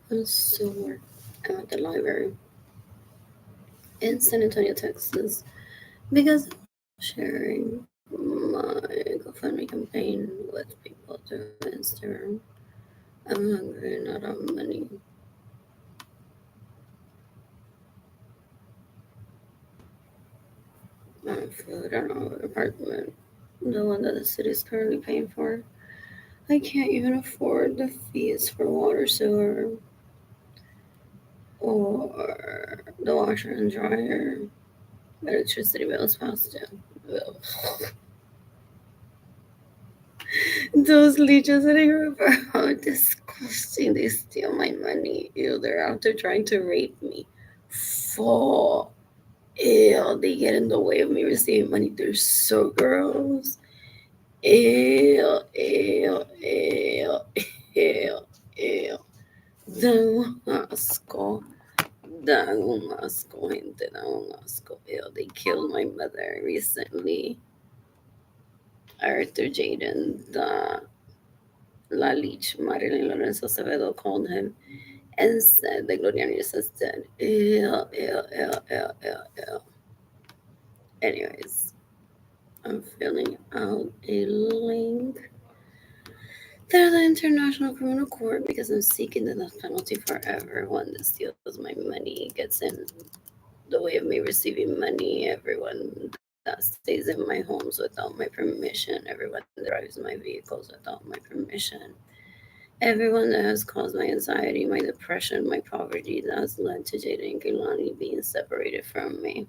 So I'm at the library in San Antonio, Texas, because I'm sharing my GoFundMe campaign with people through Instagram. I'm hungry and not have money. My food, I don't have an apartment, the one that the city is currently paying for. I can't even afford the fees for water, sewer, or the washer and dryer. Electricity bills past due. Ugh. Those leeches that I remember how disgusting. They steal my money. Ew, they're out there trying to rape me. For ew, they get in the way of me receiving money. They're so gross. Ew, ew, ew, ew, ew. Dan un asco. Dan un asco, gente. Dan un asco. Ew, they killed my mother recently. Arthur Jaden, La Leach, Marilyn Lorenzo Acevedo called him and said that Gloriani is dead. Ew, ew, ew, ew, ew, ew. Anyways, I'm filling out a link to the International Criminal Court because I'm seeking the death penalty for everyone that steals my money, gets in the way of me receiving money, everyone that stays in my homes without my permission, everyone that drives my vehicles without my permission, everyone that has caused my anxiety, my depression, my poverty, that has led to Jada and Kehlani being separated from me.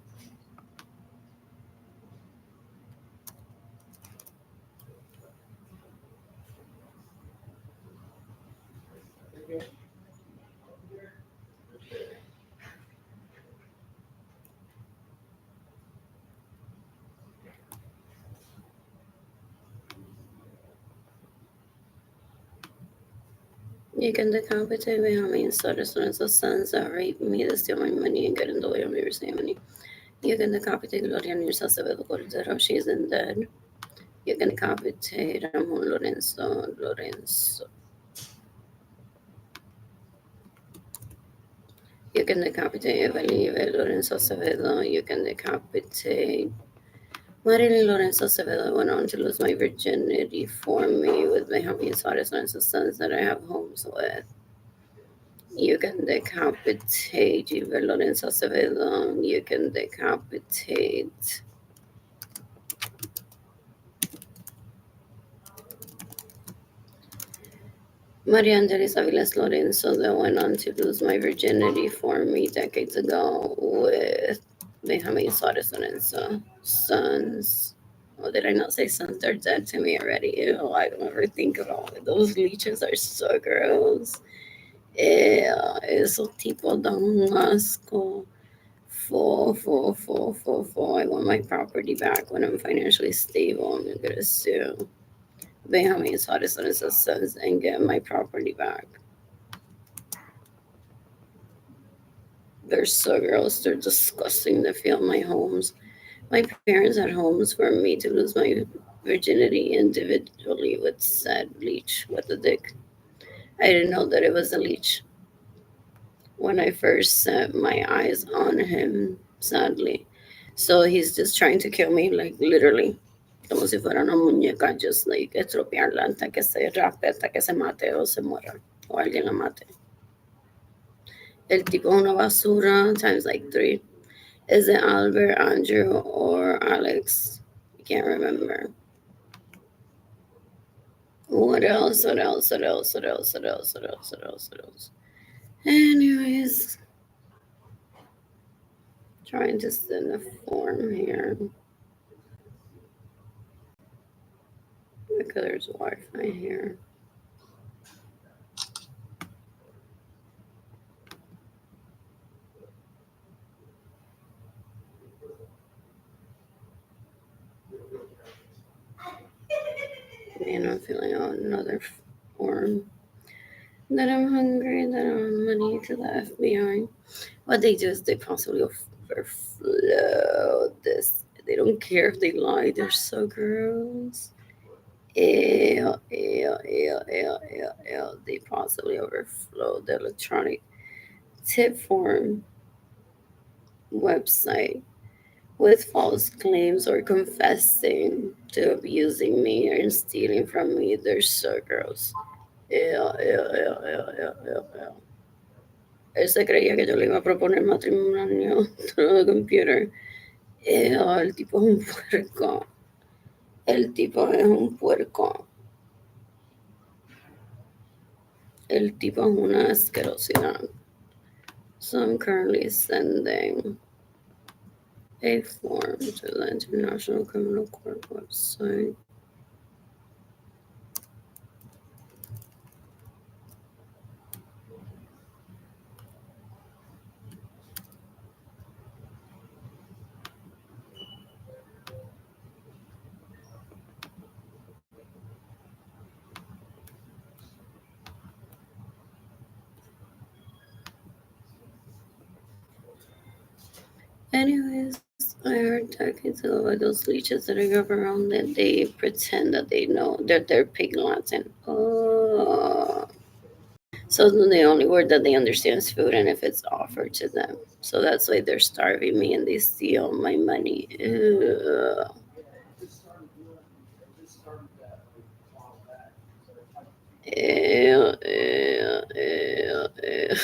You can decapitate me, I mean, so the students of sons that rape me, that steal my money and get in the way of me receiving money. You can decapitate Gloria Nirsa Acevedo Cordero, she isn't dead. You can decapitate Ramon Lorenzo. You can decapitate Evelive Lorenzo Acevedo. You can decapitate Marilyn Lorenzo Acevedo. Went on to lose my virginity for me with Benjamin Suarez Lorenzo's sons that I have homes with. You can decapitate Gilbert Lorenzo Acevedo. You can decapitate Maria Angelis Aviles Lorenzo that went on to lose my virginity for me decades ago with Benjamin Suarez Lorenzo sons. Oh, did I not say sons? They're dead to me already. Ew, I don't ever think about it. Those leeches are so gross. Ew, esos tipos dan un asco. Full. I want my property back when I'm financially stable. I'm gonna sue Benjamin Suarez Lorenzo's sons and get my property back. They're so gross. They're disgusting. They fill my homes. My parents had homes for me to lose my virginity individually with said leech with a dick. I didn't know that it was a leech when I first set my eyes on him, sadly. So he's just trying to kill me, like literally. Como si fuera una muñeca, just like estropearla hasta que se rape, hasta que se mate o se muera, o alguien la mate. El tipo es una basura times like three. Is it Albert, Andrew, or Alex? I can't remember. What else? What else? What else? What else? What else? What else? What else? What else? Anyways, trying to send a form here because there's Wi-Fi here. And I'm filling out another form that I'm hungry, that I'm money to the FBI. What they do is they possibly overflow this. They don't care if they lie. They're so gross. Ew, ew, ew, ew, ew, ew. They possibly overflow the electronic tip form website with false claims or confessing to abusing me or stealing from me. They're so gross. Ew, ew, ew, ew, ew, ew, ew. Él se creía que yo le iba a proponer matrimonio through the computer. Ew, el tipo es un puerco. El tipo es un puerco. El tipo es una asquerosidad. So I'm currently sending a form to the International Criminal Court website. Anyways, I heard talking to about those leeches that I got around that they pretend that they know that they're pig Latin. Oh. So the only word that they understand is food and if it's offered to them. So that's why they're starving me and they steal my money. Ew. Ew, ew, ew, ew,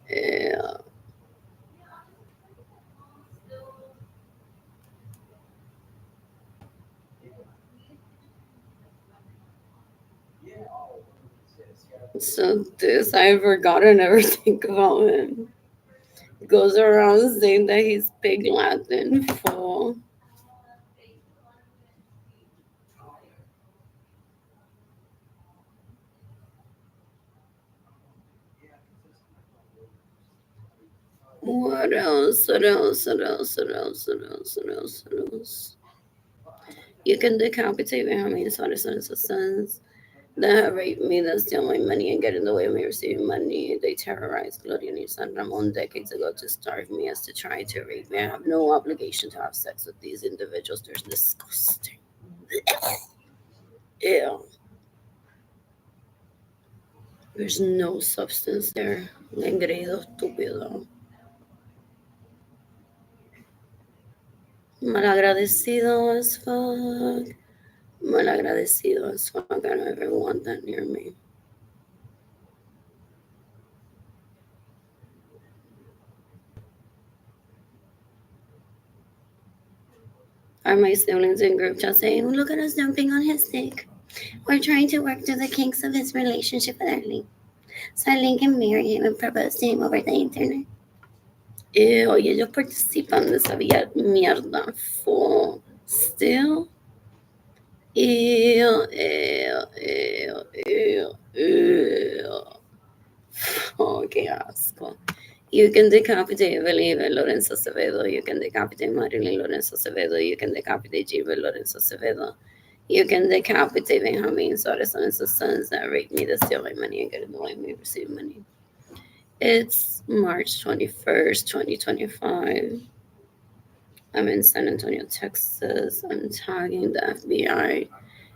ew. So this I forgot to never think about him. Goes around saying that he's pig Latin full. What else? What else? What else? What else? What else? What else? What else? You can decapitate me. How many sons and sons that rape me, that steal my money and get in the way of me receiving money. They terrorized Gloria and San Ramon decades ago to starve me as to try to rape me. I have no obligation to have sex with these individuals. They're disgusting. Ew. There's no substance there. Engreído estúpido. Malagradecido as fuck. Malagradecido as fuck. I don't ever want that near me. Are my siblings in group chat saying, look at us jumping on his dick? We're trying to work through the kinks of his relationship with Arlene, so Arlene can marry him and propose to him over the internet. Oye, ellos participan de esa mierda. Full. Still. Ew, ew, ew, ew, ew. Oh, qué asco. You can decapitate Believer Lorenzo Acevedo. You can decapitate Marilyn Lorenzo Acevedo. You can decapitate Gilbert Lorenzo Acevedo. You can decapitate Benjamin Suarez and his sons that rape me, that steal my money, and get in the way of me receive money. It's March 21st, 2025. I'm in San Antonio, Texas. I'm tagging the FBI,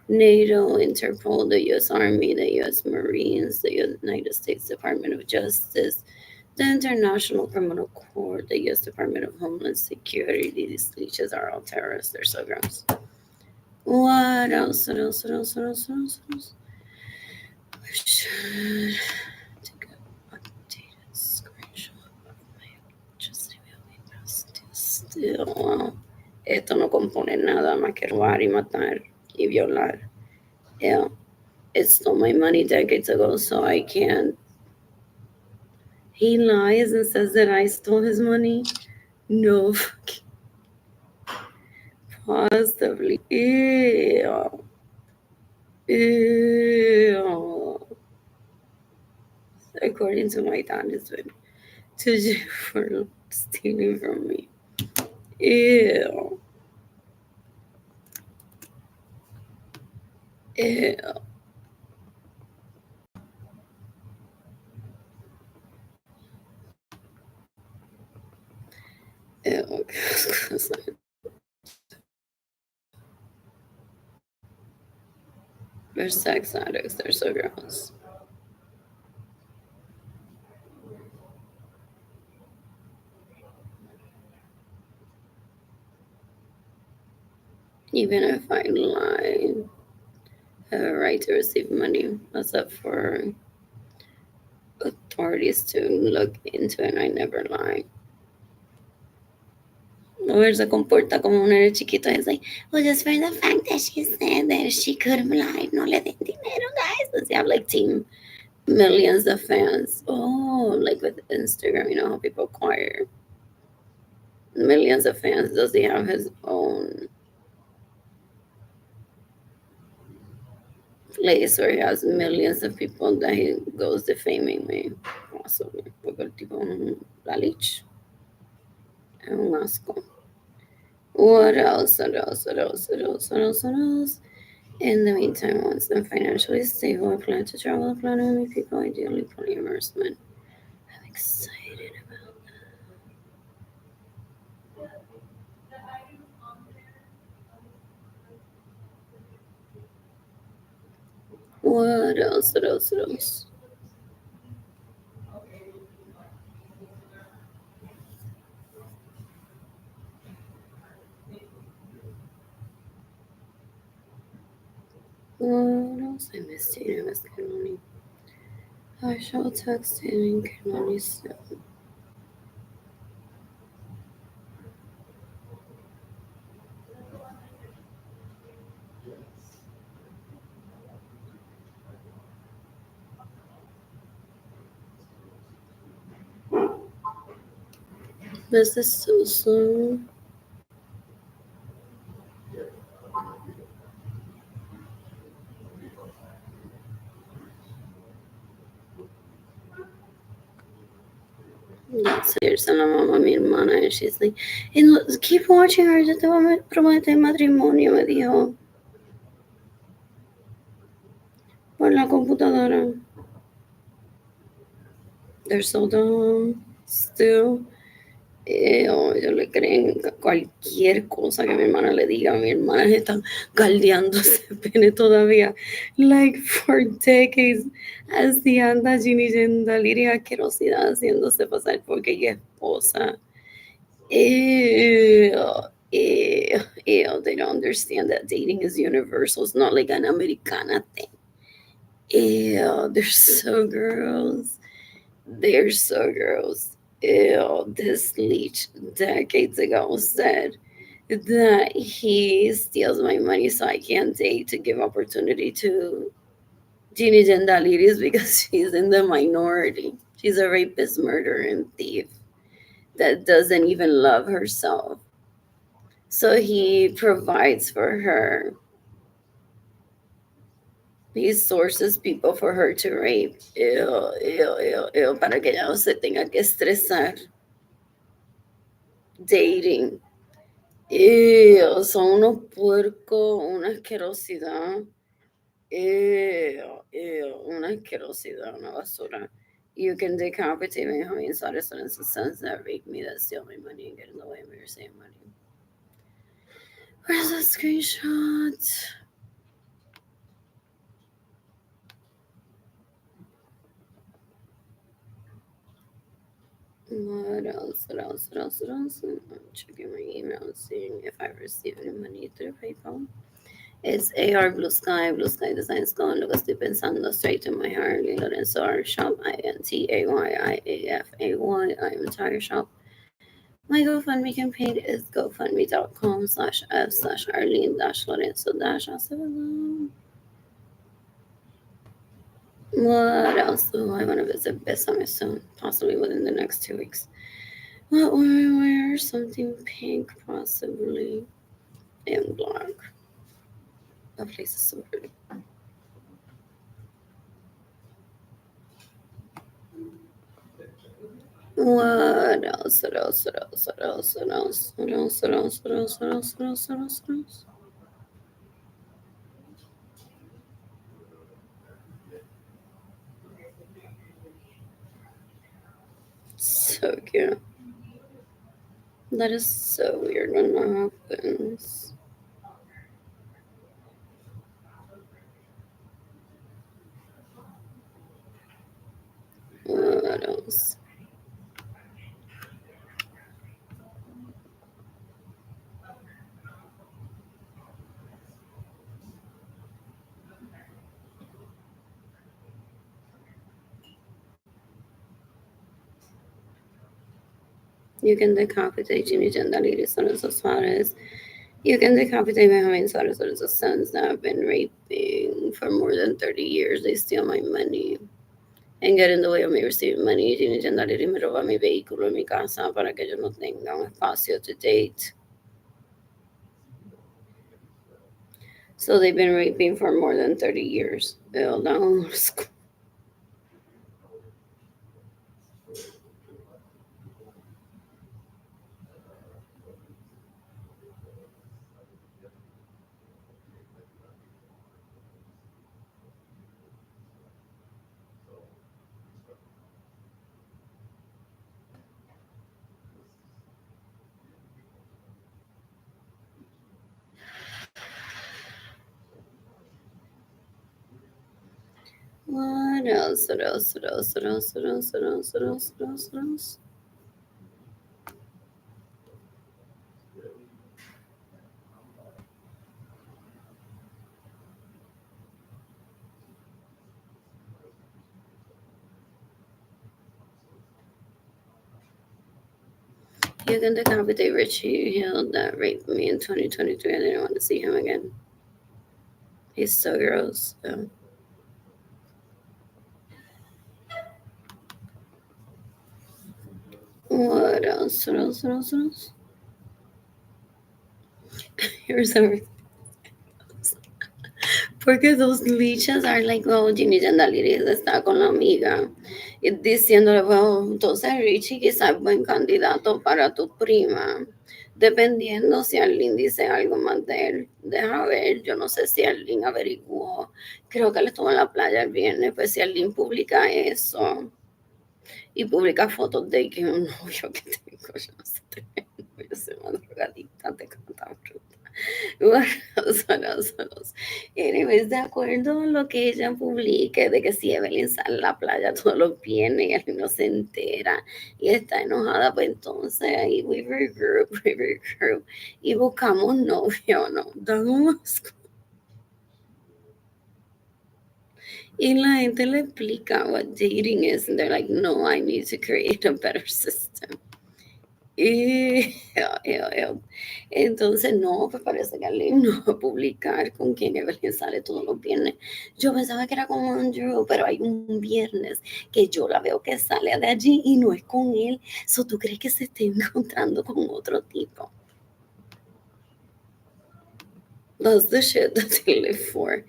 NATO, Interpol, the U.S. Army, the U.S. Marines, the United States Department of Justice, the International Criminal Court, the U.S. Department of Homeland Security. These leeches are all terrorists. They're so gross. What else? What else? What else? What else? What else? What else? I should take an updated screenshot of my electricity bill. Still, esto no compone nada más que robar y matar y violar. Yeah, it stole my money decades ago, so I can't. He lies and says that I stole his money. No, possibly. Ew. Ew. According to my dad, it's been to jail for stealing from me. Ew. Ew. Ew. They're sex addicts. They're so gross. Even if I lie, I have a right to receive money. That's up for authorities to look into, and I never lie. Or se comporta como un nene chiquito. It's like, well, just for the fact that she said that she could lie, no le den dinero, guys. Does he have like team millions of fans? Oh, like with Instagram, you know how people acquire millions of fans. Does he have his own place where he has millions of people that he goes defaming me? Possibly. Porque el tipo la lich. Es un asco. What else? What else? What else? What else? What else? What else? In the meantime, once I'm financially stable, I plan to travel abroad and meet people, ideally polyamorous men. I'm excited about what else? What else? What else? What else? I missed it. I missed Canoni. I shall text in Canoni soon. This is so soon. That's here's a la mamá mi hermana, and she's like, keep watching her, yo te voy a prometer matrimonio, me dijo, por la computadora. They're so dumb. Still. Ellos le creen cualquier cosa que mi hermana le diga. Mi hermana está caldeándose pene todavía. Like for decades. Así anda Ginny Gendaliri asquerosidad haciéndose pasar porque ella es esposa. Ew, ew, ew. They don't understand that dating is universal. It's not like an Americana thing. Ew, they're so gross. They're so gross. Ew, this leech decades ago said that he steals my money so I can't date to give opportunity to Jeannie Jendaliris because she's in the minority. She's a rapist, murderer, and thief that doesn't even love herself. So he provides for her. He sources people for her to rape. Ew, ew, ew, ew, para que ella no se tenga que estresar dating. Ew, son unos puercos, una asquerosidad. Ew, ew, una asquerosidad, una basura. You can decapitate me, how many sons and sons that rape me, that steal my money and get in the way of me receiving money. Where's the screenshot? What else? What else? What else? What else? I'm checking my email, seeing if I received any money through PayPal. It's AR Blue Sky, Blue Sky Designs con lo que estoy pensando, straight to my heart. Lorenzo Art Shop, INTAYIAFAY. I am Tire Shop. My GoFundMe campaign is gofundme.com/f/Arlene-Lorenzo-Acevedo. What else do I want to visit Besame soon? Possibly within the next 2 weeks. What would I wear? Something pink, possibly. And black. That place is so pretty. What else? What else? What else? What else? What else? What else? What else? What else? What else? What else? What else? What else? So cute. That is so weird when that happens. You can decapitate Jimmy Jandaliri, Sorenzo Suarez. You can decapitate Benjamin Suarez, Sorenzo's sons that have been raping for more than 30 years. They steal my money and get in the way of me receiving money. Jimmy Jandaliri me roba mi vehículo en mi casa para que yo no tenga un espacio to date. So they've been raping for more than 30 years. Ew, no. What else? What else? What else? What else? What else? What else? What else? What else? What else? You can decapitate Richie Hill that raped me in 2023. I didn't want to see him again. He's so gross. What else? What else? What else? What else? Here's everything. Porque those leeches are like, oh, Ginny Jandaliris está con la amiga. Y diciéndole, well, entonces Richie quizás es buen candidato para tu prima. Dependiendo si Arlene dice algo más de él. Deja ver, yo no sé si Arlene averiguó. Creo que él estuvo en la playa el viernes, pues si Arlene publica eso y publica fotos de que un novio que tengo, yo no sé, yo soy una drogadicta, te canta fruta. What else, what else, what else? Anyways, de acuerdo a lo que ella publique, de que si Evelyn sale a la playa todos los viernes y él no se entera y está enojada, pues entonces ahí we regroup y buscamos novio, ¿no? Damos. Y la gente le explica what dating is, and they're like, no, I need to create a better system. Y entonces, no, pues parece que alguien no va a publicar con quién Evelyn sale todos los viernes. Yo pensaba que era con Andrew, pero hay un viernes que yo la veo que sale de allí y no es con él. So, ¿tú crees que se esté encontrando con otro tipo? That's the shit that they live for.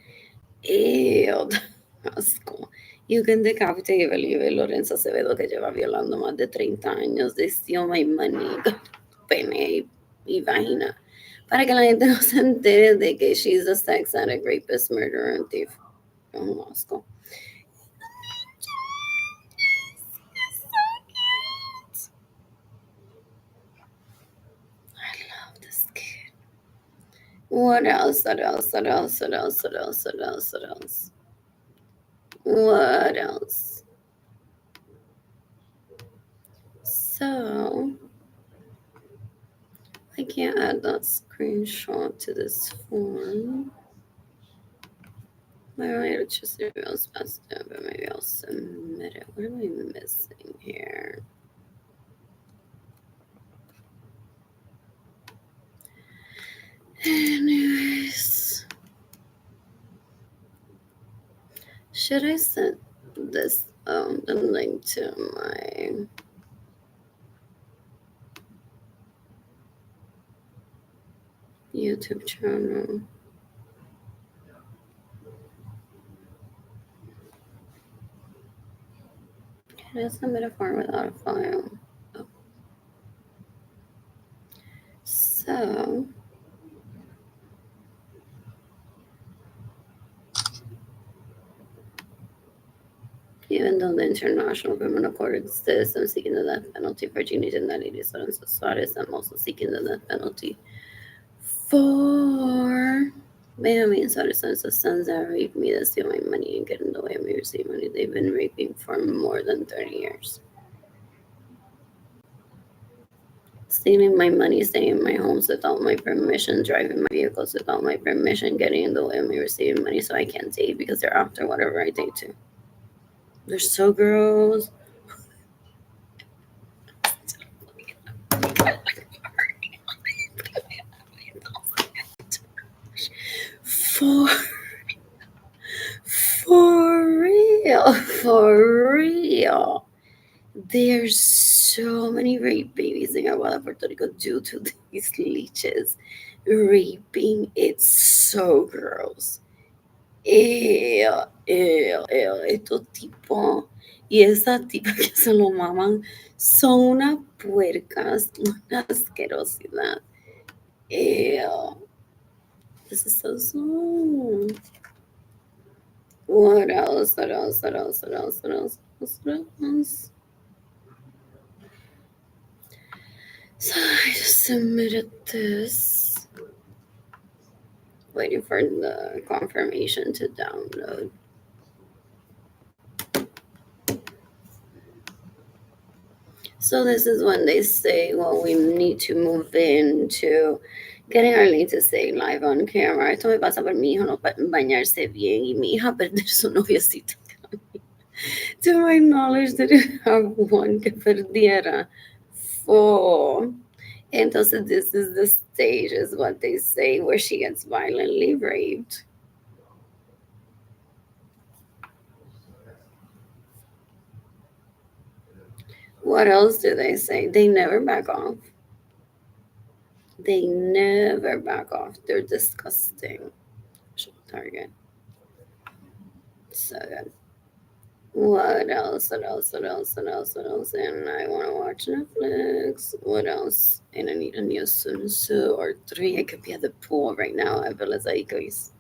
Ew, asco. You can decapitate Evelyn Lorenzo Acevedo, que lleva violando más de 30 años. They steal my money, pene y vagina. Para que la gente no se entere de que she's a sex addict, rapist, murderer, and thief. Oh, asco. I love this kid. What else? What else? What else? What else? What else? What else? What else? What else? So, I can't add that screenshot to this form. Well, I just knew I was supposed to, but maybe I'll submit it. What am I missing here? Anyways, should I send this the link to my YouTube channel? Can I submit a form without a file? Oh. So, even though the International Criminal Court exists, I'm seeking the death penalty for Gina Janelli Sorenzo Suarez. I'm also seeking the death penalty for Benjamin Sorenzo's sons that raped me, that steal my money and get in the way of me receiving money. They've been raping for more than 30 years. Stealing my money, staying in my homes without my permission, driving my vehicles without my permission, getting in the way of me receiving money so I can't date because they're after whatever I date to. They're so gross. For real, for real. There's so many rape babies in Aguada, Puerto Rico due to these leeches raping. It's so gross. Ew, ew, ew. Estos tipos y esa tipa que se lo maman son unas puercas, una asquerosidad. Ew. This is so soon. What else? What else? What else? What else? What else? What else? So I just submitted this. Waiting for the confirmation to download. So this is when they say, well, we need to move into getting our lane to stay live on camera. Esto me pasa por mi hijo no bañarse bien y mi hija perder su noviecito. To my knowledge, didn't have one que perdiera. Four. Entonces this is the stage, is what they say, where she gets violently raped. What else do they say? They never back off. They never back off. They're disgusting. Target. So good. What else? What else? What else? What else? What else? And I want to watch Netflix. What else? And I need a new swimsuit or three. I could be at the pool right now. I feel as like he's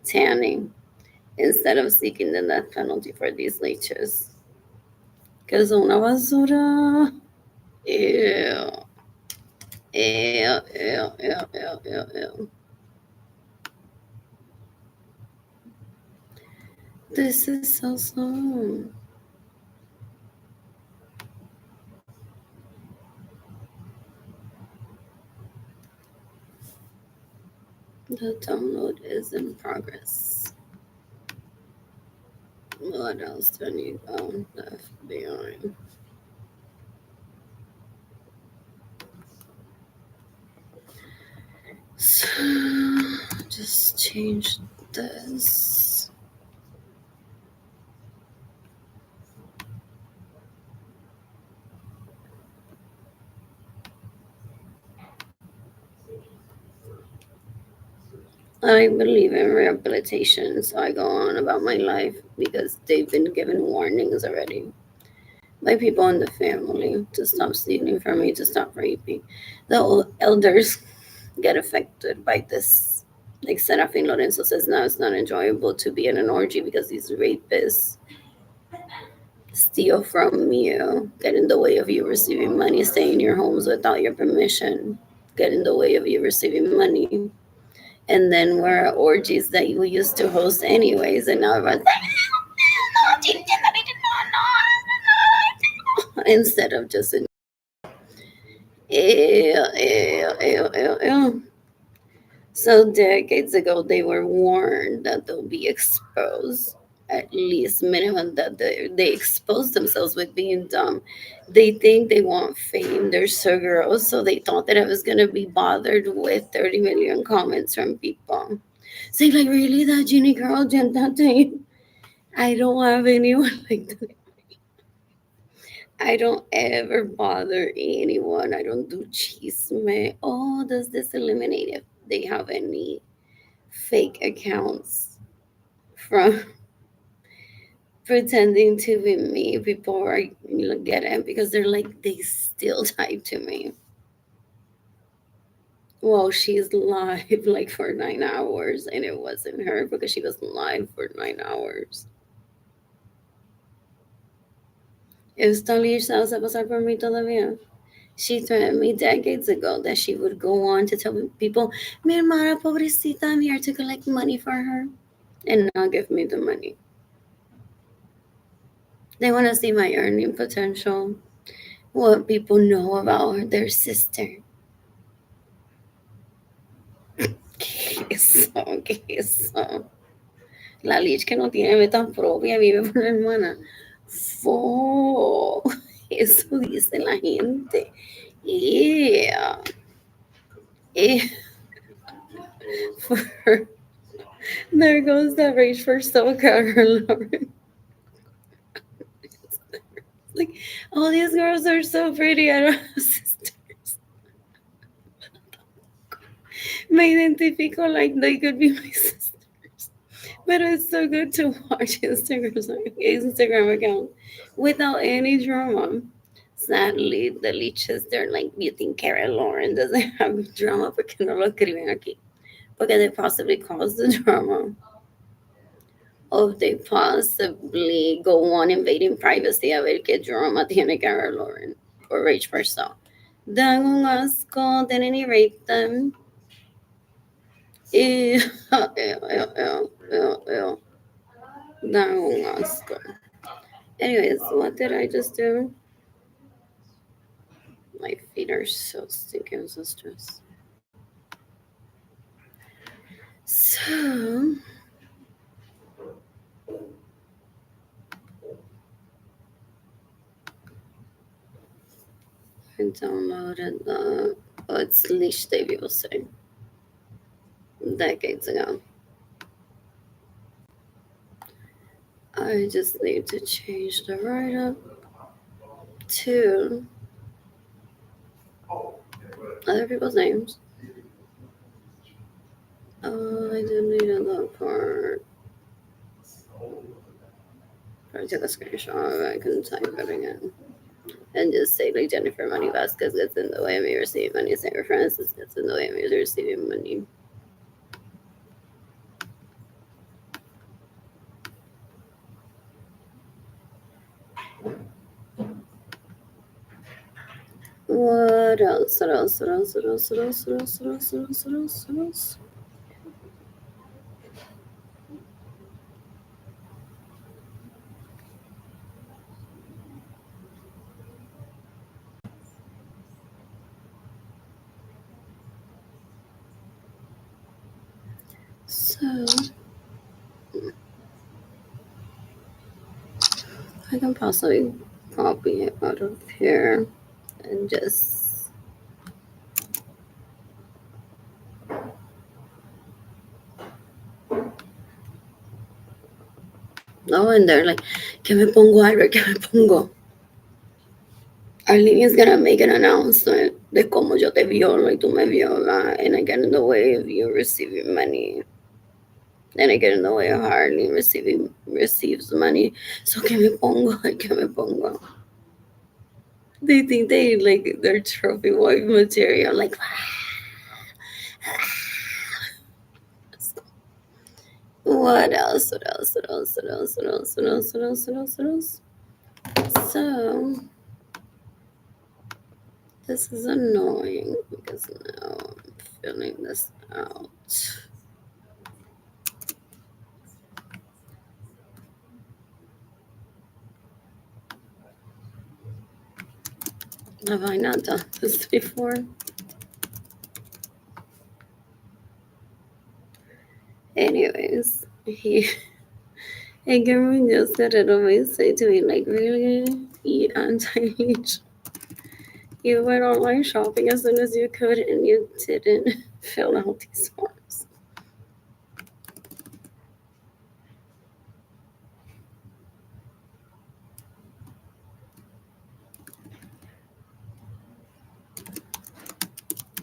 tanning instead of seeking the death penalty for these leeches. Que son una basura. Ew. Ew, ew, ew, ew, ew, ew. This is so slow. The download is in progress. What else do I need? Oh, the FBI. So, just change this. I believe in rehabilitation, so I go on about my life because they've been given warnings already by people in the family to stop stealing from me, to stop raping. The elders get affected by this. Like Serafin Lorenzo says now, it's not enjoyable to be in an orgy because these rapists steal from you, get in the way of you receiving money, stay in your homes without your permission, get in the way of you receiving money. And then we're at orgies that we used to host anyways, and now everyone's like, instead of just ew, ew, ew, ew, ew. So decades ago, they were warned that they'll be exposed. At least minimum that they expose themselves with being dumb. They think they want fame. They're so gross. So they thought that I was gonna be bothered with 30 million comments from people. Saying like, really, that Ginny girl did that thing? I don't have anyone like that. I don't ever bother anyone. I don't do chisme. Oh, does this eliminate if they have any fake accounts from pretending to be me before I get it because they're like, they still type to me. Well, she's live like for 9 hours, and it wasn't her because she was live for 9 hours. Esta Lisa se pasar por mí todavía. She threatened me decades ago that she would go on to tell people, mi hermana pobrecita, I'm here to collect money for her, and not give me the money. They want to see my earning potential, what people know about their sister. ¿Qué es eso? ¿Qué es eso? La leche que no tiene meta propia vive por la hermana. Fo. Eso dice la gente. Yeah. Eh, for There goes the rage for Cara Lauren. Like, all these girls are so pretty. I don't have sisters. Me identifico like they could be my sisters. But it's so good to watch Instagram account without any drama. Sadly, the leeches, they're like, you think Cara Lauren doesn't have drama porque no lo escriben aquí. Porque they possibly cause the drama. Or they possibly go on invading privacy a ver qué drama tiene Cara Lauren or Rach Marcel. Dan un asco, then any rate them. Ew, ew, ew, ew, ew. Dan un asco. Anyways, what did I just do? My feet are so stinky. I'm so stressed. So, I downloaded the, oh, it's Leash Debut, say, decades ago. I just need to change the write up to other people's names. Oh, I deleted that part. I took a screenshot. I couldn't type it again. And just say, like, Jennifer Money Vasquez gets in the way of me receiving money. Sarah Francis gets in the way of me receiving money. What else? What else? What else? What else? What else? What else? What else? What else? What else? What else? So I can possibly copy it out of here and just and they're like, ¿qué me pongo, Albert? ¿Qué me pongo? Arlene is gonna make an announcement de cómo yo te violo y tú me viola, and I get in the way of you receiving money. And I get in the way of Arlene receives money. So ¿qué me pongo? ¿Qué me pongo? They think they like their trophy wife material, like. What else? What else? What else? What else? What else? What else? What else? What else? What else? So this is annoying because now I'm filling this out. Have I not done this before? Anyways, Cameron just said it always say to me, like, really? Eat anti-age. You went online shopping as soon as you could and you didn't fill out these forms.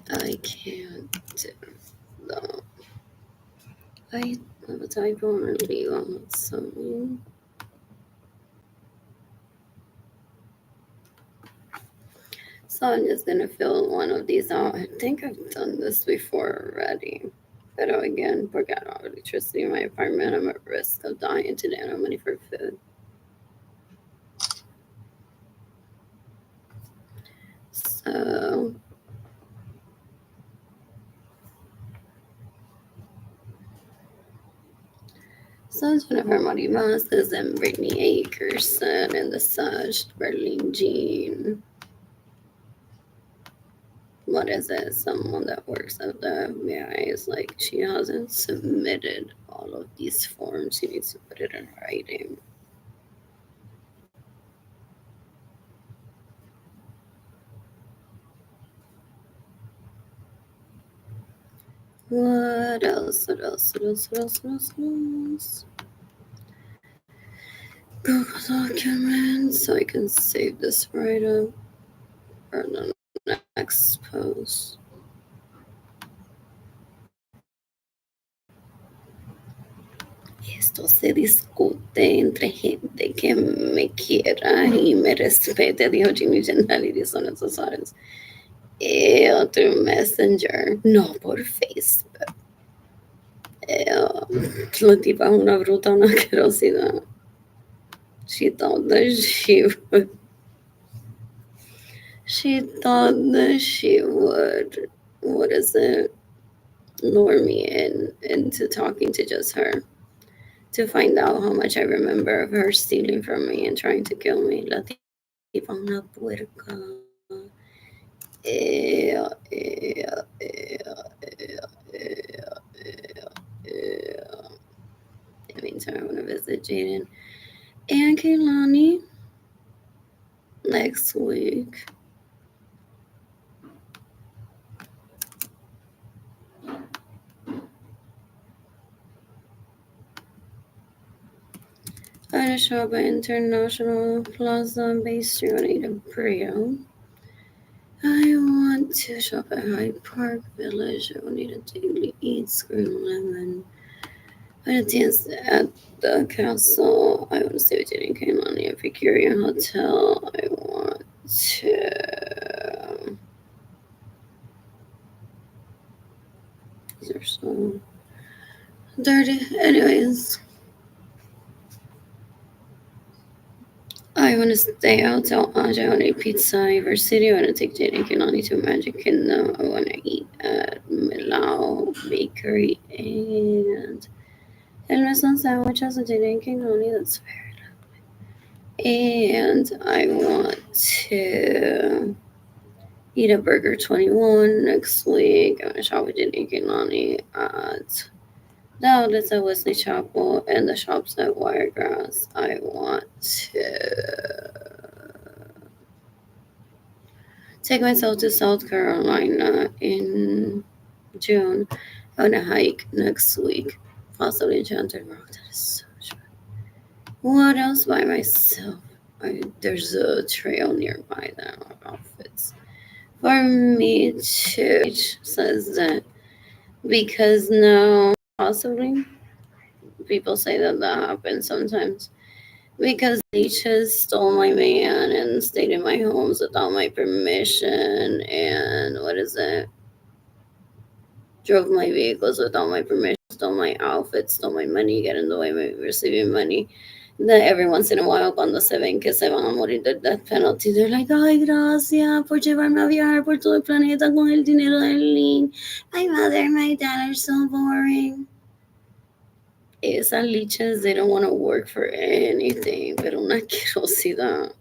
I can't do that. I have a typo on illegal. So I'm just gonna fill one of these out. I think I've done this before already. But again, forgot all electricity in my apartment. I'm at risk of dying today. I don't have money for food. So Jennifer Marie Vasquez and Brittany Akerson and the Saj Berlin Jean. What is it? Someone that works at the FBI is like, she hasn't submitted all of these forms. She needs to put it in writing. What else? What else? What else? What else? What else? What else? Google Documents, so I can save this right up for the next post. Esto se discute entre gente que me quiera y me respete, dijo Jimmy Gennari son esos horas. Through Messenger, no por Facebook. La tipa es una bruta, una asquerosidad. She thought that she would, what is it, lure me into talking to just her, to find out how much I remember of her stealing from me and trying to kill me. La tipa una puerca. Yeah, yeah, yeah, yeah, yeah, yeah. In the meantime, I want to visit Jaden and Kaylani next week. I just shop at International Plaza Bay Street. I need a Brio. I want to shop at Hyde Park Village. I need a Daily Eats Green Lemon. I want to dance at the castle. I want to stay with Jenny Kaylani at Epicurean Hotel. I want to. These are so dirty. Anyways, I want to stay out till Aja. I want to eat pizza at River City. I want to take Jenny Kaylani to Magic Kingdom. I want to eat at Milao Bakery and El Mason sandwiches at Jenny Kaylani. That's very lovely. And I want to eat at Burger 21 next week. I'm going to shop with Jenny Kaylani at the outlets at Wesley Chapel and the shops at Wiregrass. I want to take myself to South Carolina in June. I want to hike next week, possibly Enchanted Rock. That is so much fun. What else by myself? There's a trail nearby that are outfits for me to. Says that because now possibly people say that happens sometimes because leeches stole my man and stayed in my homes without my permission, and what is it, drove my vehicles without my permission, stole my outfits, stole my money, get in the way of me receiving money. That every once in a while, cuando se ven que se van a morir de death penalty, they're like, ay, gracias por llevarme a viajar por todo el planeta con el dinero del link. My mother and my dad are so boring. Esas lichas, they don't want to work for anything, pero una asquerosidad.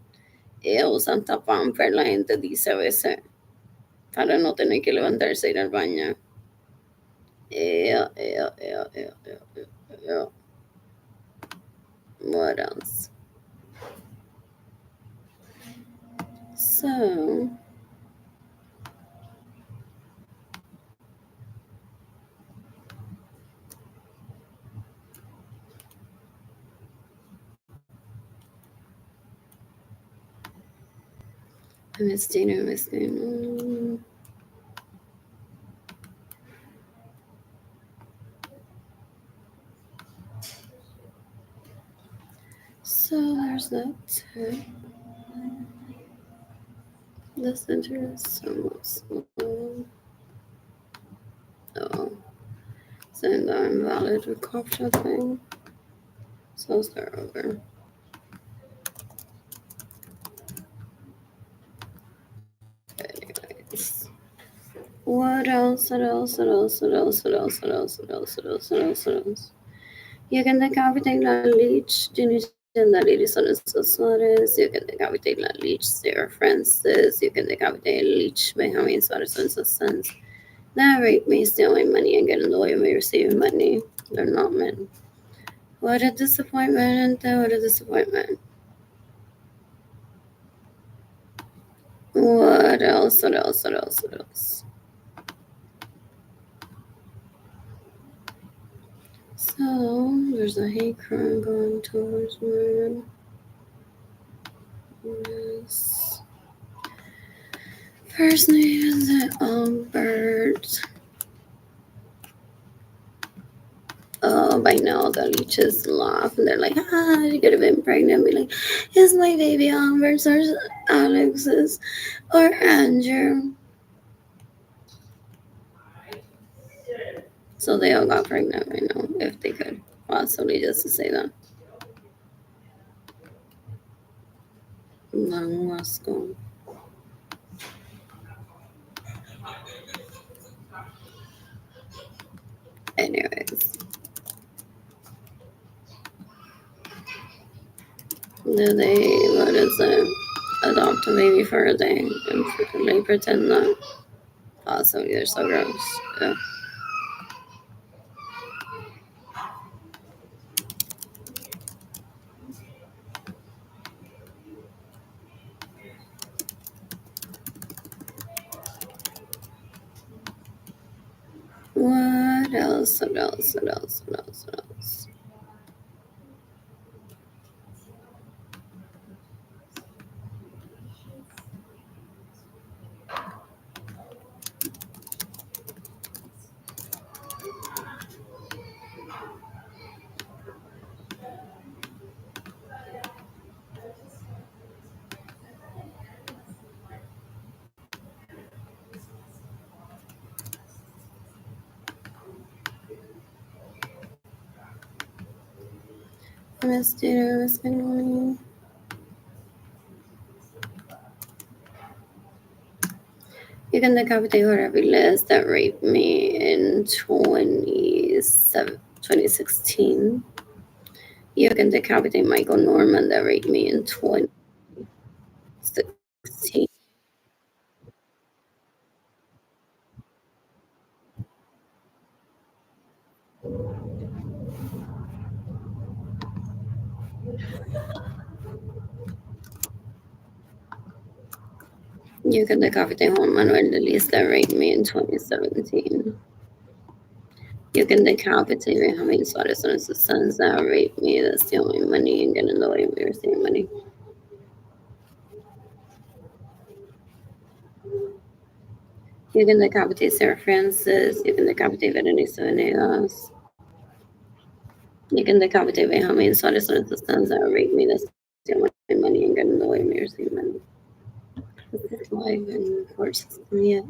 Ellos usan tapamper, la gente dice a veces, para no tener que levantarse e ir al baño. Yeah. What else? So, I miss Dana, I miss Dana. So there's that too. The center is somewhat small. Oh, send the invalid captcha thing. So I'll start over. Anyways. What else? What else? What else? What else? What else? What else? What else? What else? What else? What else? You can decapitate la leech, la Lady Son Suarez, you can decapitate la leech, Sarah Francis, you can decapitate leech, Benjamin Suarez and sons. That raped me, steal my money, and get in the way of me receiving money. They're not men. What a disappointment, what a disappointment. What else? What else? What else? What else? So there's a hate crime going towards murder. Yes. First name is Albert. Oh, by now the leeches laugh and they're like, you could have been pregnant. Be like, is my baby Albert's or Alex's or Andrew? So they all got pregnant right now, if they could possibly just to say that. Long was gone. Anyways, do they, what is it? Adopt a baby for a day and they pretend that possibly they're so gross. Yeah. What else? What else? What else? What else? What else? Mysterious money. You can decapitate whoever list that raped me in 2016. You can decapitate Michael Norman that raped me in 2016. You can decapitate Juan Manuel de Lis that raped me in 2017. You can decapitate Benjamin Suarez and his sons that raped me, that steal my money and get in the way of me receiving money. You can decapitate Sarah Francis. You can decapitate Berenice Venegas. You can decapitate Benjamin Suarez and his sons that raped me, that steal my money and get in the way of me receiving money. This is live in the court system yet.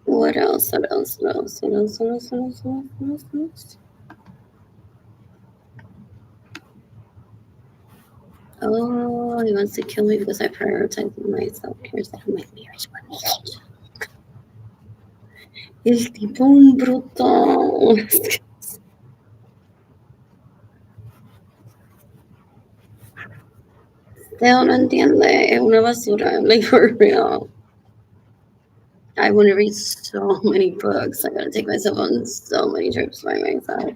What else? What else? What else? What else? What else? What else? What else? What else? What else? Oh, he wants to kill me because I prioritize myself. Here's that my marriage. El tipo un bruto. Teo no entiende. Es una basura. Like, for real. I want to read so many books. I gotta take myself on so many trips by myself.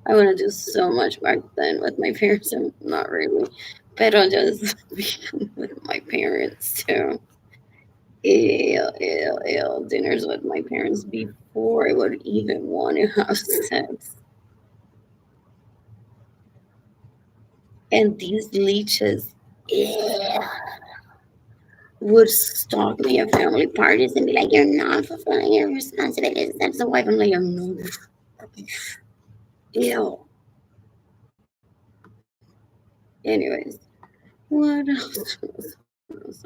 I want to do so much back then with my parents. And not really. But I'll just be with my parents too. Ew. Dinners with my parents before I would even want to have sex. And these leeches, ew, would stalk me at family parties and be like, "You're not fulfilling your responsibilities as a wife." I'm like, "I'm not." Ew. Anyways, what else? What else?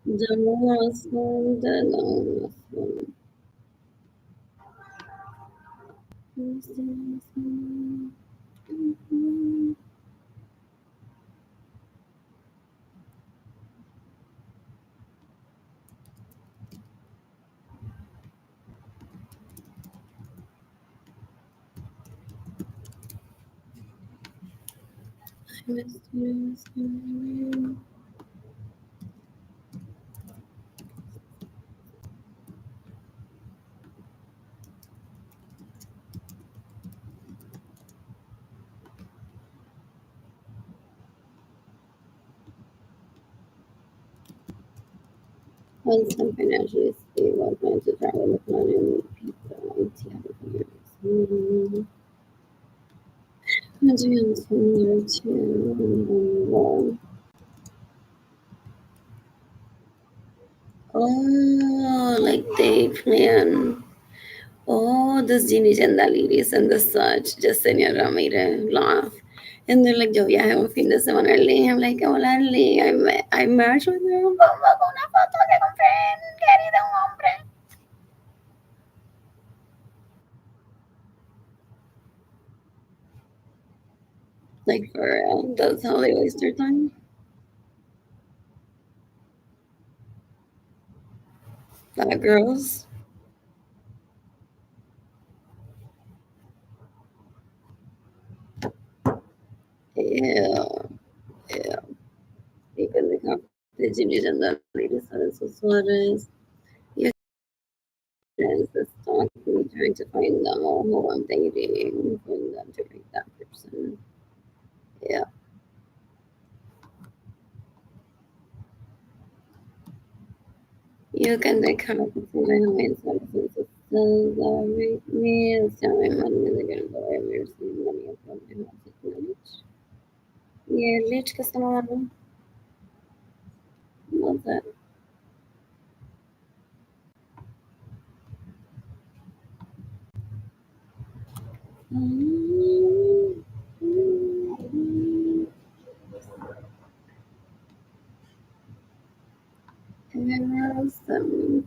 The last one, the last one. Who's the last one? Mhm. I missed you. Once I'm financially stable, I plan to travel with money and meet people and see other communities. I'm doing on Tinder too. Oh, like they plan. Oh, this Ginny Chandaliris and the such, just Senora made a laugh. And they're like, yo viajé un fin de semana a Lee. I'm like, hola Lee, I matched with her. Vamos con una foto que compré en querido hombre. Like for real, that's how they waste their time. That girls. Yeah, yeah. Even the competition and the ladies are so suarez. You guys is talking, trying to find out who I'm dating, and them to rate that person. Yeah. You can take half of my home services celebrate me and tell my money and they're gonna go every receive money from my house at lunch. Yeah, leite que essa love that. Awesome.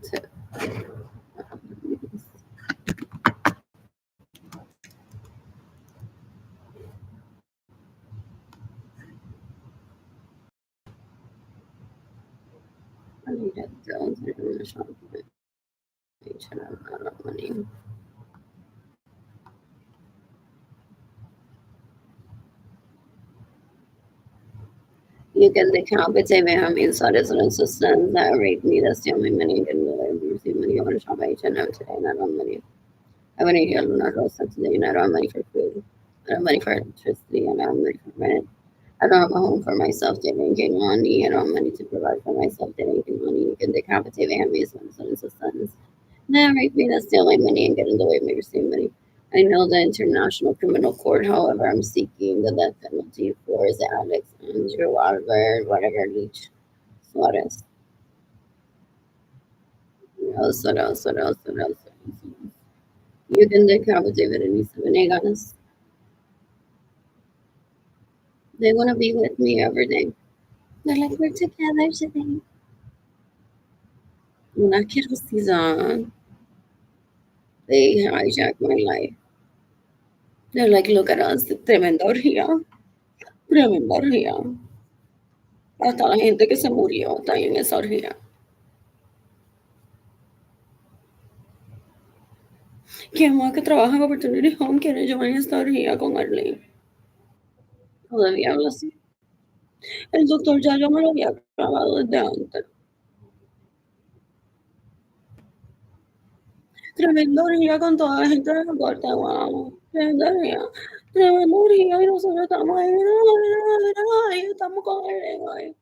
I need to go to the shop. I should have a lot of money. You can decapite me a min sa residenssystemet rate me that's the only money can receive money on shop H&M today, not on money. I want to hear Luna Rosa today, and I don't have money for food. I don't have money for electricity, and I don't have money for rent. I don't have a home for myself to make money. I don't have money to provide for myself to make money. You can decapitate me and me sons. Nah, rape me, that's stealing money and get in the way of me receiving money. I know the International Criminal Court, however, I'm seeking the death penalty for is Alex Andrew whatever Leach Suarez. What else? You can decapitate Berenice Venegas. They want to be with me every day. They're like, we're together today. Una quiero season. They hijack my life. They're like, look at us, tremenda orgía, tremenda orgía. Hasta la gente que se murió está en esa orgía. ¿Quién más que trabaja en Opportunity Home quiere llevar esta orgía con Arlene? Todavía habla así. El doctor ya yo me lo había grabado desde antes. Tremenda orgía con toda la gente de la corte, wow. Tremenda orgía. Tremenda orgía y nosotros estamos ahí, estamos con Arlene hoy.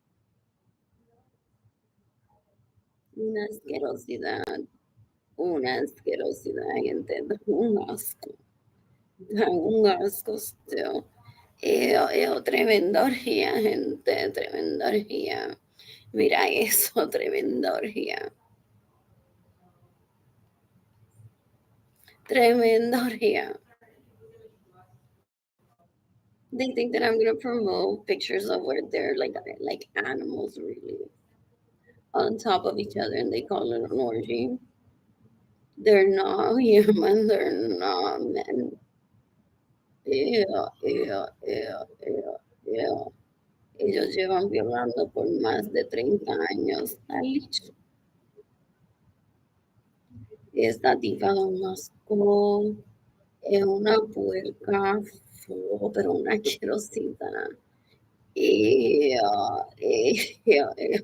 Una asquerosidad. Una asquerosidad, gente. Un asco. Un asco still. Tremenda orgía, gente. Tremenda orgía. Mira eso, tremenda orgía. Tremenda orgía. They think that I'm gonna promote pictures of where they're like animals really on top of each other and they call it an orgy. They're not human, they're not men. Ew, ew, ew, ew, ew. Ellos llevan violando por más de 30 años. Alicia. Esta tipa da un asco. Es una puerca, pero una asquerosidad. Ew, ew, ew.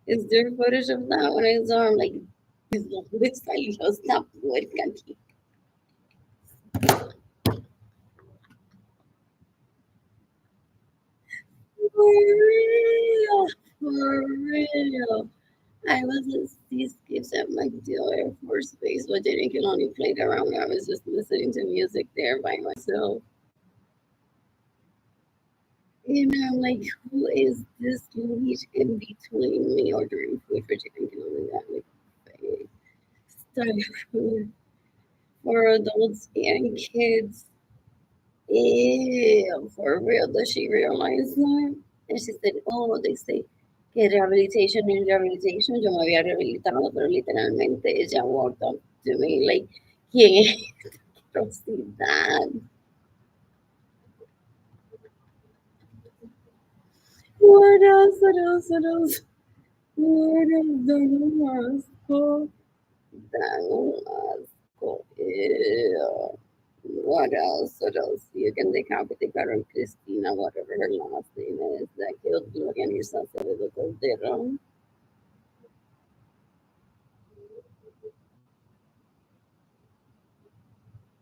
Is there footage of that when I saw him? Like, ¿dónde salió esta puerca aquí? For real, for real. I was at Seascapes at MacDill Air Force Base, but then it can only play around. I was just listening to music there by myself. And I'm like, who is this lead in between me ordering food for chicken can only that like stuff food for adults and kids? Ew, for real, does she realize that? And she said, oh, they say que rehabilitation and rehabilitation. Yo me había rehabilitado, pero literalmente ella walked up to me like, ¿quién es atrocidad? What else? What else? What else? What else? Don't ask. Asco. Ew. What else? What else? You can decapitate Karen Cristina, whatever her last name is, that killed Gloria Mirza Acevedo Cordero.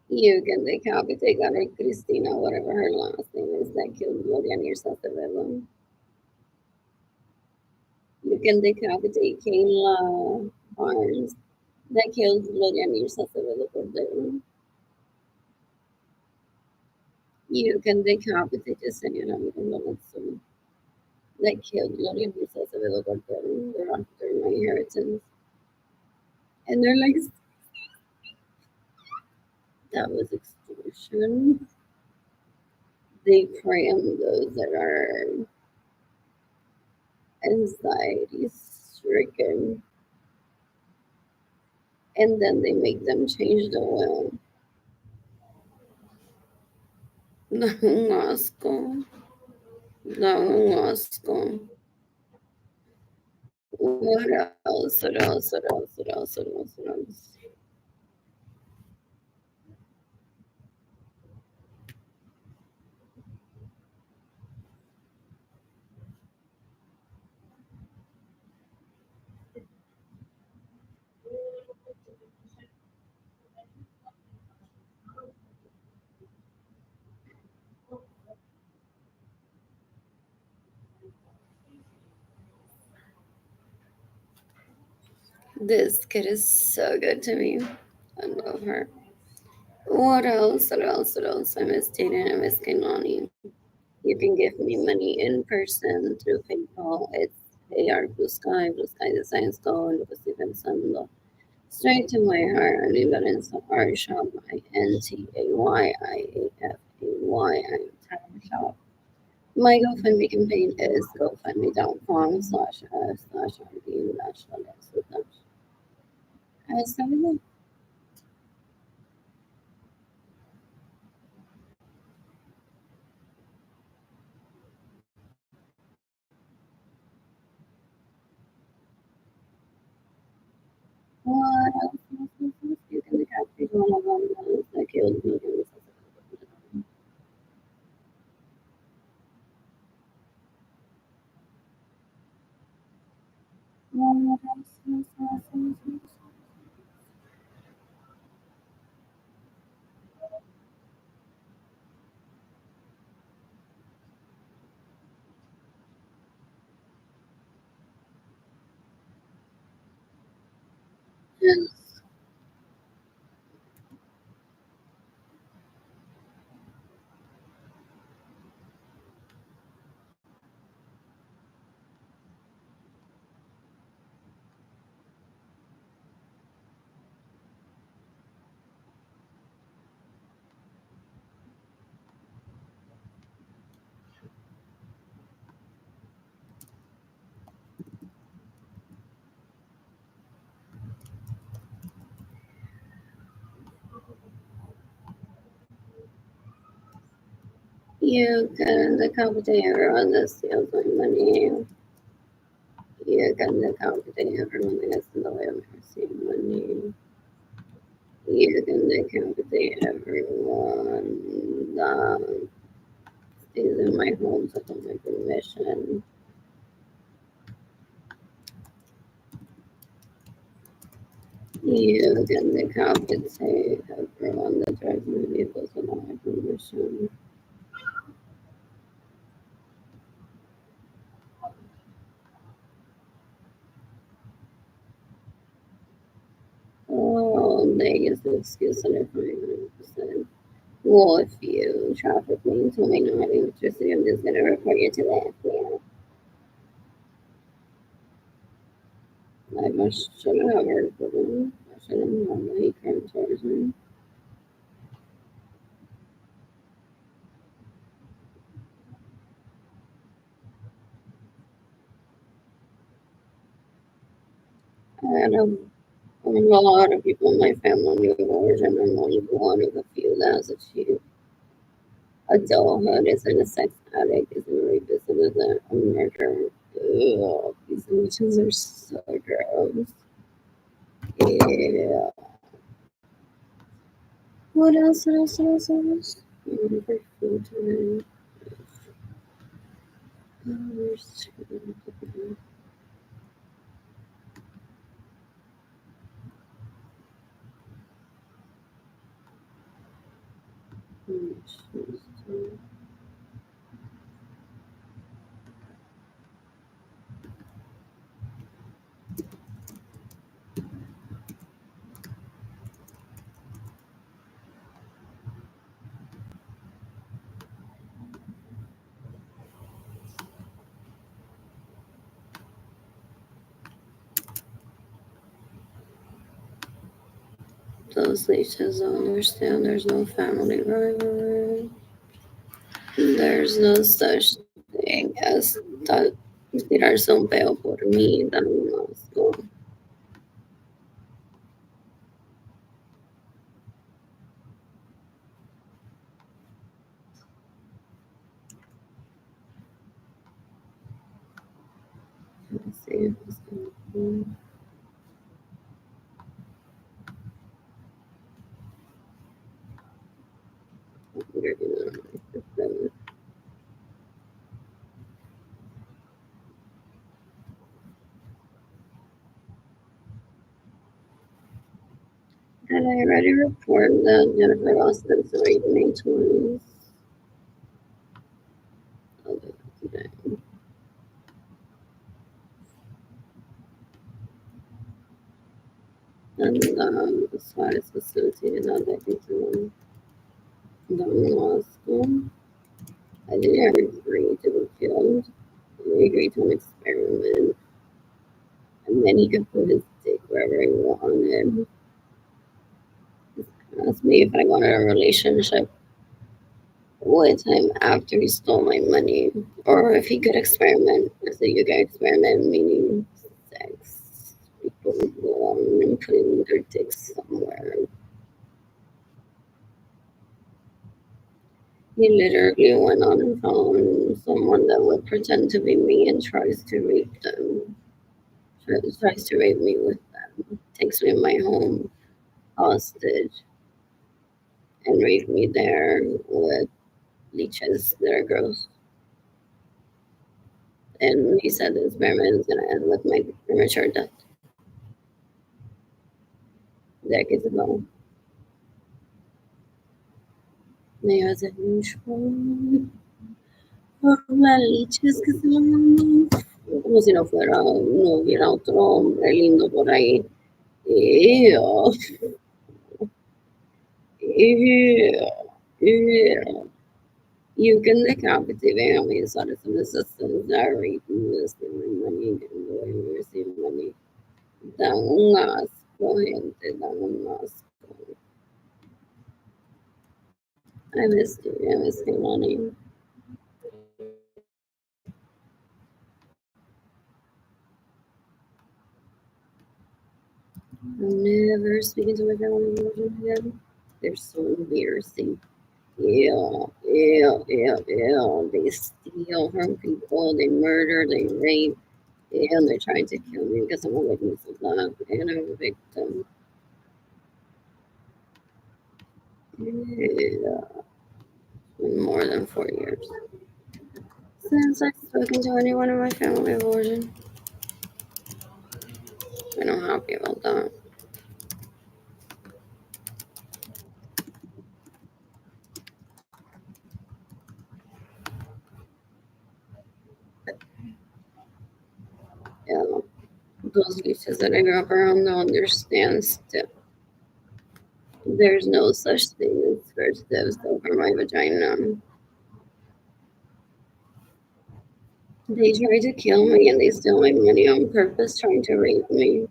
You can decapitate Karen Cristina, whatever her last name is, that killed Gloria Mirza Acevedo. You can decapitate Kayla Barnes, that killed Gloria Mirza Acevedo Cordero. You can decapitate Yesenia Ramírez that killed Gloria Mirza Acevedo Cordero. They're after my inheritance. And they're like, that was extortion. They prey on those that are anxiety stricken, and then they make them change the will. Dang asco. Dang asco. What else? What else? What else? What else? What else? What else? This kid is so good to me. I love her. What else? What else? What else? I miss Jaden. I miss Kainani. You can give me money in person through PayPal. It's AR Blue Sky Designs Go, and Lucas Stevenson. Straight to my heart. I live in art shop. INTAYIAFAY. I'm Tire Shop. My GoFundMe campaign is gofundme.com/s/rb-dash. What else? You can decapit one of them that killed me. What else? You can decapitate everyone that steals my money. You can decapitate everyone that gets in the way of receiving money. You can decapitate everyone that stays in my home without my permission. You can decapitate everyone that drives my vehicles without my permission. they use the excuse that if I'm 100%. Well, if you traffic me and told me not having electricity, I'm just gonna report you to the FBI. I must shouldn't have heard of them. I shouldn't have any crime towards me. I had a lot of people in my family divorced, and I'm only one of the few that has achieved adulthood, isn't a sex addict, isn't a rapist, isn't a murderer. Ugh, these images are so gross. Yeah. What else? What else? What else? What else? I'm looking for food today. Oh, there's two. Those leeches don't understand there's no family rivalry. There's no such thing as that tirarse un peo por mí, dan un asco. Let's see if it's gonna be. You're gonna like this. Had I already reported that Jennifer Austin raped me twice? I'll do it today. And as far as facilitated that I think to the law school, I didn't agree to be killed. We agreed to an experiment, and then he could put his dick wherever he wanted. He asked me if I wanted a relationship with him after he stole my money, or if he could experiment. I said, you can experiment, meaning sex. People go on and putting their dicks somewhere. He literally went on and found someone that would pretend to be me and tries to rape them. Tries to rape me with them. Takes me in my home hostage and rape me there with leeches that are gross. And he said the experiment is going to end with my premature death. Decades ago. Me hace mucho por las leches que se van dando. Como si no fuera, no hubiera otro hombre lindo por ahí. Ew. Ew. Ew. You can decapitate families out of the systems that are raping this money and going receive money. Da un asco, gente, da un asco. I missed you, money. I'm never speaking to my family again. They're so embarrassing. Ew, ew, ew, ew. They steal from people, they murder, they rape, and they're trying to kill me because I'm a witness of that, and I'm a victim. Yeah, more than 4 years since I've spoken to anyone in my family of origin. And I'm happy about that. Yeah, those leeches that I grew up around don't understand still. There's no such thing as first dibs over my vagina. They tried to kill me and they stole my money on purpose, trying to rape me.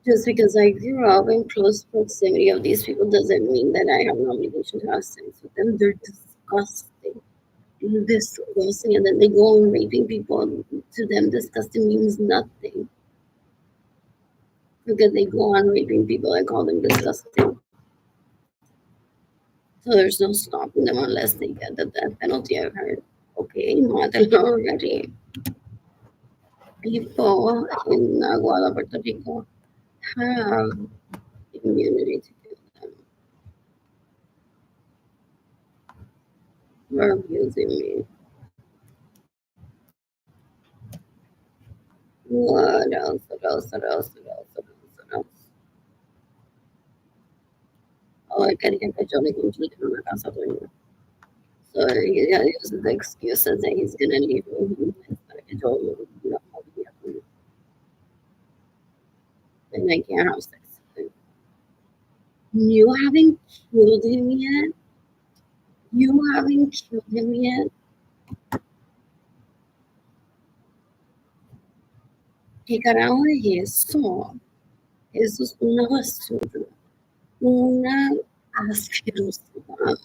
Just because I grew up in close proximity of these people doesn't mean that I have an obligation to have sex with them. They're disgusting. Disgusting. And then they go on raping people. To them, disgusting means nothing. Because they go on raping people, I call them disgusting. So there's no stopping them unless they get the death penalty, I've heard. Okay, mátalo already. People in Aguada, Puerto Rico have immunity to kill them for abusing me. What else? What else? What else? What else? What else? What else? Oh, I quería que yo le construya una casa dueña. So he uses the excuses that he's gonna leave me para que yo no podía con him. And I can't have sex with him. You haven't killed him yet? You haven't killed him yet? ¿Qué carajo es eso? Eso es una basura. Una asquerosidad.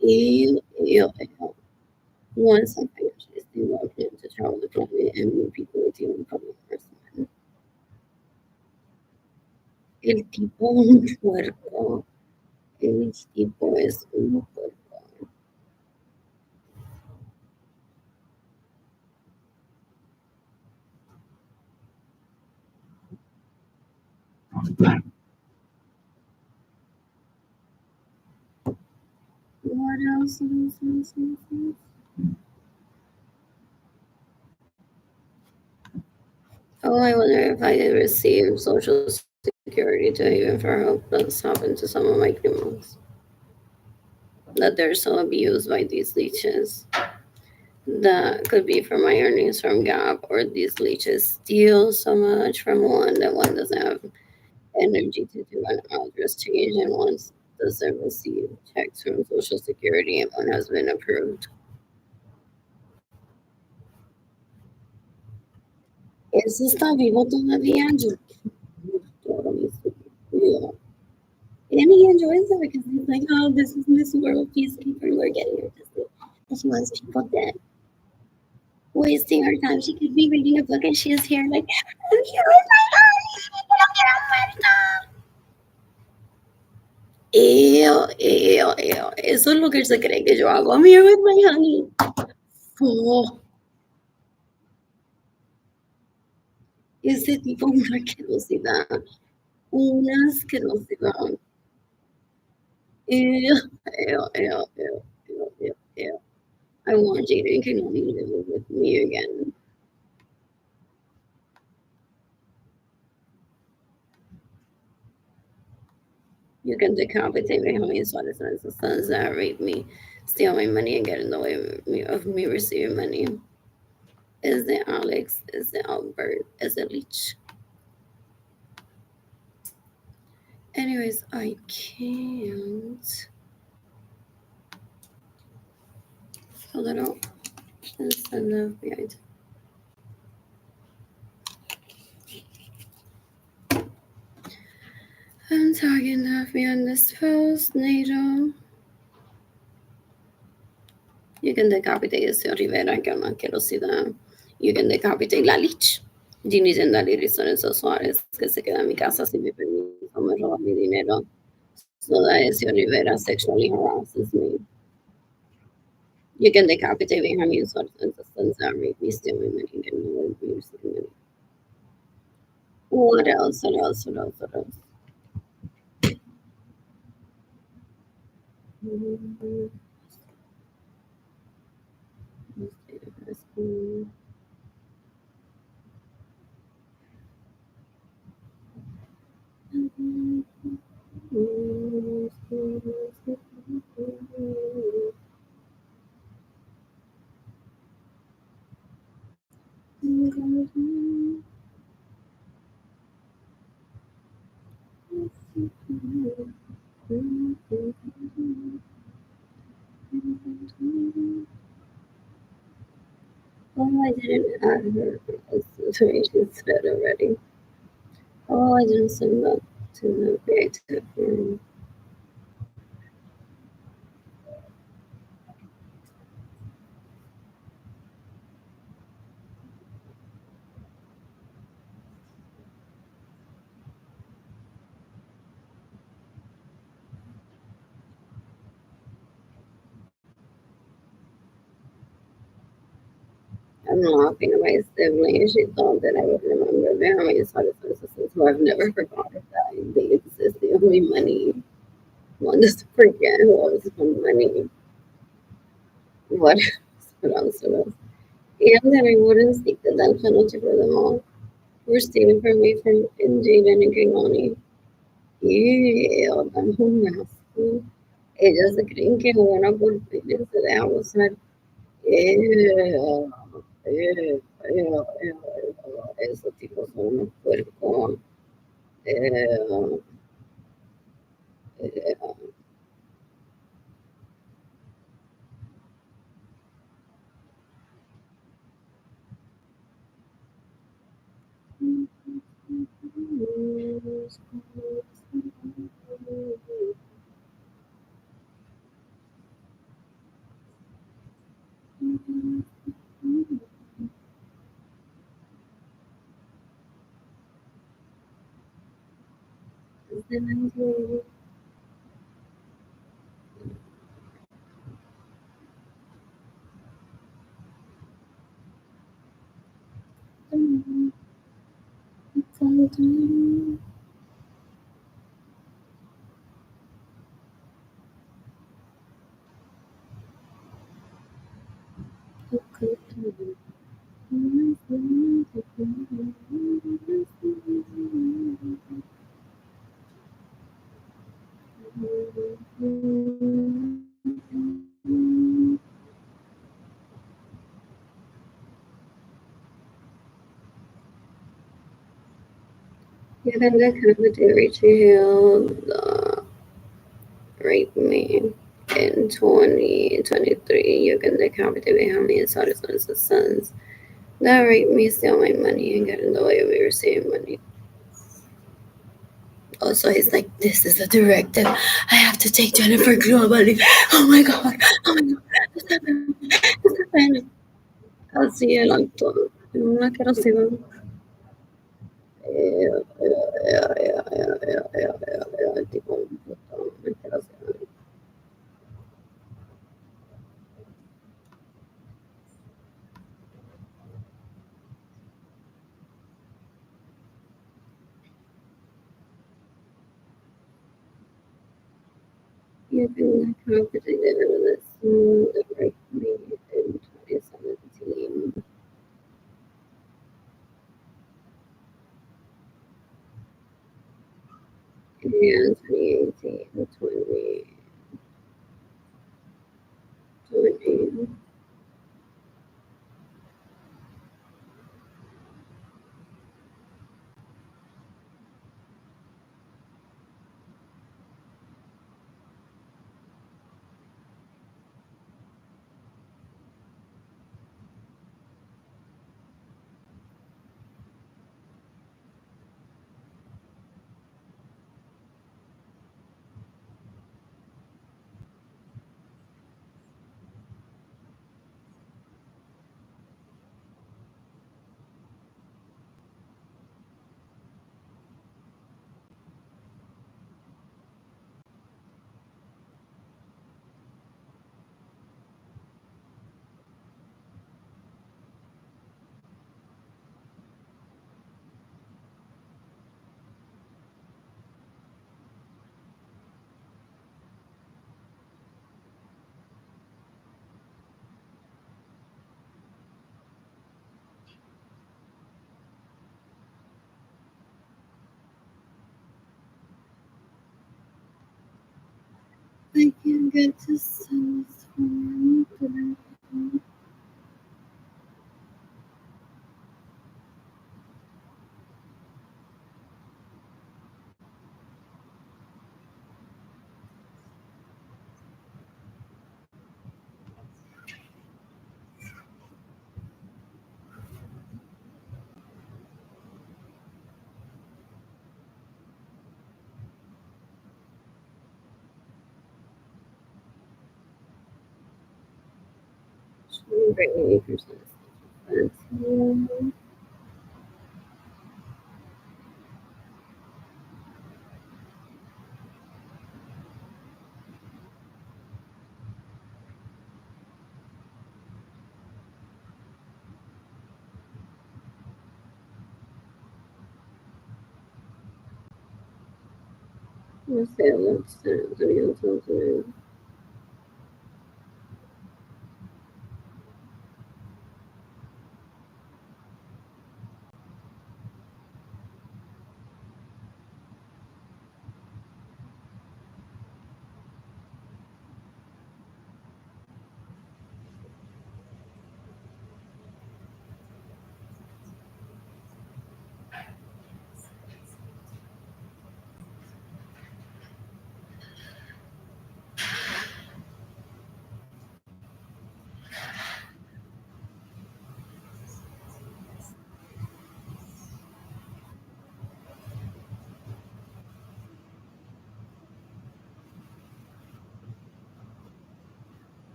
Ew, ew, ew. Once I finish this thing, I plan to travel the planet and meet people with you in public person. El tipo un puerco. El tipo es un puerco. What else? Oh, I wonder if I did receive Social Security to even for help that's happened to some of my criminals. That they're so abused by these leeches. That could be from my earnings from Gap, or these leeches steal so much from one that one doesn't have energy to do an address change, and one doesn't receive checks from Social Security and one has been approved. Eso está vivo todavía. Yo adoro mi estúpido. And he enjoys it because he's like, oh, this is Miss World Peacekeeper. We're getting her to sleep. And she wants people dead. Wasting her time. She could be reading a book and she is here like, I'm here with my honey. Ew, ew, ew. Eso es lo que se cree que yo hago. I'm here with my honey. Oh, ese tipo una asquerosidad. Una asquerosidad. Ew, ew, ew, ew, ew, ew, ew. I want Jaden can only live with me again. You can decapitate me, homie, so the sons that rape me, steal my money, and get in the way of me receiving money. Is it Alex? Is it Albert? Is it Leach? Anyways, I can't fill it out and send the FBI. I'm tagging the FBI on this post, NATO. You can decapitate ese Rivera, que una asquerosidad. You can decapitate la Lich. Ginny Zendali y Lorenzo Suárez, que se queda en mi casa sin mi permiso, me roba mi dinero. So that ese Rivera sexually harasses me. You can decapitate behind me, so the sons that rape me, steal my money, get me away with me, steal money. What else? What else? What else? What else? I didn't add her situation thread already. Oh, I didn't send that to the creative room. I'm laughing at my sibling. She thought that I would remember them. I just thought it's assistants who I've never forgotten that they exist. They owe me money. One just forget who owes me money. What else? What else? And that I wouldn't seek the death penalty for them all. Who were stealing from me from in Jaden and Kingoni. Ew, tan asco. Ellas se creen que una por se deja usar. Ew, ew, ew, ew. Esos tipos son unos puercos. Ew, ew. You can the cafeteria to rape me in 2023. You can the cafeteria how many sons that raped me, steal my money, and get in the way of me receiving money. Also, he's like, this is a directive. I have to take Jennifer globally. Oh my god. Oh my god. What's happening? What's happening? Así el actor. Una que reciba. Tipo, una que reciba. You can competitive with this that raped me in 2017. And 2018, 2020. I can't get to sense from Great person. That's let's say let's do something.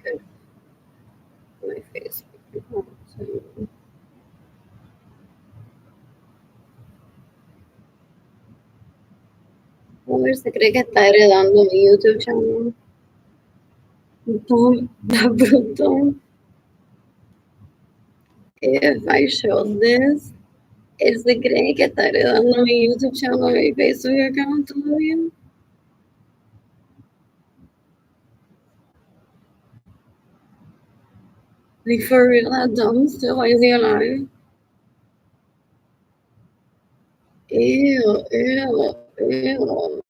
Good. My face. Homer se cree que está heredando mi YouTube channel. Don't, bruto. If I show this, él se cree que está heredando mi YouTube channel y Facebook account todavía. Like for real, that dumb still why is he alive? Ew, ew, ew.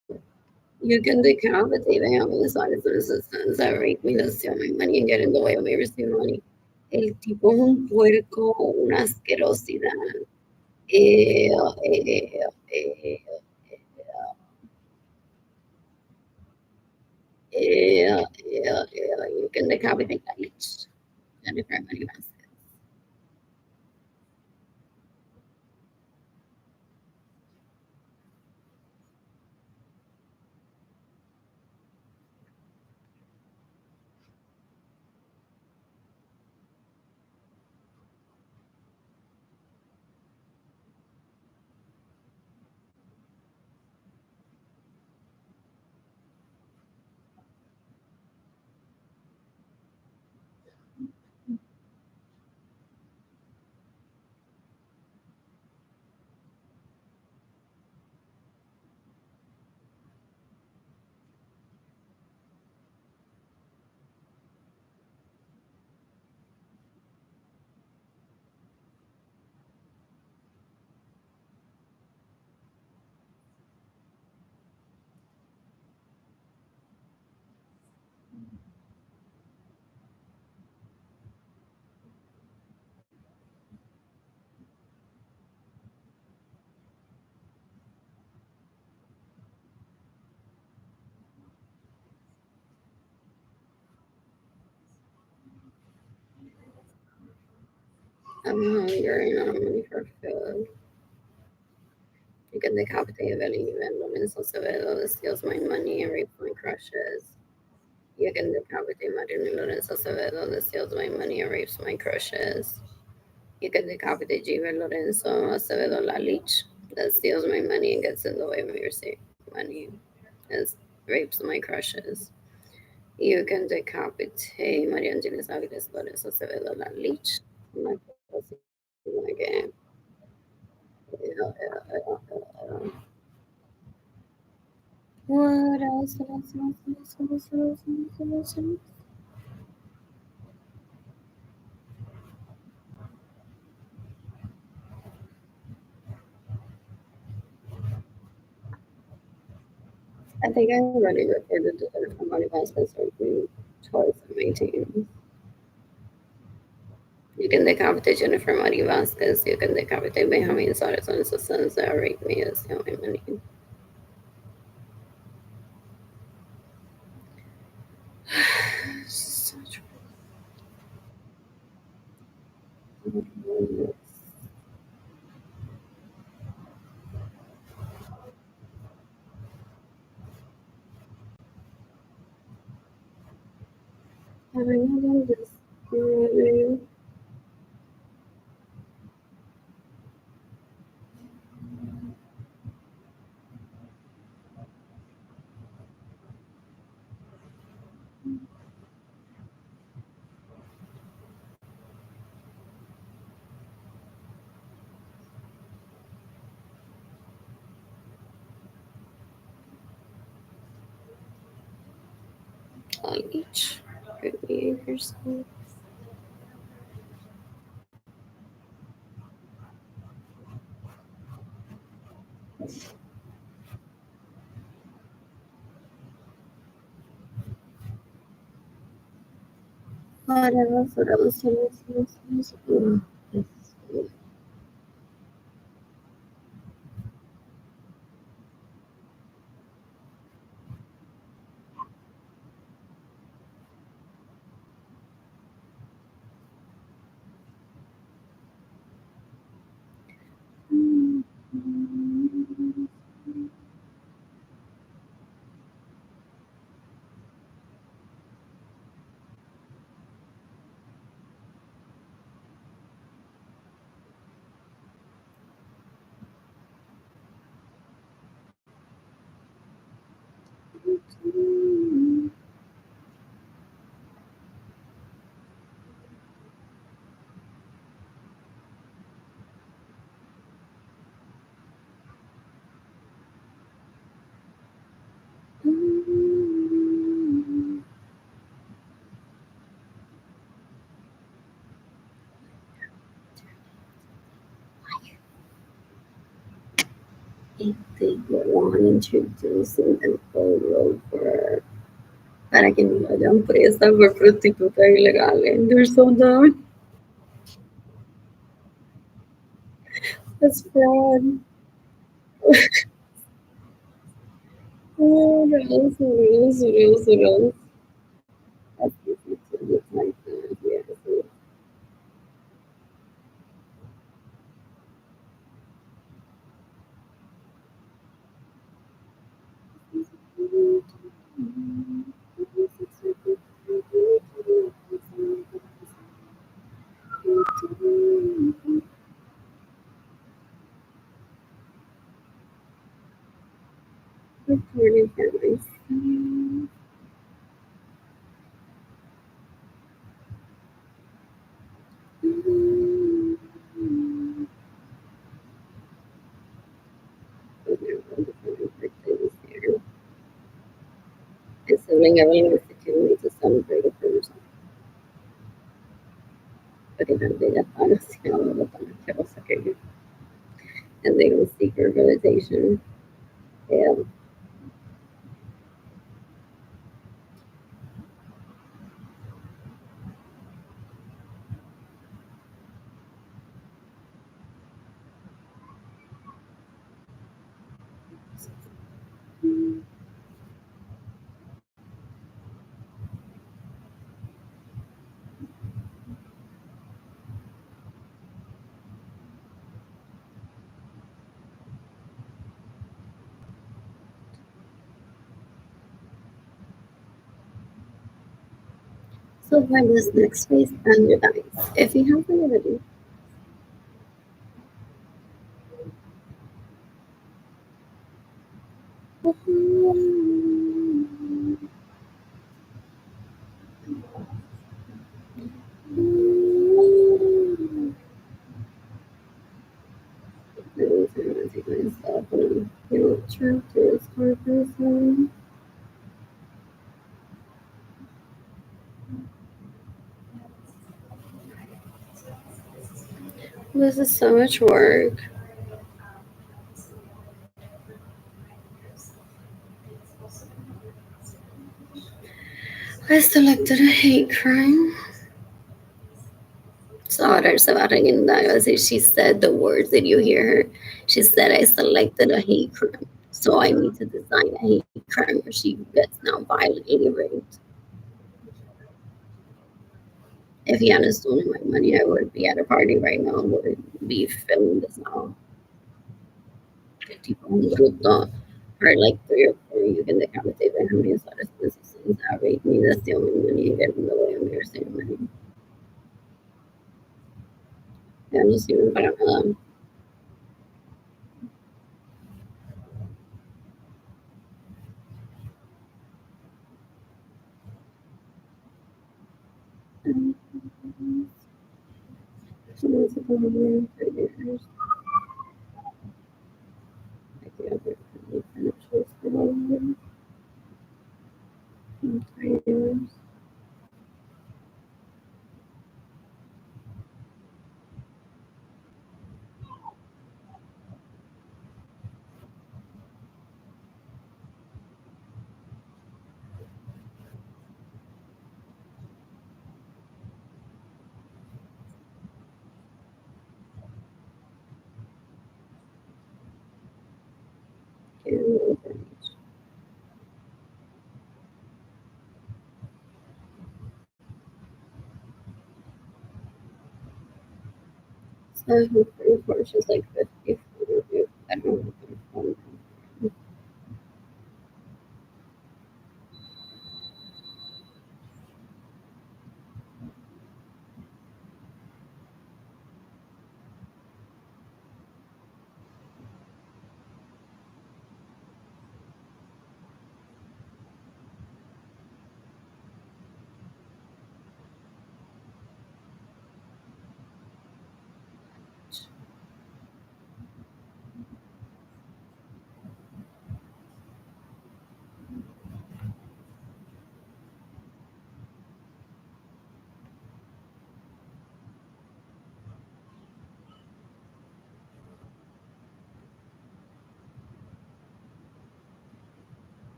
You can decapitate me on the side of assistance that rape me to steal my money and get in the way of me receiving money. El tipo es un puerco, una asquerosidad. Ew, ew, ew, ew, ew, ew. You can decapitate that bitch. Jennifer Money Vasquez. I'm hungry and I'm money for food. You can decapitate Evelyn Lorenzo Acevedo that steals my money and rapes my crushes. You can decapitate Marilyn Lorenzo Acevedo that steals my money and rapes my crushes. You can decapitate Jiver Lorenzo Acevedo La Leech that steals my money and gets in the way of me receiving money and rapes my crushes. You can decapitate Maria Angeles Aviles Lorenzo Acevedo La Leech. My pussy again. What else? What else? What else? What else? What else? What else? What else? I think I already reported to Jennifer Marty Vasquez for twice in my team. You can decapitate Jennifer Marty Vasquez. You can decapitate Benjamin Suarez on Susans that rape me as my money. Such have I not done this already? On each review yourself. Whatever for those if they go on introducing the photo for para que no vayan presa por prostituta ilegal. And they're so dumb. That's fraud. Oh, rules, rules, rules, rules. That's easy to get my phone. Yeah. Recording for myself. And sibling everyone was secondly to celebrate a person. But even they got honest, you know, what the was second. And they don't seek rehabilitation. Yeah. So for this next phase, and you guys, if you haven't already, take myself and chapter is hard person. This is so much work. I selected a hate crime. So ahora se va a reguindar. Va a decir, she said the words. Did you hear her? She said I selected a hate crime. So I need to design a hate crime where she gets now violently raped. If he had stolen my money, I would be at a party right now and would be filming this now. Tipo, un bruto, or like 3 or 4, you can decapitate their homies out of citizens that rape me, that's the only money and get in the way of me or saving money. Ya no sirven para nada. So it's a problem for years. I feel like I'm financial stability in 3 years. And so I'm pretty sure she's like 54. I don't know if I'm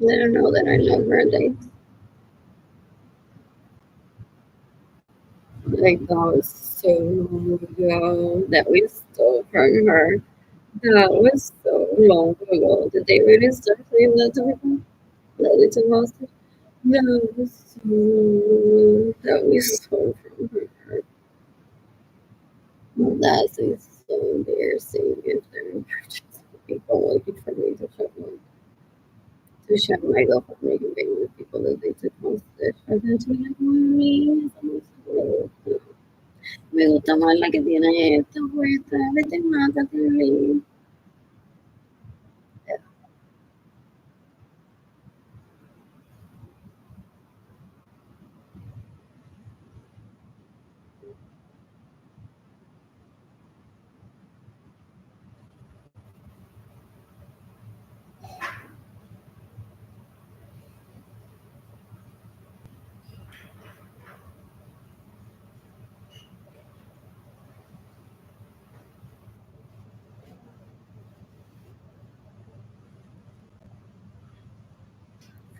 I don't know that I love her. Like that was so long that we stole from her. That was so long ago. Did they really start saying that to people? That we took hostage? That was so long that we stole from her. That's so embarrassing if they're people looking for me to shut my up and making big with people that they took hostage. For them to be like, "Mami, estamos solos". Me gusta más la que tiene esta puesta. Vete, mátate, Lee.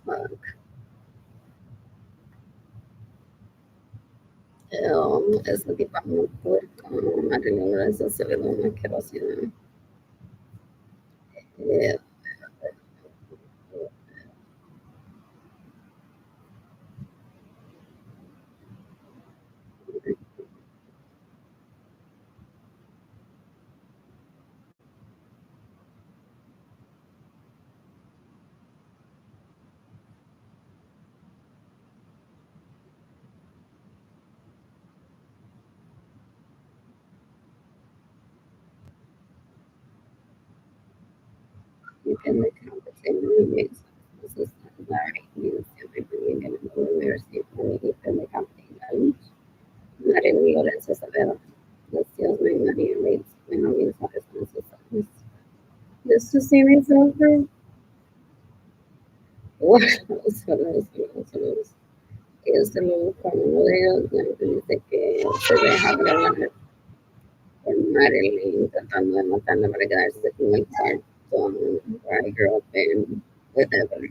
Fuck. Esa tipa es muy puerca. Marilyn Gracias se ve una asquerosidad. Yeah. You can make competent roommates. This is very new. Everybody can go where see money. You can make competent lunch. Marilyn Lorenzo Savera. Let's use my money and rates. My hobby is not as Just to see myself. What else? What else? What else? What else? Este lo como modelo, dice que se deja hablar con Marilyn tratando de matarla para quedarse con el cartón. I grew up in whatever.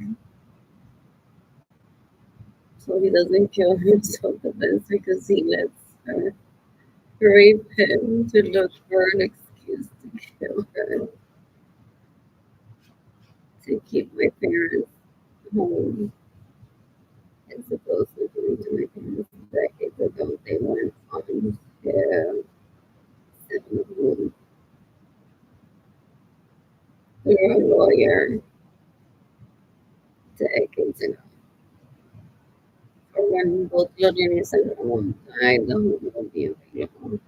so he doesn't kill himself defense because he lets her rape him to look for an excuse to kill her, to keep my parents home. And supposedly to my parents decades ago, they went on to settle home through a lawyer decades ago. For when both Glorianis and Ramon died, the home will be available.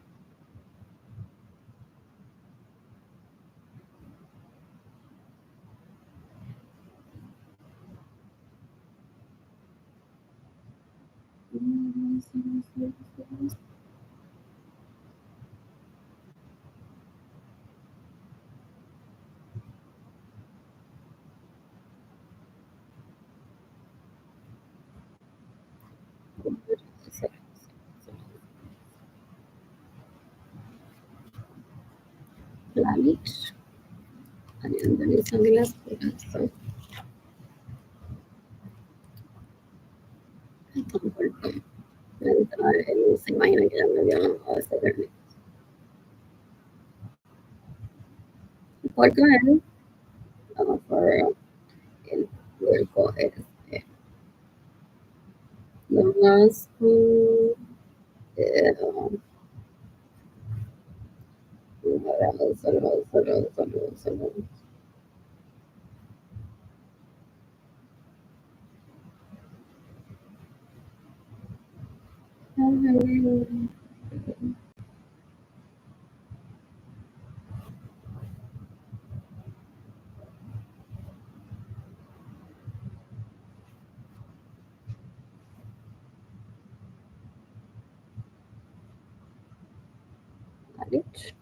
La Lich, analizan las cosas. Tampoco. Él se imagina que ya me dio a este verme. Porque él, por el cuerpo, lo más solo. La Lich.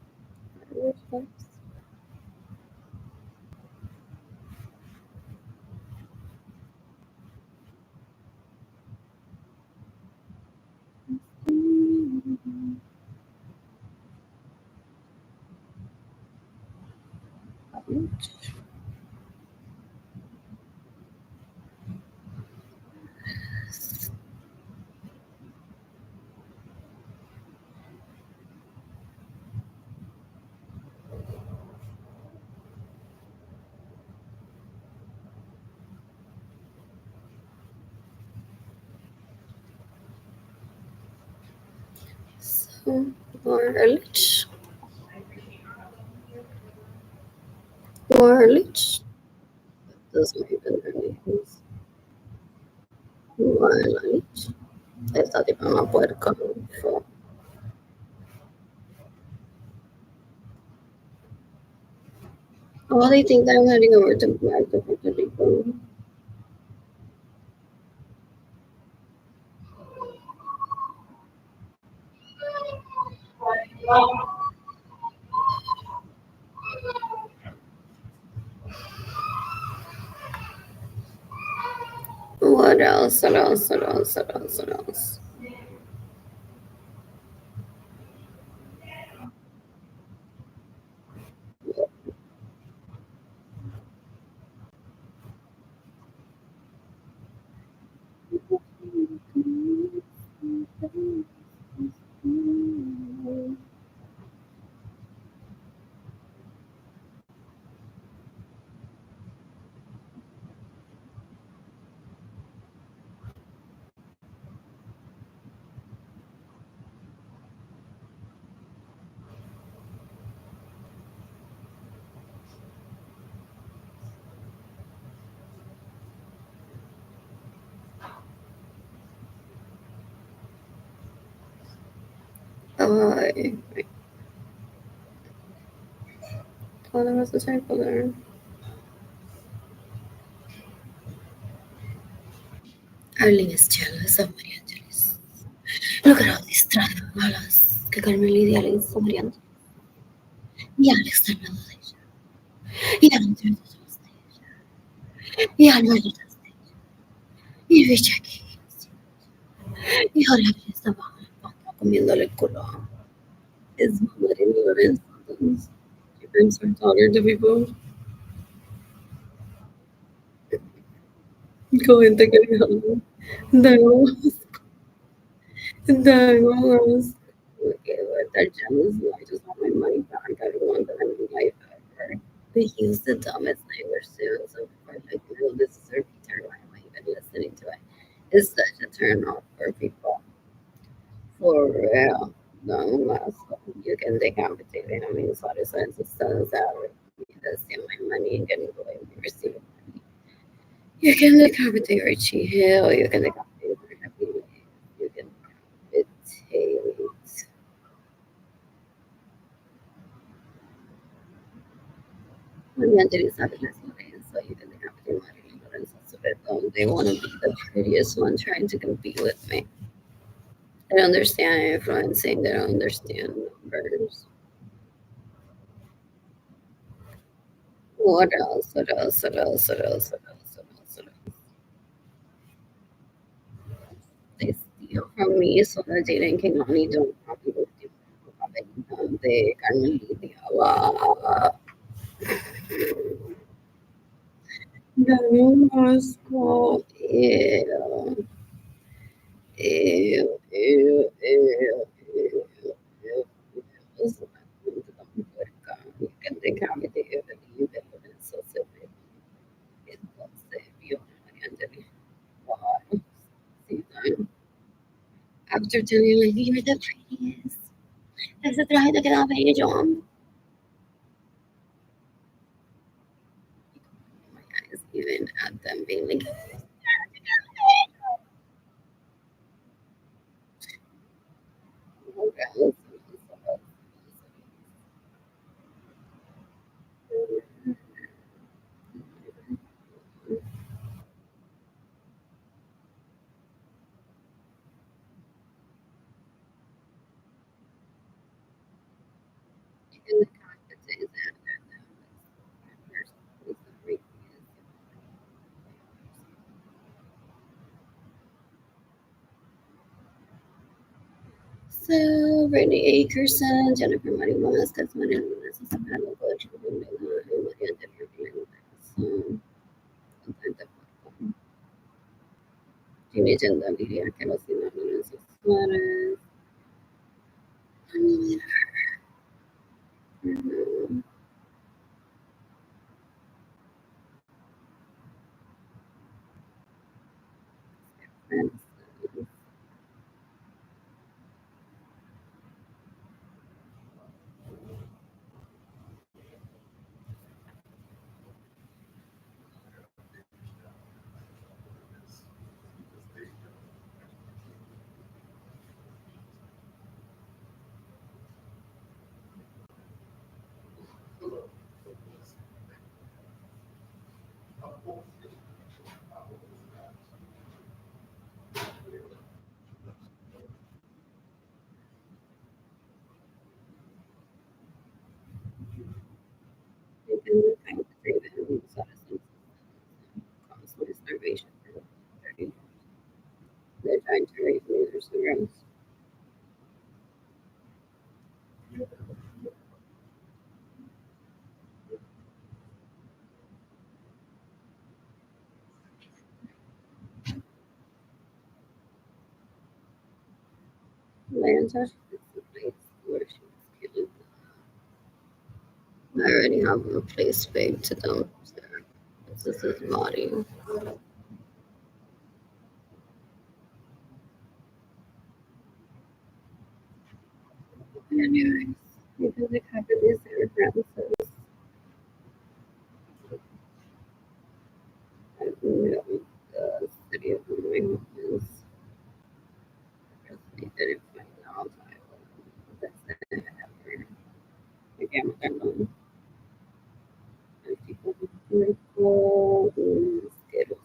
So, Warlich. Warlich. Doesn't even their names. Warlich. Esta tipa una puerca. So, oh, they think that I'm heading over to Puerto Rico. What else? What else? What else? What else? What else? Ay, oh, there was a typo there. Arlene is jealous of Maria Angelis. Look at how distraída hablas. Que Carmen Lidia le hizo a María Angelis. Y Alex está al lado de ella. Y Andrew detrás de ella. Y Albert detrás de ella. Y Rich aquí. Y ahora está bajo el papa comiéndole el culo. Es madre y Lorenzo. She brings her daughter to people. Comenta que le hablo. No, no, okay, but they're jealous. I just want my money back. I don't want them in my life ever. They use the dumbest language too. So I'm like, no, this is a retard. Why am I even listening to it? It's such a turn off for people. For real. No, you can decapitate it. I mean, sorry, so it's sons out. That's steal my money and getting away with receive money. You can decapitate Richie Hill. You can decapitate Happy. You can decapitate. Oriental is not the best way, so you can decapitate Marilyn Lorenzo. So they want to be the prettiest one trying to compete with me. They don't understand influencing. They don't understand numbers. What else? What else? What else? What else? What else? What else? What else? They steal from me so that they can only don't copy with you. De Carmelita. Wow. Damasco. Ew. Ew. Ew. Ew. Ew. Ew. Eso me gusta puerca. You can decapitate it and you can put it so silly. Entonces, vio a Angeli. Wow. Sí, time. After telling like, you're the prettiest. Ese traje te queda bello. My eyes even at them being like, oh, girls. You can decapitate that. So, Brittany Akerson, Jennifer Marimas, Cats Marinas, Isabella Butch, Maria Antonio Jiménez, Teenage and Lidia Kerosina, Lorenzo Suarez, starvation. They're trying to raise me, they're so gross. Atlanta is the place where she was killed. I already have a place big to them. So this is his body. Anyways, because the carpet is their Francis. I know the city of my home is really didn't find out. That's it ever. Again, I don't know. And people with cold and Skittles.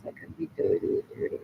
I could be doing it.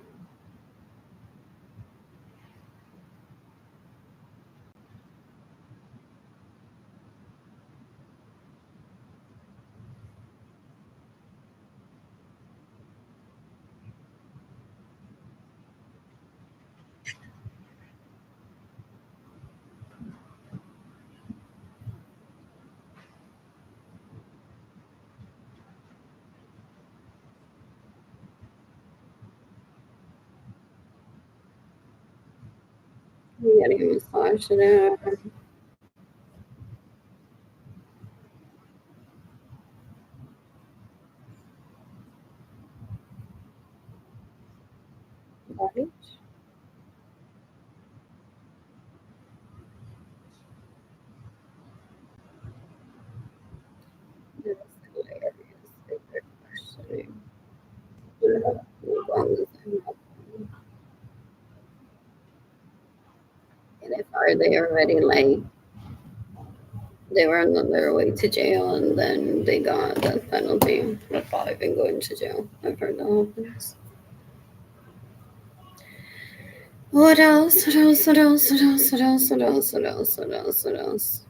I'm getting a massage today. Body. That's hilarious. Good question. As long as I'm not- And if are they already like they were on their way to jail and then they got death penalty, they've probably been going to jail. I've heard that happens. What else? What else? What else? What else? What else? What else? What else? What else? What else?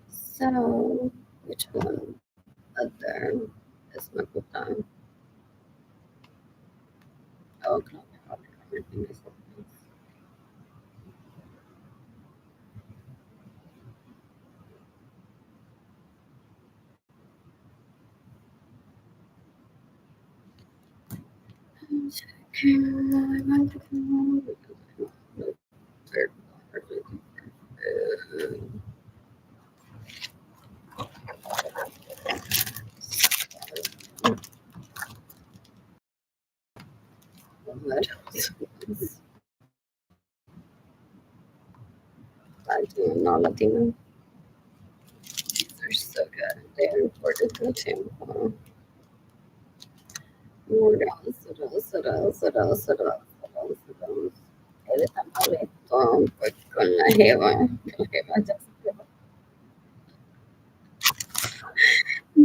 So, which one? Other is my time. Oh, clock. Everything is open. What else? Latino, not Latino. They're so good. They're important to the team. What else? What else? What else? What else? What else? What else? What else? Él está molesto pues, con la jeva. La jeva ya se quedó.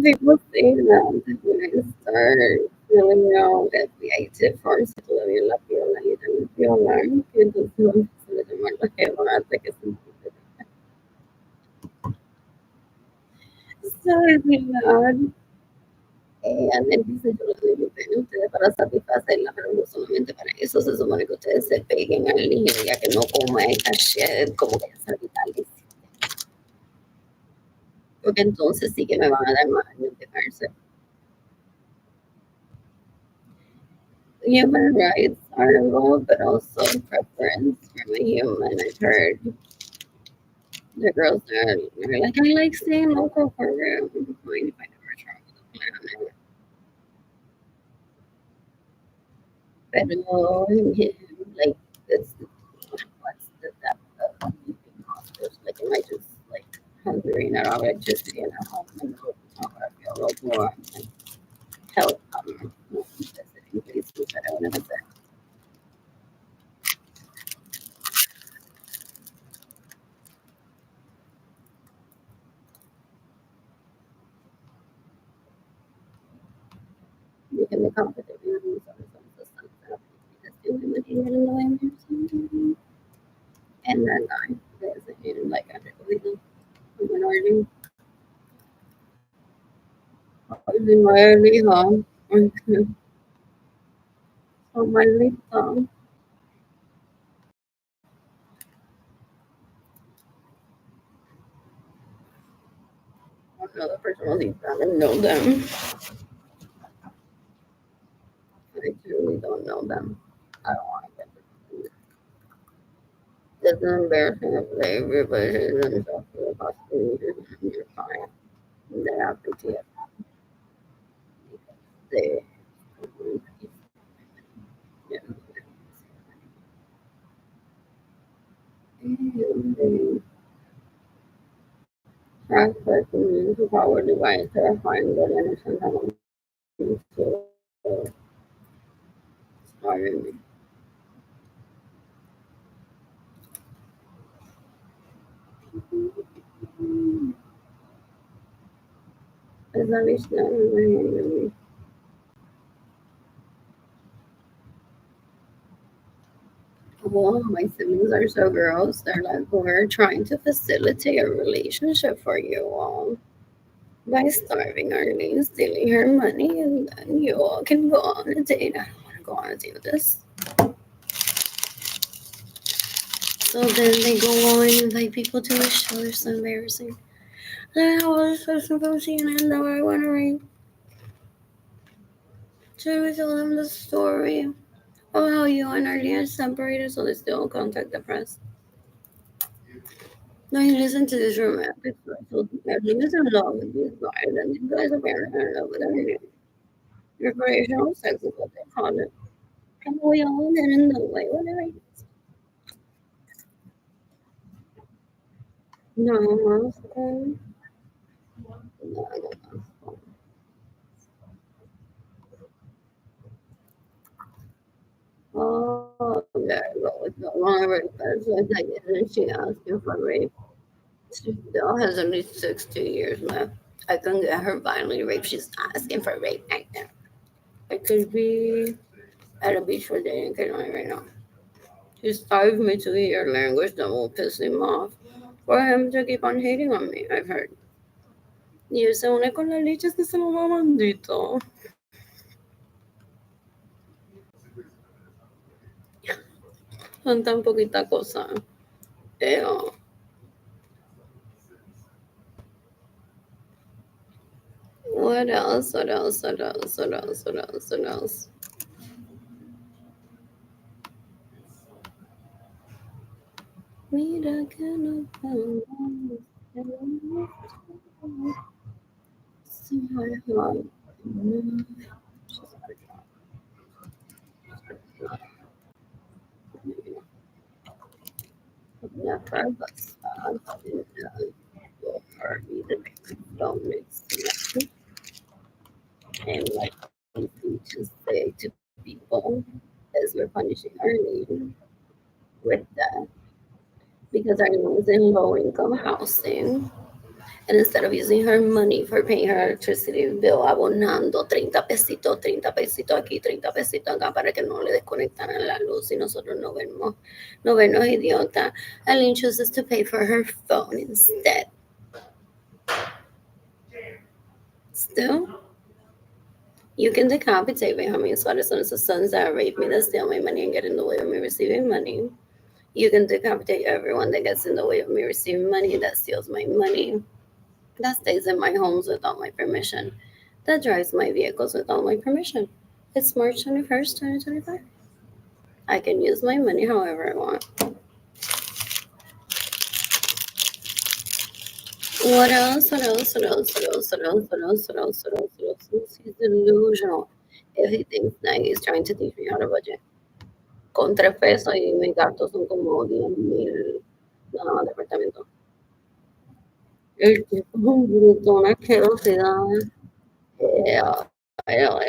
People say that when I start feeling out FBI tip forms todavía la piola y la piola. Y entonces vamos a llamar la jeva hasta que se entere. ¿Sabes? ¿Verdad? Dice, yo le doy mi pene a ustedes para satisfacerla, pero no solamente para eso, se supone que ustedes se peguen al niño ya que no coma esta shit, como que se vitalice. Porque entonces sí que me van a dar más años de cárcel. Human rights are involved, but also preference from a human. I've heard the girls are like, I like staying local for real. I'm fine if I never travel the planet. Pero, like, it's what's the depth of leaving hospitals? Like, am I just like hungry and out of electricity and at home and go to talk about feel a little more like health visiting places that I want to visit. You can become with it, you know, so stuff that just doing what you really like or something. And then there's a like I believe the minority. The minority home. So my lead song. Another person will leave them and know them. I truly don't know them. I don't want to get this. It's embarrassing if they revision themselves to the possibility and you're fine. They have PTSD because they yeah. And they track person who power device terrifying but innocent to starting Esa bitch, well, my siblings are so gross. They're like, we're trying to facilitate a relationship for you all by starving Arlene, stealing her money, and then you all can go on a date. I don't want to go on a date with this. So then they go on and invite people to the show. They're so embarrassing. Then I was supposed to see and I know I want to read. Should we tell them the story? Oh, how you and Arlene are separated so they still contact the press. No, he listened to this romantic story. So Arlene is in love with this guy, and then these guys apparently are in love with Arlene. Recreational sex is what they call it. And we all get in the way, whatever. No, más con. No, no, no. Oh, there you go. It's no longer that's what I did. And she asked him for rape. She still has at least 60 years left. I couldn't get her violently raped. She's asking for rape right now. I could be at a beach for dating Kenai right now. He starved me to hear language that will piss him off. For him to keep on hating on me, I've heard. Y él se une con las leches que se lo va mandito. Son tan poquita cosa. Ew. What else? What else? What else? What else? What else? What else? Mira que no podemos. So hard. Never was in the party that don't make sense. And like easy to say to people as we're punishing our name with that because our name is in low income housing. And instead of using her money for paying her electricity bill, abonando 30 pesitos aquí, 30 pesitos acá para que no le desconectaran la luz y nosotros no vernos idiota. Aline chooses to pay for her phone instead. Still, you can decapitate me. How many sweaters and the sons that rape me, that steal my money and get in the way of me receiving money? You can decapitate everyone that gets in the way of me receiving money, that steals my money, that stays in my homes without my permission, that drives my vehicles without my permission. It's March 21st, 2025. I can use my money however I want. What else? What else? What else? What else? What else? What else? What else? What else? What else? He's delusional. If he thinks that he's trying to teach me how to budget. Con 3 pesos y mis gastos son como 10,000 nada más departamento. El tipo es un bruto, una asquerosidad. Yeah, yeah.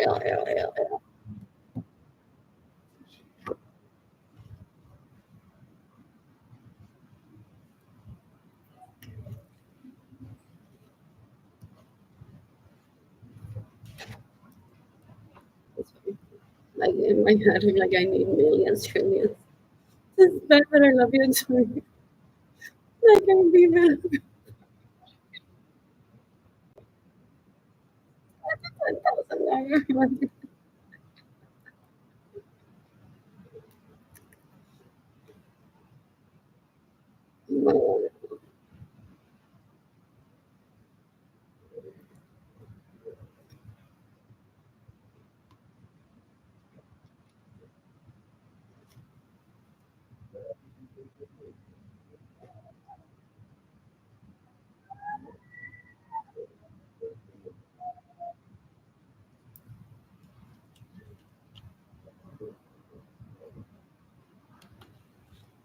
It's funny. Like in my head, I'm like, I need millions, trillions. This is bad, but I love you too. I can't be mad. 10,000.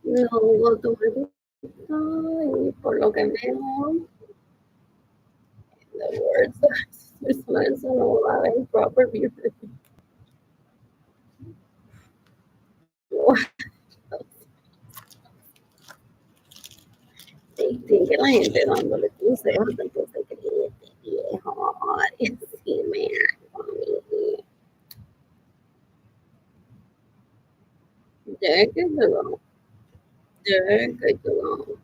No, no, tú me y por lo que veo, the words this man no have proper music. Tiene que la gente dándole consejos de que se cree este viejo. Y así me hago a mí. Déjelo, déjelo.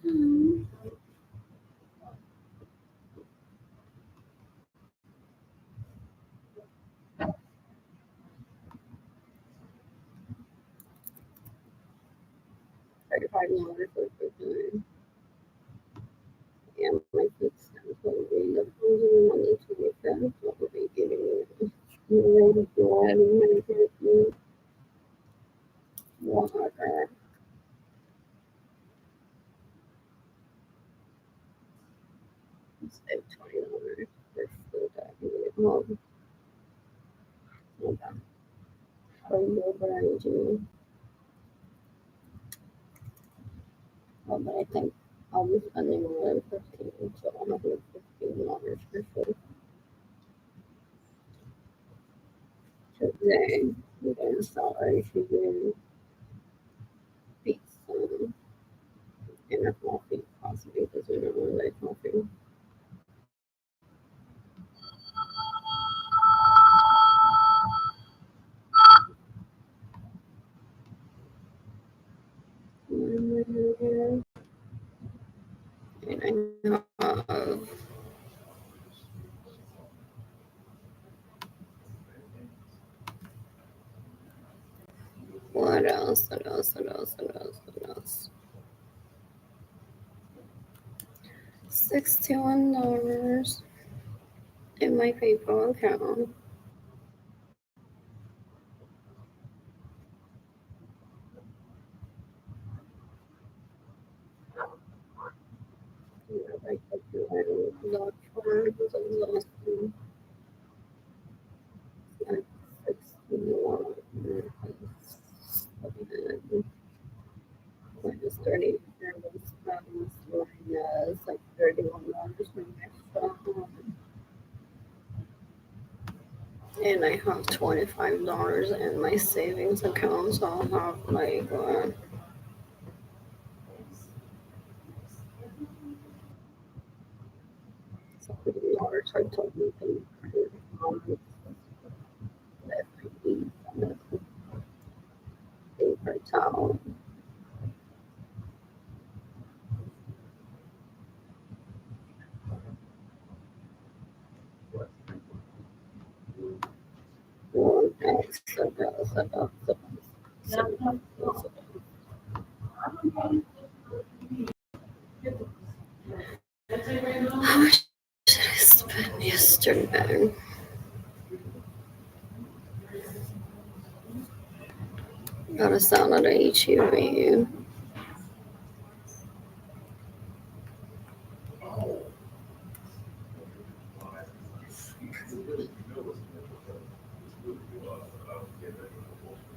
Mm. 35 dollars for the and my food stamps will be the closing money to make them what will be giving you. You go ahead and make it water. Save $20 for food that I can get home. Okay. For you, but I do. Oh, but I think I'll be spending more than 15, so I'm gonna do $15 for food today. I'm gonna start eating pizza and a coffee, possibly because we don't really like coffee. And I have what else? What else? What else? What else? What else? $61 in my PayPal account. I could do a lot for the like 61 minus 30 minus like $31 for my phone. And I have $25 in my savings account, so I'll have like $70 I told me to if I eat paper towel. One extra, how much did I spend yesterday? Got a salad at HEB.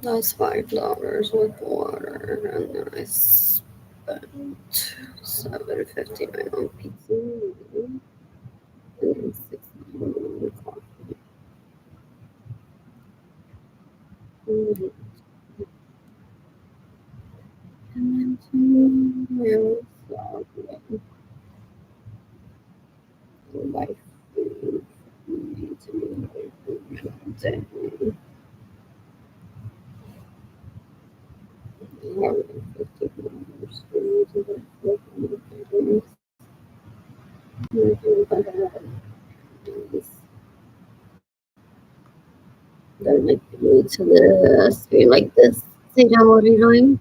That's $5 with water, and then I spent $7.59 on pizza, and then $6 on coffee. And then some real salad and my food need to be today. More than $50 for me to get food. Don't like me to this, be like this. Se llama Leroy.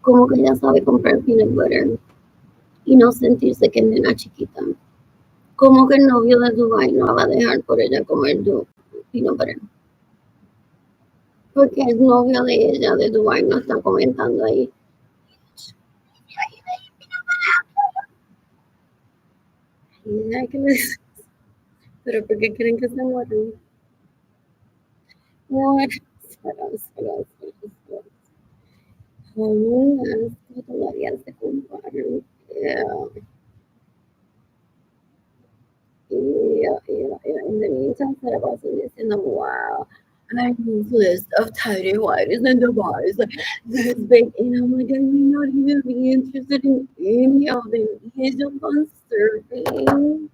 Como que ella sabe comprar peanut butter y no sentirse que es nena chiquita. Como que el novio de Dubai no la va a dejar por ella comer peanut butter. Porque el novio de ella de Dubai no está comentando ahí. Pero ¿por qué quieren que se mueran? What? Jamás todavía se comparan. Yeah, in the meantime, that I wasn't listening. Wow. I this list of tidy whities and the bars this big, and I'm like, I may not even be interested in any of them. He's just on surfing.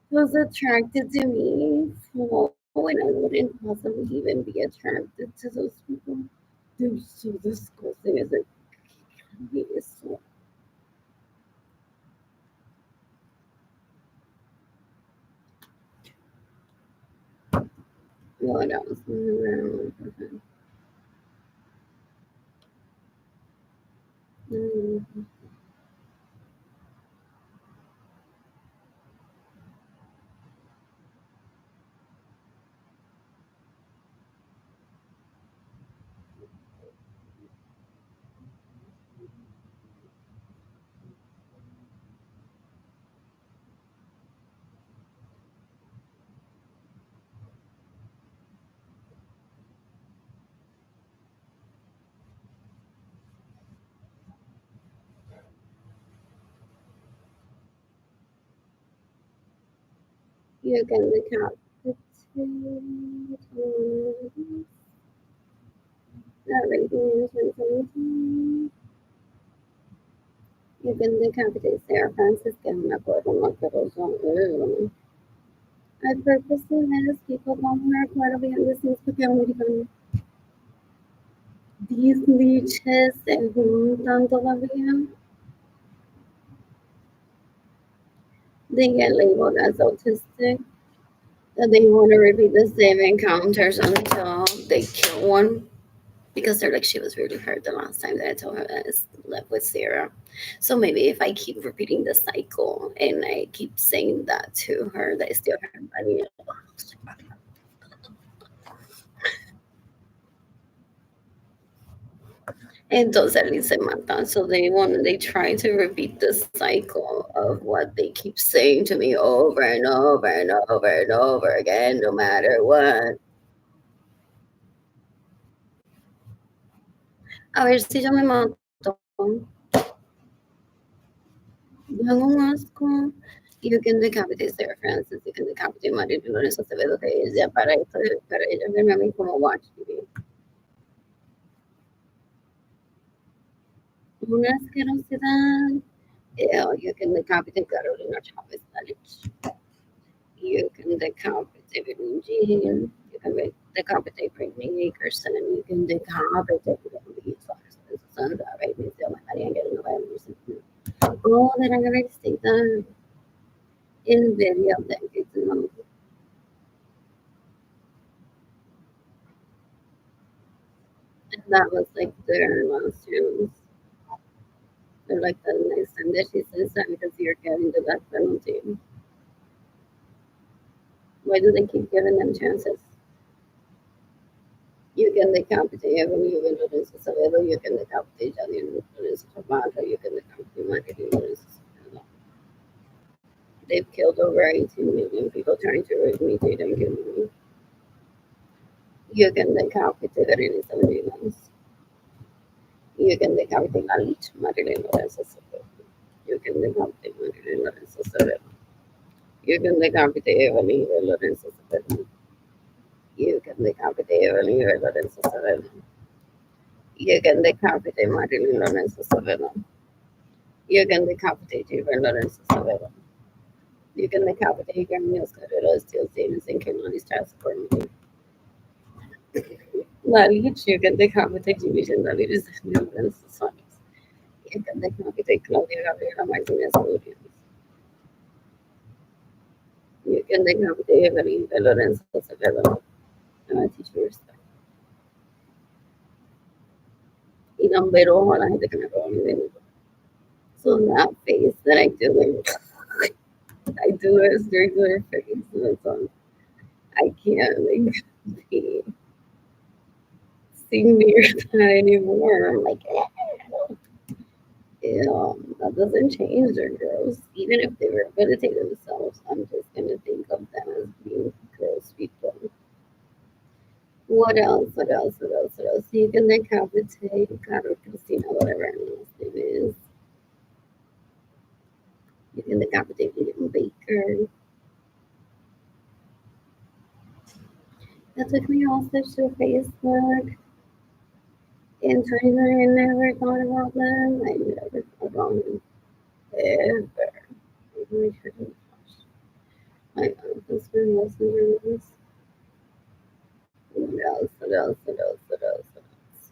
Was attracted to me for when I wouldn't possibly even be attracted to those people. They're so disgusting as a kid. So what else? Mm, you can look up the that rating in 2017. You can decapitate Sarah Francis que no me acuerdo más, pero son. I purposely made us people don't work part of behind the scenes porque American these leeches se juntan todavía. They get labeled as autistic. That they want to repeat the same encounters until they kill one because they're like she was really hurt the last time that I told her that I slept with Sarah. So maybe if I keep repeating the cycle and I keep saying that to her, that I still hurt body. Entonces él se mata. So they try to repeat the cycle of what they keep saying to me over and over and over and over again, no matter what. A ver si yo me mato. Tengo un asco. You can decapitate Sarah Francis, you can decapitate María Dolores Acevedo, que ella para ella verme a mí como watch TV. Una asquerosidad. You can decapitate Carolina Chávez Dalich. You can decapitate Evelyn Jean. You can decapitate Brittany Nickerson. You can decapitate Louise Sandra Baby. María Angela November. All that I'm going to state that in video that it's not. And that was like their last chance. They're like the next time that she says that because you're getting the death penalty. Why do they keep giving them chances? You can decapitate Evan, you can Lorenzo Saavedra, you can decapitate Janine Lorenzo Tabata, you can decapitate Michael Lorenzo Saavedra. They've killed over 18 million people trying to imitate and kill me. You can decapitate Irene Salinas. You can decapitate Lalit, Marilyn Lorenzo Saavedra. You can decapitate Marilyn Lorenzo Saavedra. You can decapitate Evelyn Lorenzo Saavedra. You can decapitate Evelyn Lorenzo Saavedra. You can decapitate Marilyn Lorenzo Saavedra. You can decapitate Evelyn Lorenzo Saavedra. You can decapitate Camille's Carrera, Steel Stevens, and Kimberly's task for me. Lalit, you can decapitate Division Lalit Lorenzo Sonics. You can decapitate Claudia Gabriela Martinez Williams. You can decapitate Evelyn Lorenzo Saavedra. And I teach you respect. Y number ojo a la gente que me roba mi dinero. So that face that I do, I do a circular face, and it's on. I can't like be seen near that anymore. I'm like, that doesn't change their gross. Even if they rehabilitate themselves, I'm just gonna think of them as being gross people. What else? What else? What else? What else? You can decapitate Carol Cristina, whatever her last name is. You can decapitate William Baker. That took me also to Facebook. In 2020, I never thought about them. I never thought about them ever. I really shouldn't. My husband wasn't released. What else? What else? What else? What else? What else?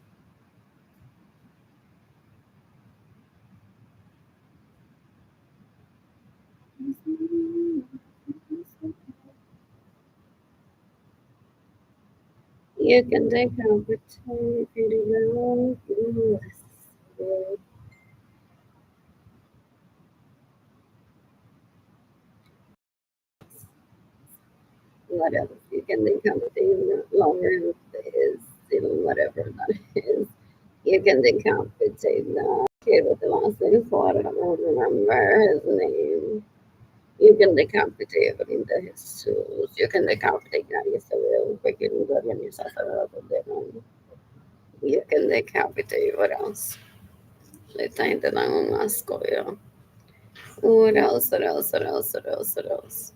You can take opportunity to go. What else? You can think something longer is whatever that is. You can decapitate that kid with the last name Ford. I don't remember his name. You can decapitate him into his tools. You can decapitate nadie se ve porque no organiza algo de no. You can decapitate what else? Le está intentando un asco, yo. What else? What else? What else? What else? What else?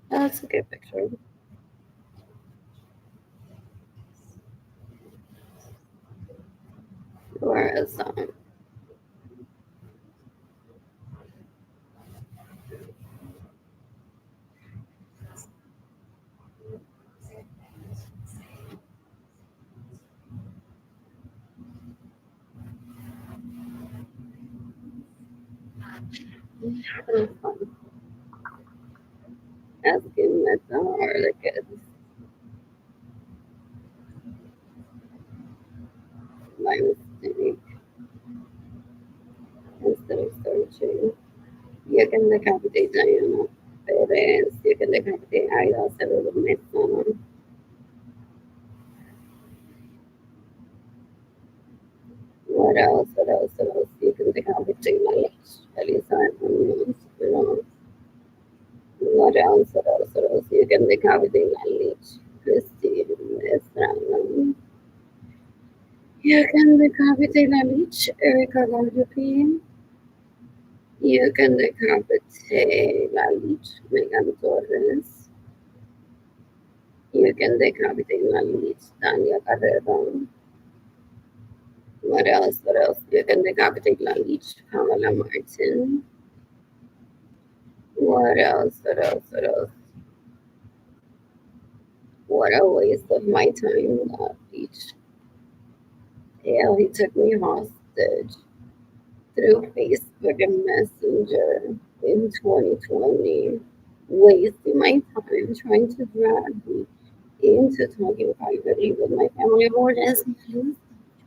That's a good picture. Where is fun? Asking at the Harlequins. My mistake. Instead of searching. You can decapitate Diana Perez. You can decapitate Aida Acevedo Mesa. What else? What else? What else? You can decapitate Elisa Munoz. What else? What else? What else? You can decapitate Christine Estrada. You can decapitate Erika Gardepin. You can decapitate Megan Torres. You can decapitate Tania Carrera. What else? What else? You can decapitate Kamala Martin. What else? What else? What else? What a waste of my time, that leech. Hell, he took me hostage through Facebook and Messenger in 2020, wasting my time trying to drag me into talking privately with my family board as trying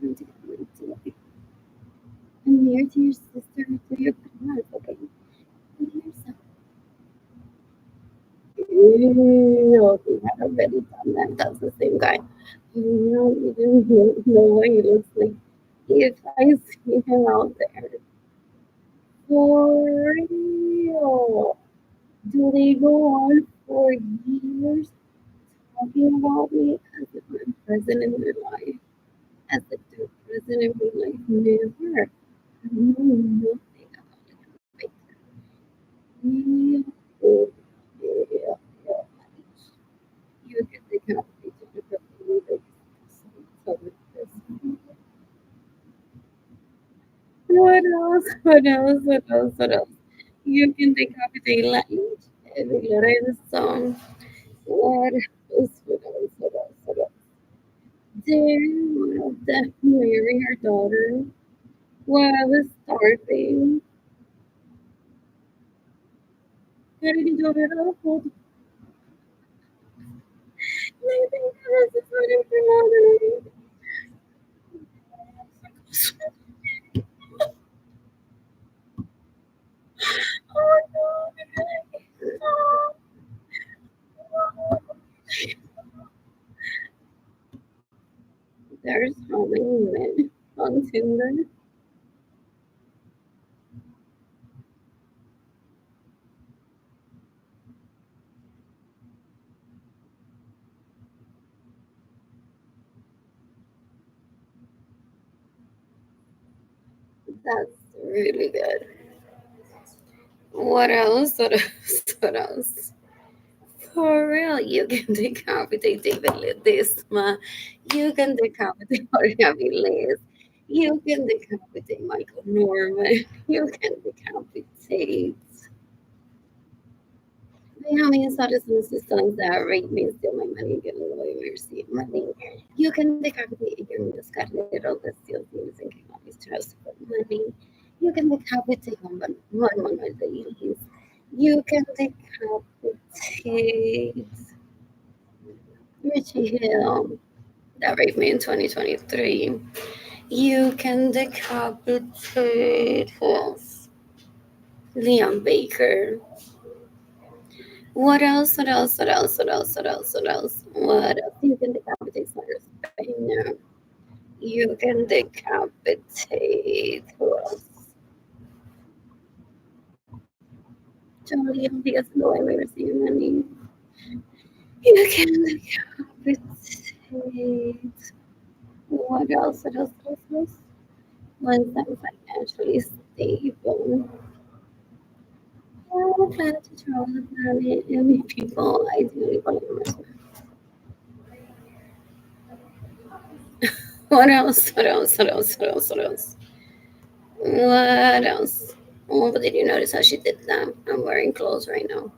to get me to I'm married to your sister through your parents, okay? And here's no, he had already done that. That's the same guy. No, you didn't know what he looks like. If I see him out there, for real. Do they go on for years talking about me as if I'm present in their life? As if they're present in my life? Never. I know nothing about it. Like, real. Oh, yeah, yeah. You get the company to look up the music. So this. What else? What else? What else? What else? You can decapitate language. Every letter of the song. What else? What else? What else? What else? Dare one of them marry her daughter while I was starving? How did you do it all? I think this is what I'm Oh no! There's how many men on Tinder? That's really good. What else? What else? What else? For real, you can decapitate David Ledesma. You can decapitate Jorge Aviles. You can decapitate Michael Norman. You can decapitate Benjamin Citizens Systems that rape me, steal my money, get away with receive money. You can decapitate Igor Scarlett that steals things and cannot trust for money. You can decapitate one Manuel Dailies. You can decapitate Richie Hill that raped me in 2023. You can decapitate who else? Liam Baker. What else? What else? What else? What else? What else? What else? What else? You can decapitate Cyrus Pena. You can decapitate who else? Julian Diaz no way we receive money. You can decapitate what else? What else? What else? Once I'm financially stable. I'm glad to travel the planet and meet people I do believe. What else? What else? What else? What else? What else? What else? Oh, but did you notice how she did that? I'm wearing clothes right now.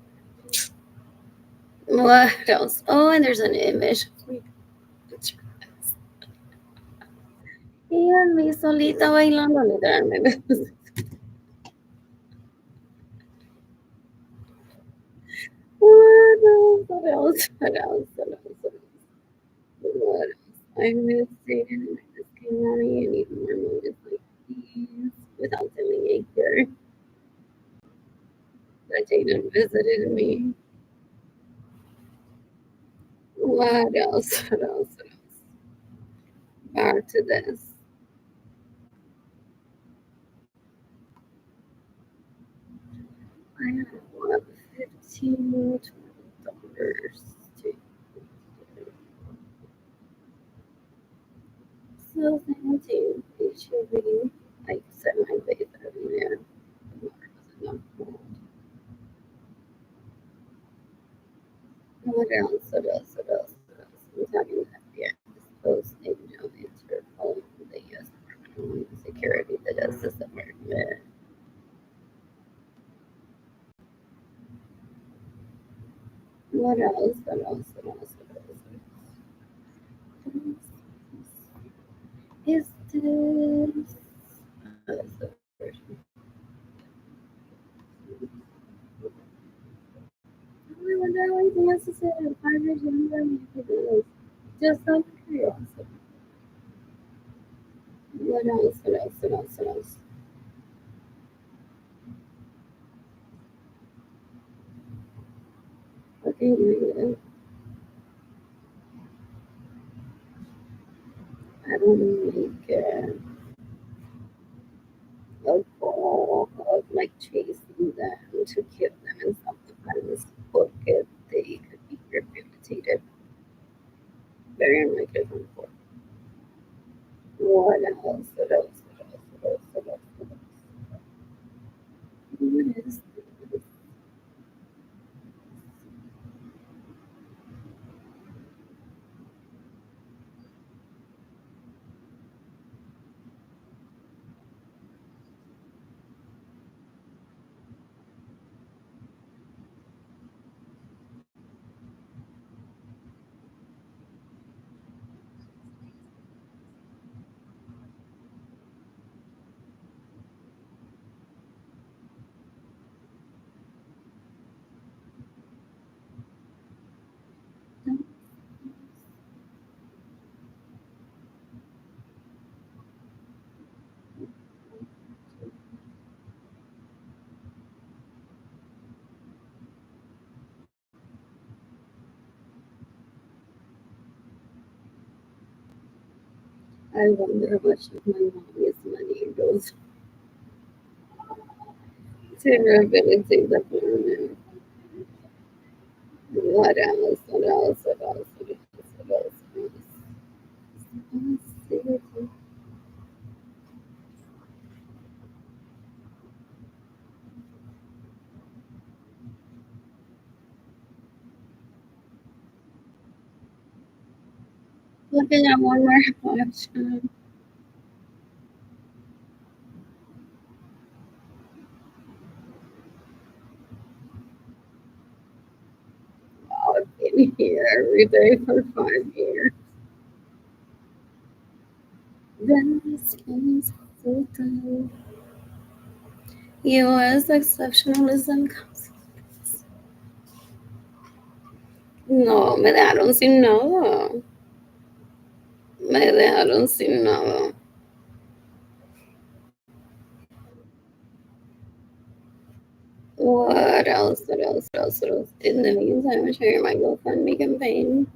What else? Oh, and there's an image. Y a mí solita bailando literalmente. What else? What else? What else? What else? What else? What else? I miss Jaden and I just came on and you need more moments like these without telling Edgar that Jaden visited me. What else? What else? What else? Back to this. I have what, 15 $20 to so thank HUV. I set my base earlier. The water was enough cold. What else? What else? What else? What else? I'm talking about the post no Interpol, the US Department of Homeland Security, the Justice Department. What else? What else? What else? What else? What else? Is this? Oh, that's the version. I wonder how anything else to say. 5 years younger than me. Just out of curiosity. What else? What else? What else? What else? Okay, negative. I don't make a goal of like chasing them to kill them and stuff like this book if they could be rehabilitated. Very unlikely to report. What else? What else? What else? What else? What else? What else? What is this? I wonder how much of my mommy's money goes to rehabilitate the planet. What else? What else? What else? What else? What else? What else? Let's see. Looking at one more question. I've been here every day for 5 years. This is so good. U.S. exceptionalism comes. No, me dejaron sin nada. Me dejaron sin nada. What else? What else? What else? What else? In the meantime, I'm sharing my GoFundMe campaign.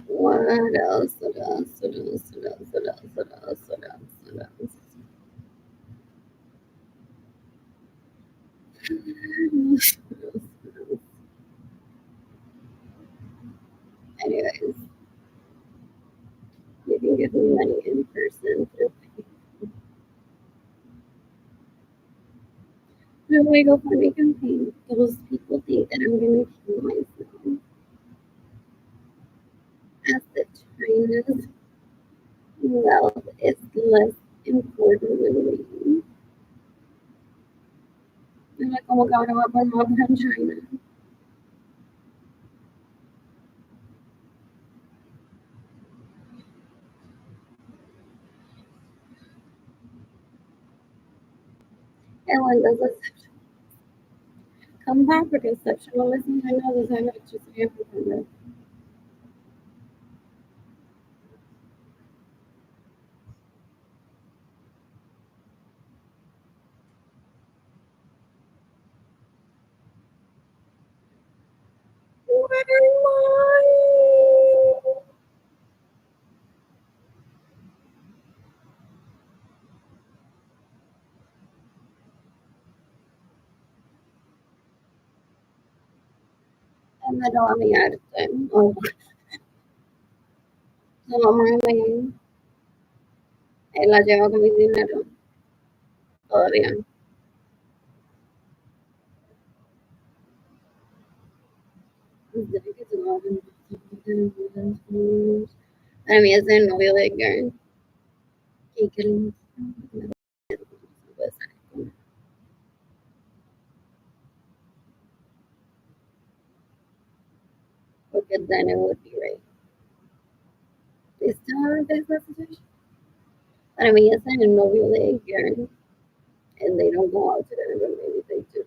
What else? What else? What else? What else? What else? What else? What else? What else? Anyways, you can give me money in person through my GoFundMe campaign. Those people think that I'm gonna kill myself. As the China's wealth is less important than me. I'm like, oh my god, I want more from China. And when does this come back for exceptionalism? I know this, I know it's just everything. Where am I? And I don't have arte. Oh, so mamá me él la lleva con mi dinero todavía. Desde que se lo hacen. Para mí es el novio de Edgar. Y que él puede salir con because then it would be right. They still have a business situation. Para mí es el novio de Edgar. And they don't go out together, but maybe they do.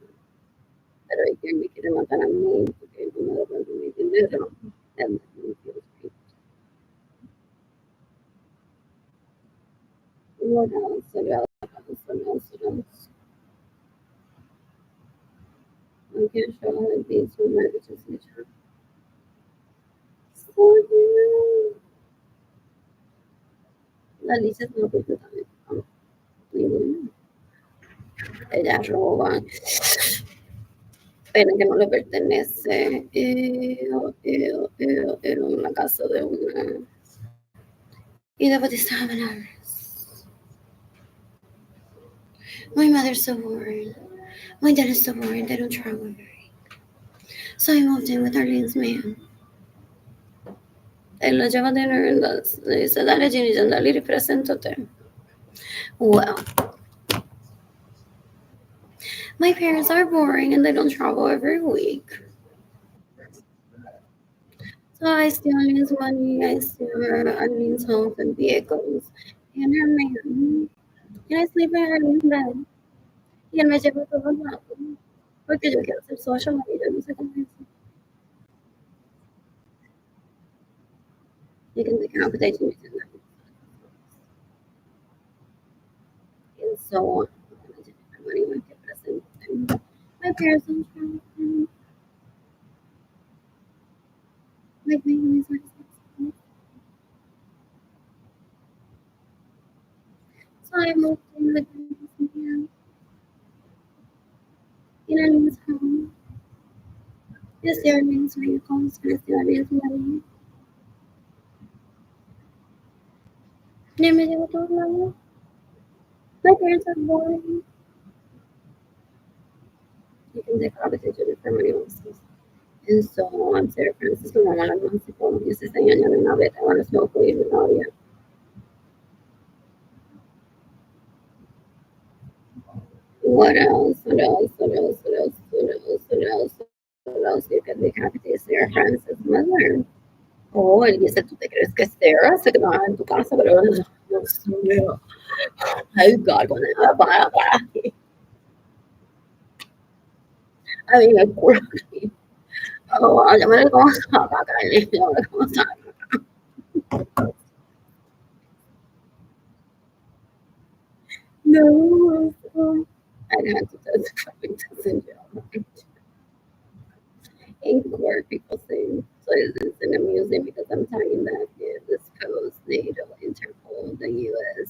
Pero Edgar me quiere matar a mí porque no me devuelve mi dinero. And me feels great. What else? What else? What else? What else? I can't show how these from my bitches in the chat. So yeah. La Lisa no puede también. Ninguno. Ella roba. Pero que no le pertenece. En la casa de una. Y después de exámenes. My mother's so bored. My dad is so bored. They don't travel very. So I moved in with Arlene's man. Él lo lleva a dinner and le dice, dale Ginny, dale, preséntate. Well, my parents are boring and they don't travel every week. So I steal Arlene's money, I steal Arlene's homes and vehicles, and her man. And I sleep in Arlene's bed. Y él me lleva a todos lados. Porque yo quiero ser social media, no sé cómo es. You can take out the and so on. Money might get present. My parents don't travel. My family is like so I moved in with him in Arlene's home. Yes, the Arlene's vehicles, yes, the Arlene's money. Y él me lleva a todos lados. My parents are boring. You can decapitate your enfermeros. And so I'm Sarah Francis, como a las 11, como 16 años de una vez, ahora se fue y no había. What else? What else? What else? What else? What else? What else? What else? You can decapitate Sarah Francis' mother. Oh, él dice, ¿tú te crees que Sarah se quedaba en tu casa? Pero Dios mío. Ay, God, cuando para aquí. A mí me cura aquí. Oh, yo me lo como a pagar, yo me lo como a No, I'd have to test the fucking test in jail. In court, people say, so it's an amusing because I'm telling that this post, NATO, Interpol, the U.S.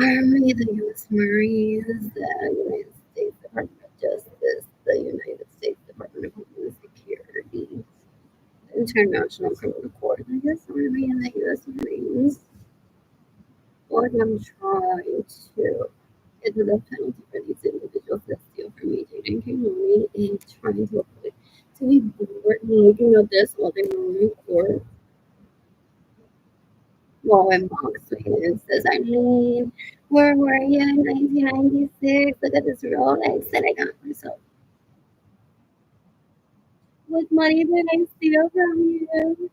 Army, the U.S. Marines, the United States Department of Justice, the United States Department of Homeland Security, the International Criminal Court, the U.S. Army, and the U.S. Marines. What I'm trying to get the penalty for these individuals that steal from me, drinking money, and trying to avoid to be bored and looking at this while they're moving or while I'm boxing and says, Eileen, where were you in 1996? Look at this Rolex that I got myself. What money did I steal from you?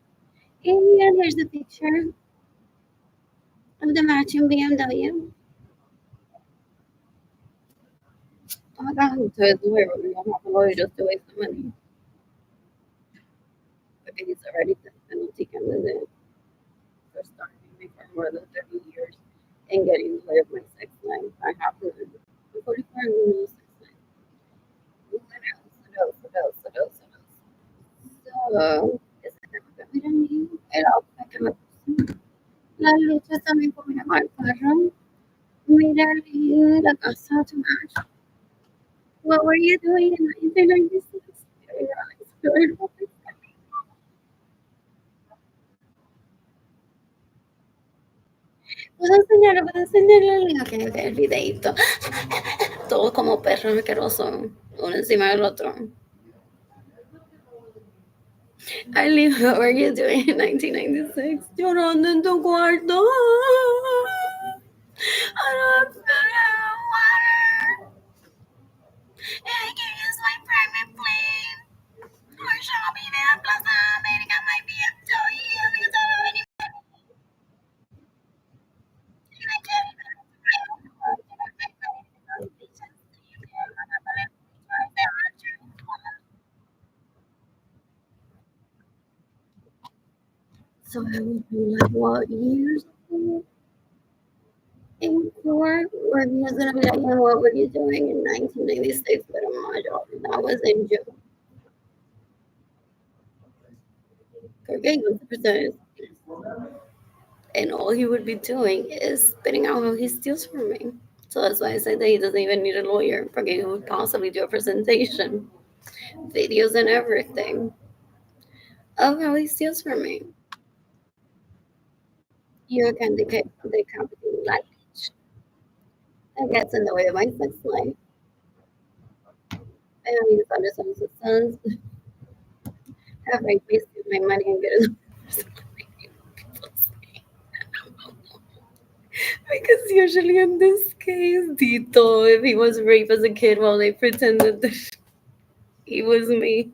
And here's a picture of the matching BMW. Oh my god, so it's weird. We don't have to worry just to waste the money. Okay, he's already the penalty candidate for starting me for more than 30 years and getting away with my sex life. I have to. I'm 44 and no sex life. What else? What else? What else? What else? What else? So, es que mira a mí, el outfit que me puse. Las luchas también combinaban el carro. Mira la casa to match. What were you doing in 1996? Puedo enseñarle, ok, ok, el videito. Todo como perro asqueroso, uno encima del otro. Eileen, what were you doing in 1996? Llorando en tu cuarto. I don't have water. And I can use my private plane for shopping at Plaza America, my BMW, because I don't have any money. And I can't even afford to buy my vacation. So I would be like, what years old? In court, where he was gonna be like, "Well, what were you doing in 1996?" But I'm not sure. That was in June. Okay, he was the percentage. And all he would be doing is spitting out how he steals from me. So that's why I said that he doesn't even need a lawyer, because he would possibly do a presentation, videos, and everything of how he steals from me. You can decapitate life. That gets in the way of my sex life. I don't need to understand his sons. Have my face, my money, and get it. Because usually in this case, Dito, if he was raped as a kid while they pretended that he was me,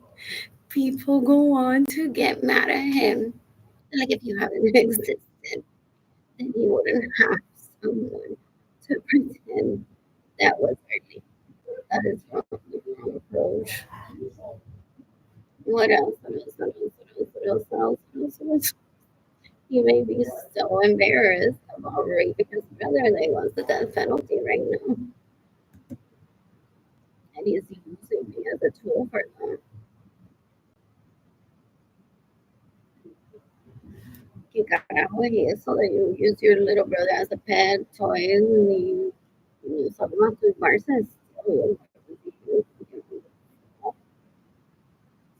people go on to get mad at him. Like if you haven't existed, then you wouldn't have someone to pretend that was early. That is wrong, the wrong approach. What else? What else? What else? What else? What else? What else? What else? You may be so embarrassed about raping his brother that he wants the death penalty right now. And he's using me as a tool for them. ¿Qué carajo es eso de you use your little brother as a pet toy ni solo masturbarse?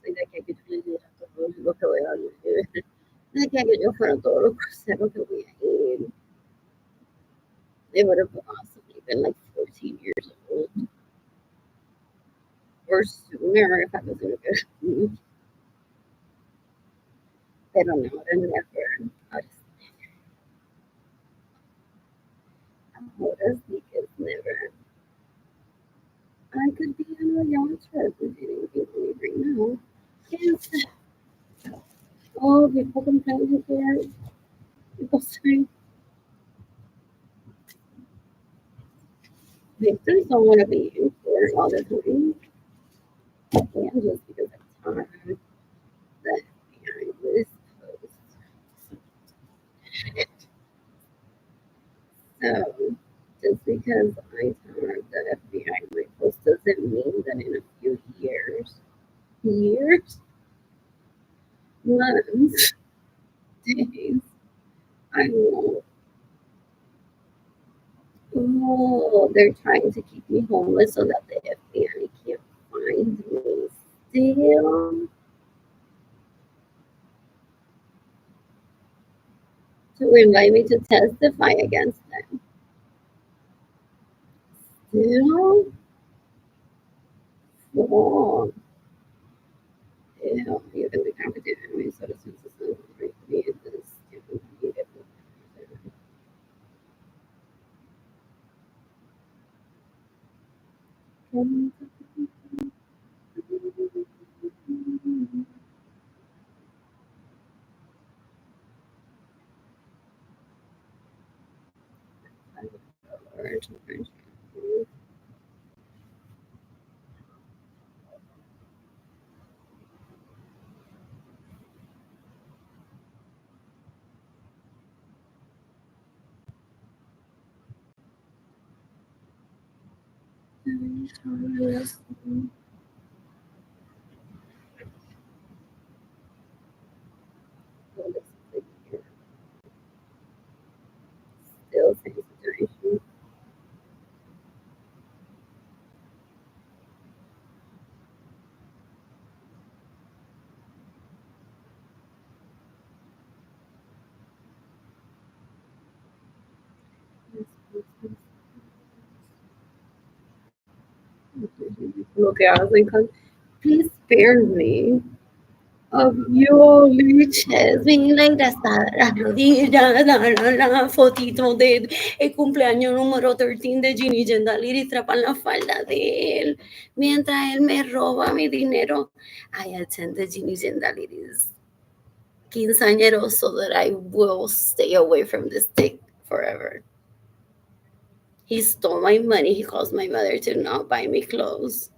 De que yo le diera todo lo que voy a vivir. De que yo fuera todos los cruceros que voy a ir. They would have possibly been like 14 years old. or sooner if I was in a good mood. Pero no, I never. Ahora sí que es never. I could be on a yacht trip with anything right now. Yes. Oh, people complain here. People say victims don't want to be in court all the time. And just because of time that behind this post. So just because I tired the FBI my post doesn't mean that in a few years, months, days, I won't. Oh, they're trying to keep me homeless so that the FBI can't find me still. To invite me to testify against them. Still? Oh, yeah, you can be competent in Minnesota citizens right me in this stupid meeting. Still same situation. Lo que hacen, please spare me of your leches. Mira, y las rodillas, la fotito de el cumpleaños número 13 de Ginny Gendalir y trapan la falda de él. Mientras él me roba mi dinero, I attended Ginny Gendalir's quinceañero so that I will stay away from this dick forever. He stole my money. He caused my mother to not buy me clothes.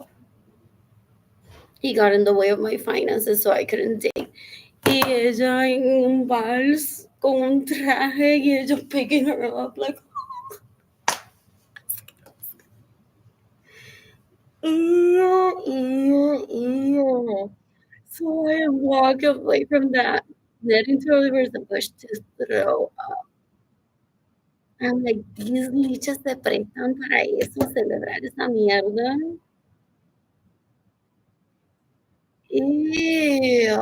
He got in the way of my finances so I couldn't date. Y ella en un vals con un traje y ellos picking her up like, ew, ew, ew. So I walk away from that, heading to the bush to throw up. I'm like, these lichas se prestan para eso, celebrar esa mierda. Ew.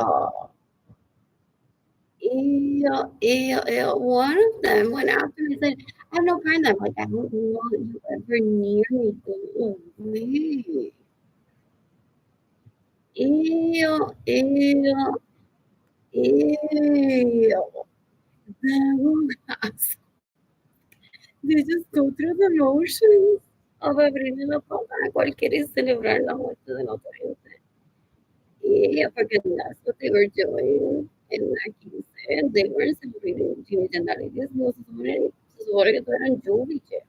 Ew, ew, ew. One of them went after me and said, I have no problem. I'm like, I don't want you ever near me. Go away. Ew, ew, ew. Drogas. They just go through the motions of abrirle la puerta a cualquiera y celebrar la muerte de la otra gente. Yeah, porque that's what they were doing in that quince. They weren't celebrating Jimmy Jandaridis, no se supone que todo eran Jubiche,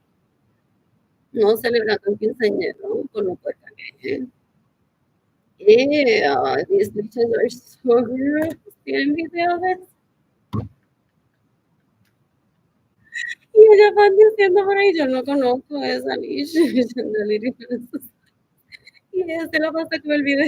no celebrando un quinceañero con lo puerta que es. Yeah, these bitches are so gross. ¿Tienen video de eso? Y ellas van diciendo por ahí, yo no conozco a esa Lish Jandaridis. Y ella se la pasa con el video.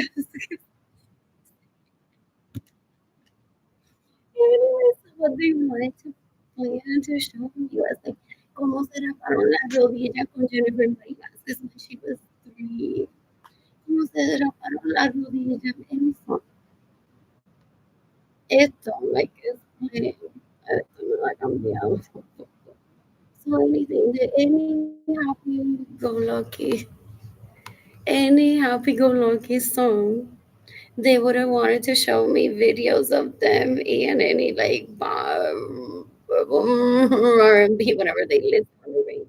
Anyways, what they wanted to plan to show me was like cómo se raparon las rodillas con Jennifer Marie Vázquez when she was 3. Cómo se raparon las rodillas. Esto, like, es esto me lo ha cambiado. So anything that any happy go lucky any happy-go-lucky song, they would have wanted to show me videos of them and any like R&B, whatever they listen to.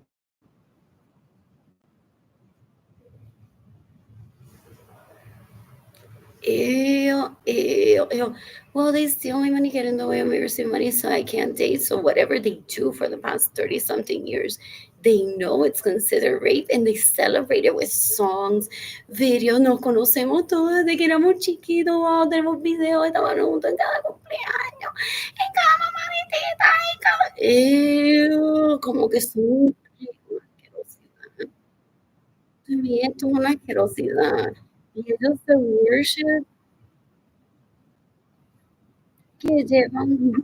Ew, ew, ew. Well, they still only money get in the way of me receiving money, so I can't date. So whatever they do for the past 30 something years, they know it's considered rape and they celebrate it with songs, videos. Nos conocemos todos desde que éramos chiquitos. Wow, tenemos videos, estaban juntos en cada cumpleaños, en cada mamadita, en cada. Ew, como que son una asquerosidad. También es una asquerosidad. Y ellos se worship que llevan.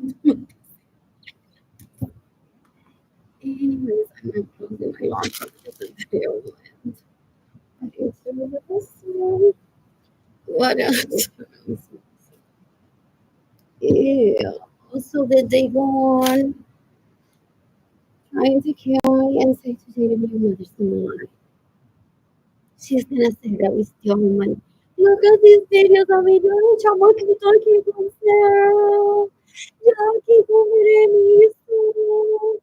Anyways, I'm not closing my laptop because it's failed. Okay, so this one. What else? Yeah. Also, that they go on trying to kill me and say today to be your mother's tomorrow. She's gonna say that we steal her money. Look at these videos of me doing chamaquito aqui com o céu. Já aqui com o isso.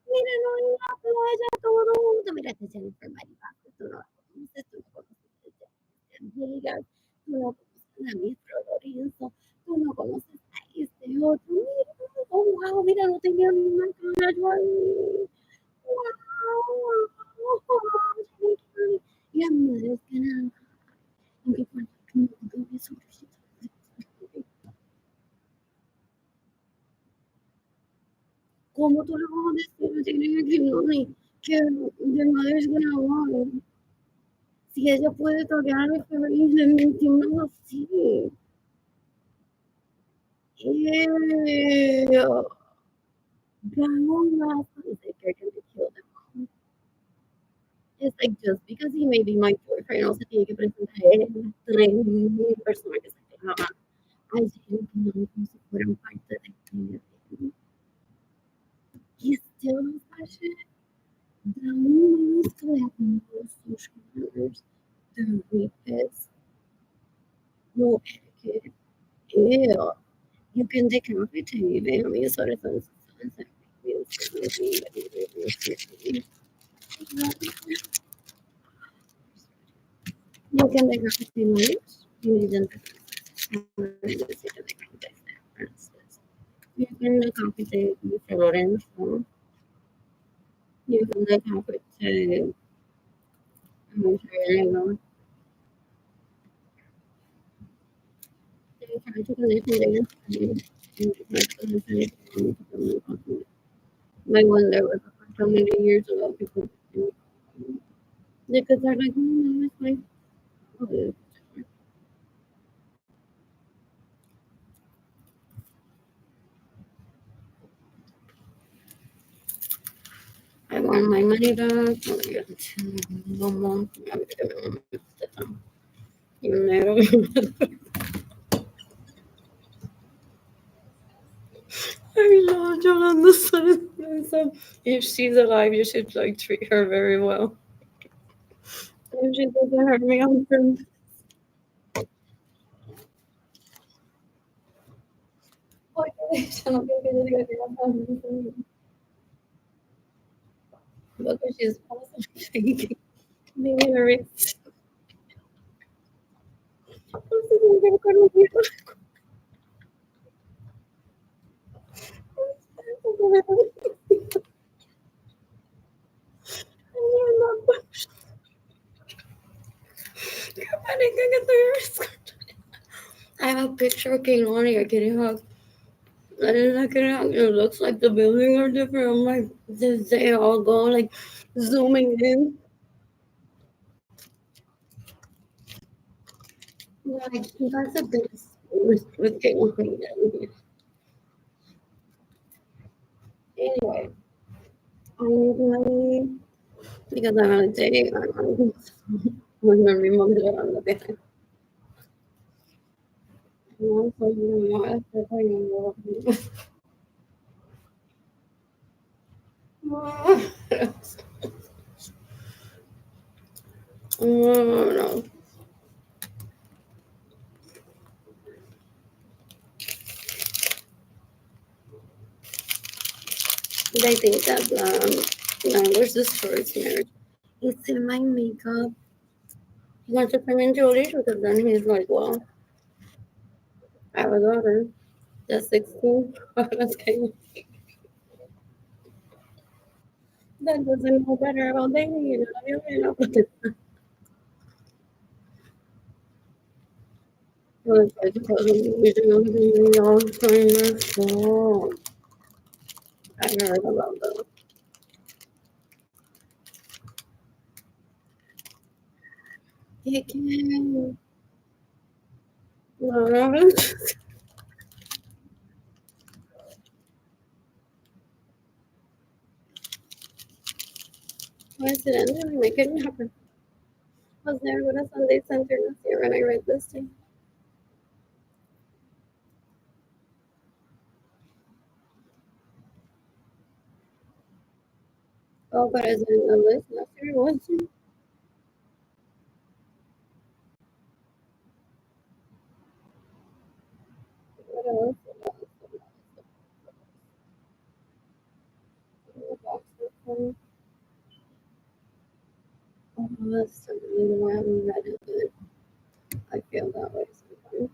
Mira, no, la playa, todo mundo. Mira, este Jennifer Maripato, tú no la conoces, tú no conoces a amigas, tú no conoces a Miss Lorenzo, tú no conoces a este otro. Mira, oh, wow, mira, no tenía ni una cara yo ahí. Wow, wow, y a mi madre es que nada, aunque cuando tú no ves un ¿cómo tú le vas a decir? No tiene que no, que the mother's gonna want. Si ella puede torear a mi febril en 21 así. Ew. Grandma is like they're gonna kill them. It's like just because he may be my boyfriend, no se tiene que presentar en 3,000 personas que se quejaban. Ay, sí, que no, como si fueran parte de he still does that shit. The only ones to have no social manners, the rapists, no etiquette. Ew. You can decapitate them. Eso son you can decapitate lives. You didn't decapitate differences. You can decapitate Mr. Lorenzo. You can decapitate Montenegro. They try to connect me against my one there was how many years ago people because they're like, no, it's like, oh, I want my money back. No more. Dinero. I love Yolanda Saldana. If she's alive, you should like treat her very well. If she doesn't hurt me on purpose. Look, she's also shaking. Maybe her wrist. I have a picture of Kehlani getting hugged. I didn't like it out. It looks like the buildings are different. I'm like, they all go like zooming in. Like, that's a big with Kehlani. Anyway, I need money because I'm on a date. I'm going to remember on the bed. No. But I think that language destroys marriage. It's in my makeup. He wants to come into a relationship, then he's like, well, I have a daughter that's 16. That's kind of, that doesn't know better about dating, Well, it's like, we do all kind of stuff. I heard about that. He can. Coincidentally, my couldn't happen. Was there with a Sunday Center this year when I read this thing. Oh, but as in the list last year, was it? What else? What else? What else? The box was fun. Oh, that's certainly the one I haven't read it, but I feel that way sometimes.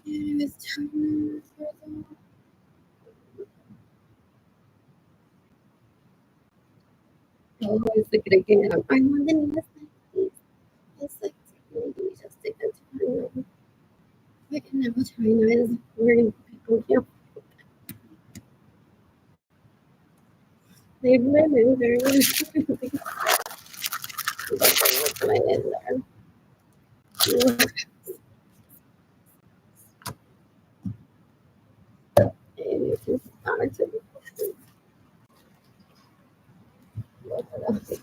Yeah, it was time for the. Oh, it's like again. I want the newest Netflix. It's like maybe just take it to China. I can never China is where people can't. They've been in there. But they what's my in there. And you can start to look it up.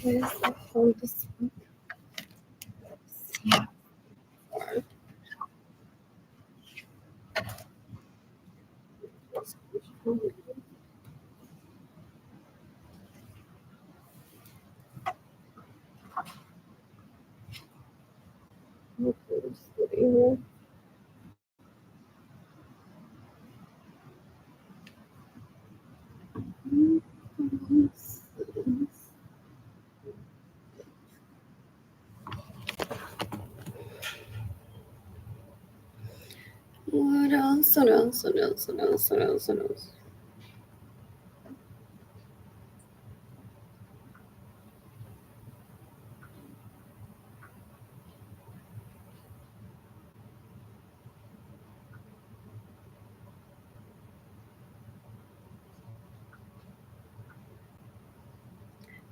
Where is that phone? This one? Yeah. What else? What else? What else? What else? What else? What else?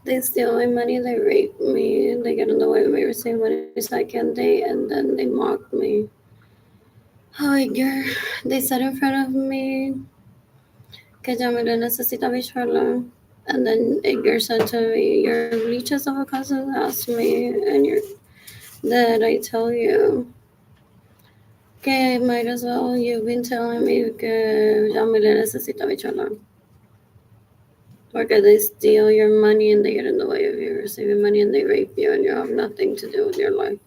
They steal my money, they rape me, they get in the way of me receiving money second day, and then they mock me. Ay, girl, they said in front of me que ya me lo necesitaba sola. And then Edgar said to me, your leeches of a cousin asked me, and you're that I tell you. Que might as well, you've been telling me que ya me lo necesitaba sola. Porque they steal your money and they get in the way of you receiving money and they rape you and you have nothing to do with your life.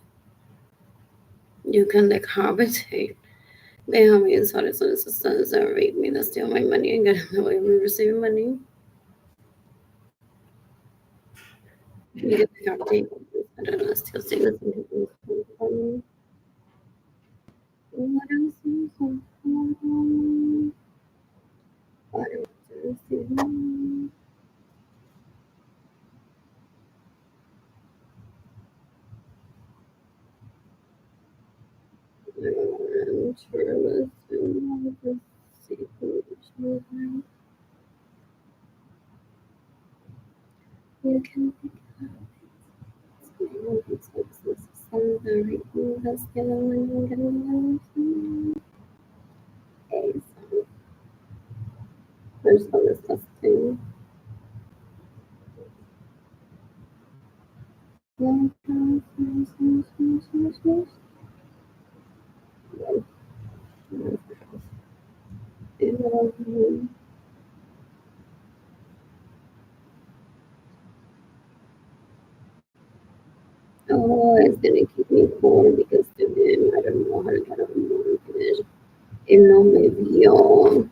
You can decapitate. They have me as hard as assistants that rape me, that steal my money and get in the way of me receiving money. You get decapitated. I don't know, still saying the same thing. What else is on? What else is on? I'm sure let's see who you can pick up. It's very cool. That's the other one I'm getting okay, so there's all this stuff too. Oh, it's gonna keep me poor because to him, I don't know how to get a mortgage. Él no me vio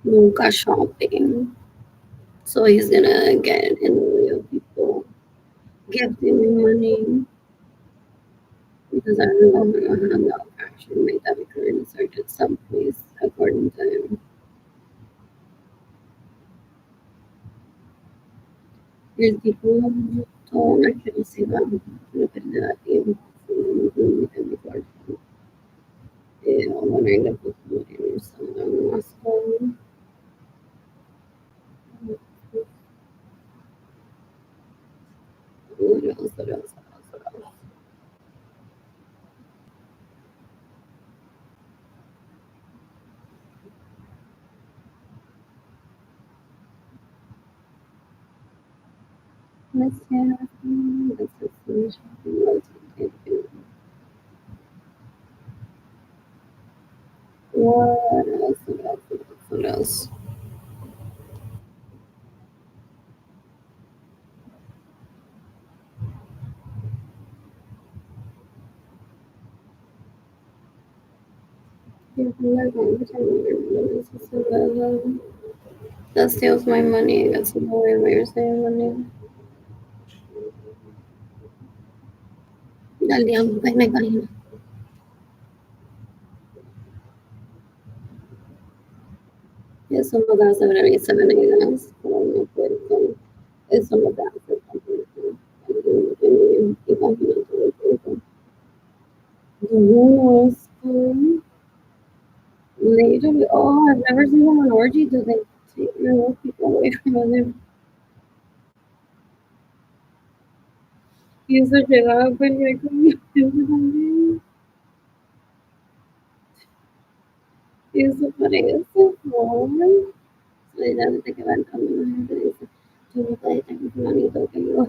nunca shopping. So he's gonna get in the way of people gifting me money because I don't know how to handle actually made that recurring search at some place according to him. There's people who told I couldn't see them. Look at that game. Before. Yeah, I'm wondering if it's maybe someone else. What else? What else? What else? Let's see. Let's finish. What else? What else? What else? That steals my money. That's the way we're saying money. Dali ang may kanina. Eso no da sobre mí, se me negas. Pero no puedo. Eso no da sobre mí. Literally, oh, I've never seen them on orgy. Do they take your people away from other? Y eso llegaba pues ya como y eso parece, no, solamente que van caminando. Tú no puedes tener fulanito que yo.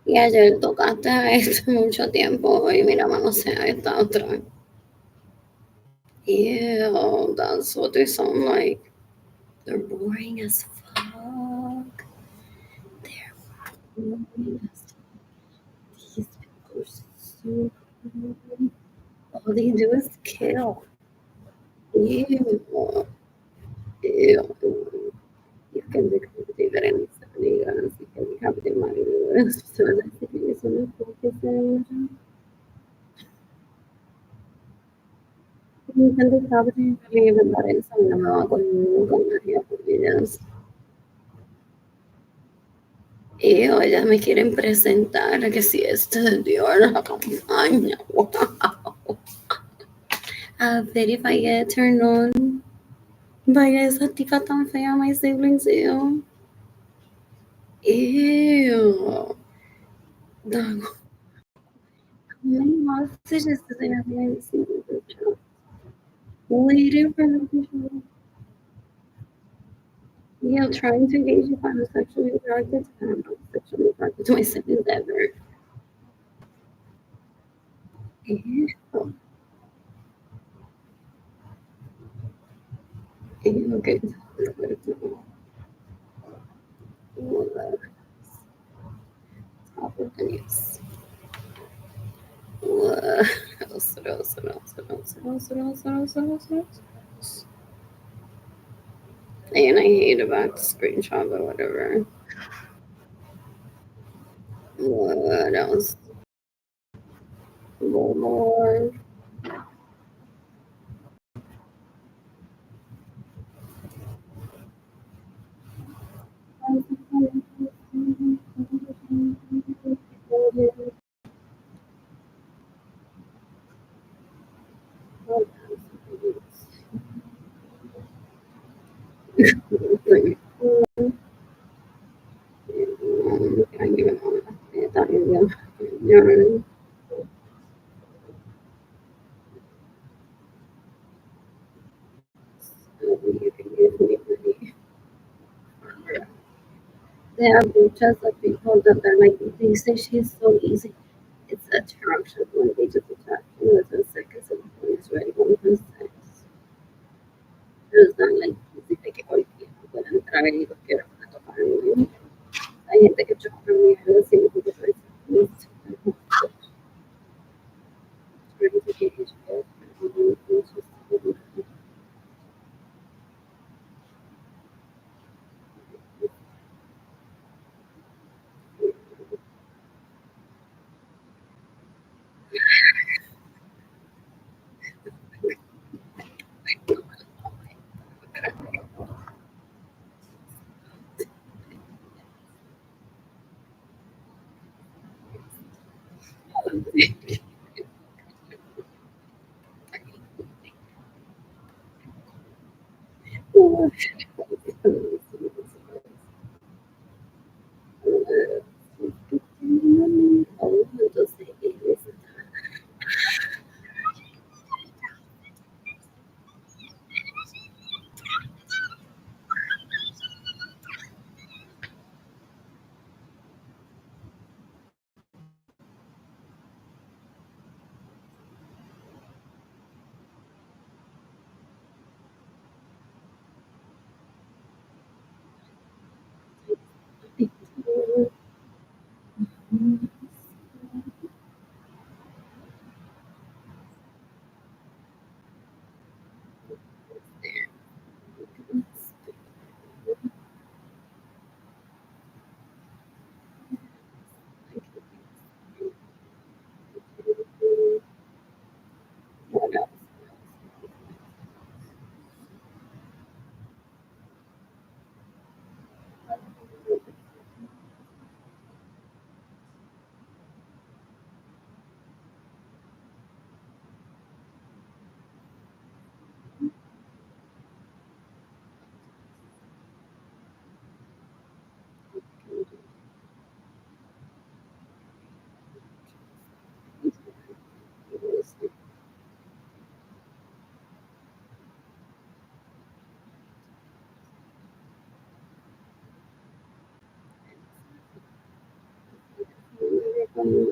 Y ayer tocaste a este mucho tiempo y mira, manosear a esta otra. Ew, that's what they sound like. They're boring as fuck. They're boring as these people are so boring. All they do is kill. Ew. Ew. You can become diferentes amigas y que become maridos. So that's the thing is only focusing. You can become even that in some number con ellas. Y ellas me quieren presentar a que si esto es Dior la campaña. Wow. A ver if I get turned on. Vaya esa tipa tan fea, my siblings. Ew. Ew. No, how many messages do they have in the group chat? Waiting for them to show up. Yeah, trying to engage if I'm sexually attracted to them. I'm not sexually attracted to my siblings ever. Ew. Ew, okay. Top of the news. What else? What else? What else? What else? What else? What else? What else? What else? What else? And I hate about the screenshot, but whatever. What else? More. There are pictures of people that are like, they say she's so easy. It's attraction when they just attraction within seconds and it's ready when it comes sex. It's not like easy de que cualquiera pueda entrar y lo quiera para tocarme. Hay gente que choca conmigo sin que yo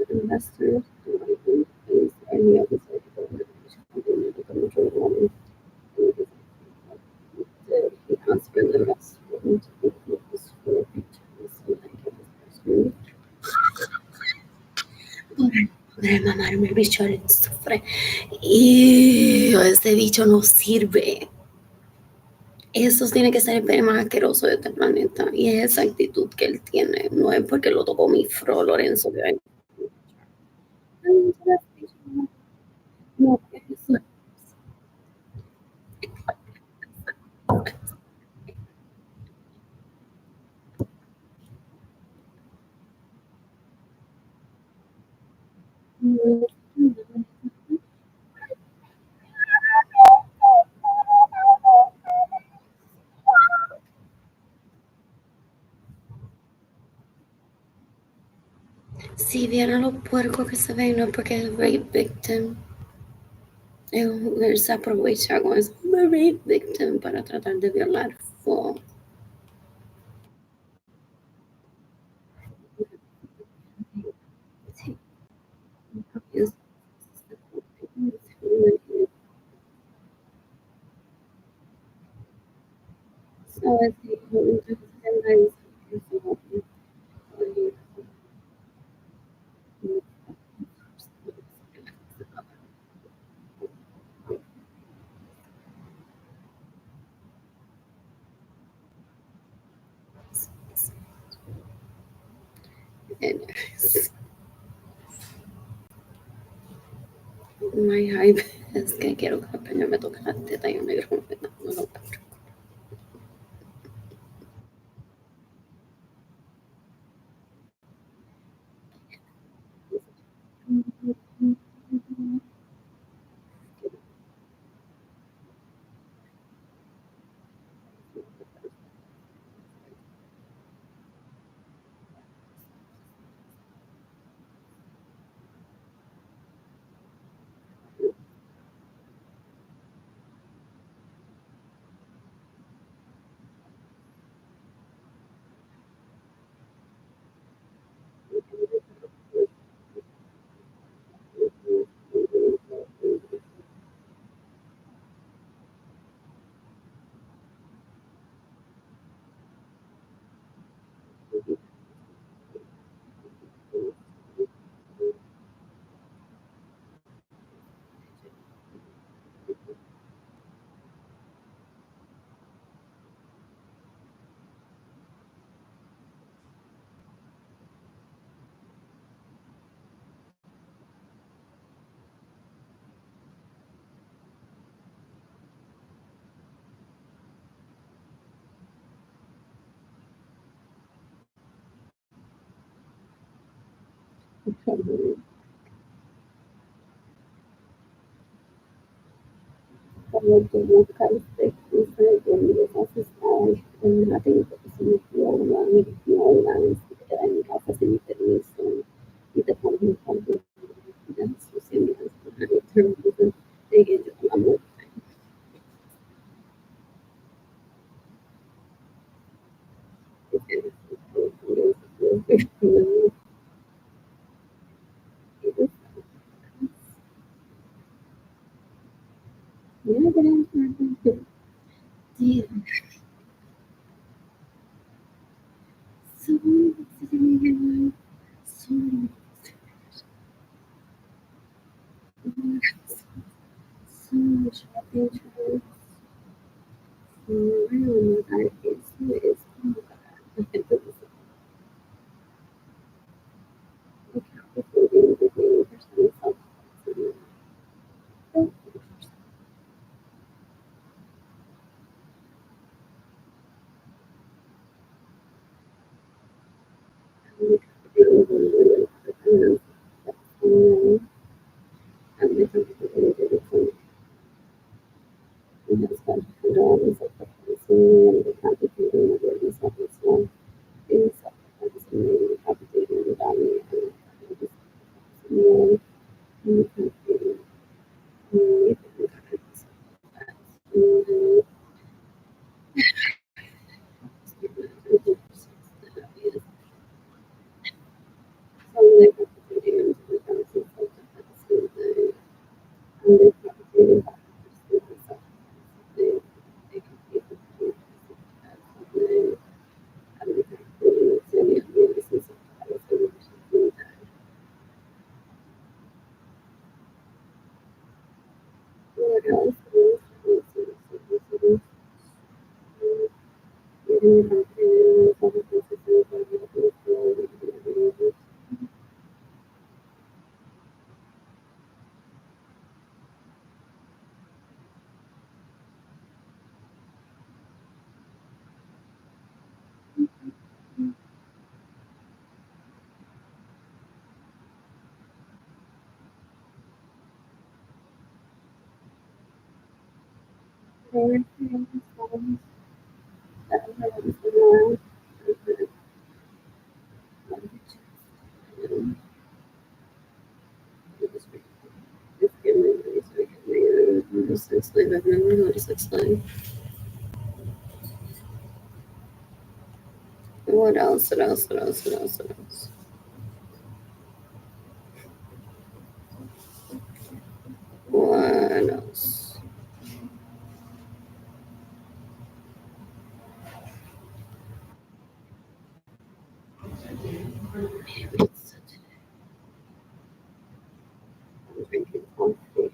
investors and I think is any of the company to control money. He asked for the investment to be used for returns and I give this person. Podré mamarme el bicho del azufre. Y ese bicho no sirve. Eso tiene que ser el pene más asqueroso de este planeta. Y es esa actitud que él tiene. No es porque lo tocó mi fro Lorenzo. Que hay. No, eso. Si vieran lo puerco que se ven, no porque es rape victim. Él se aprovecha con eso. Rape victim para tratar de violar. Fo. Sí. ¿Sabes? Sí, entonces my hype es que quiero que la peña me toque la teta y un negro no lo encuentro. Cuando tú buscas donde haces en la televisión, no hablan, se quedan en casa sin permiso y te ponen un cambio de asociaciones de que yo amo. Yeah, so so much attention. I don't know that it's What else? What else? What else? What else? What else? What else? I'm drinking coffee.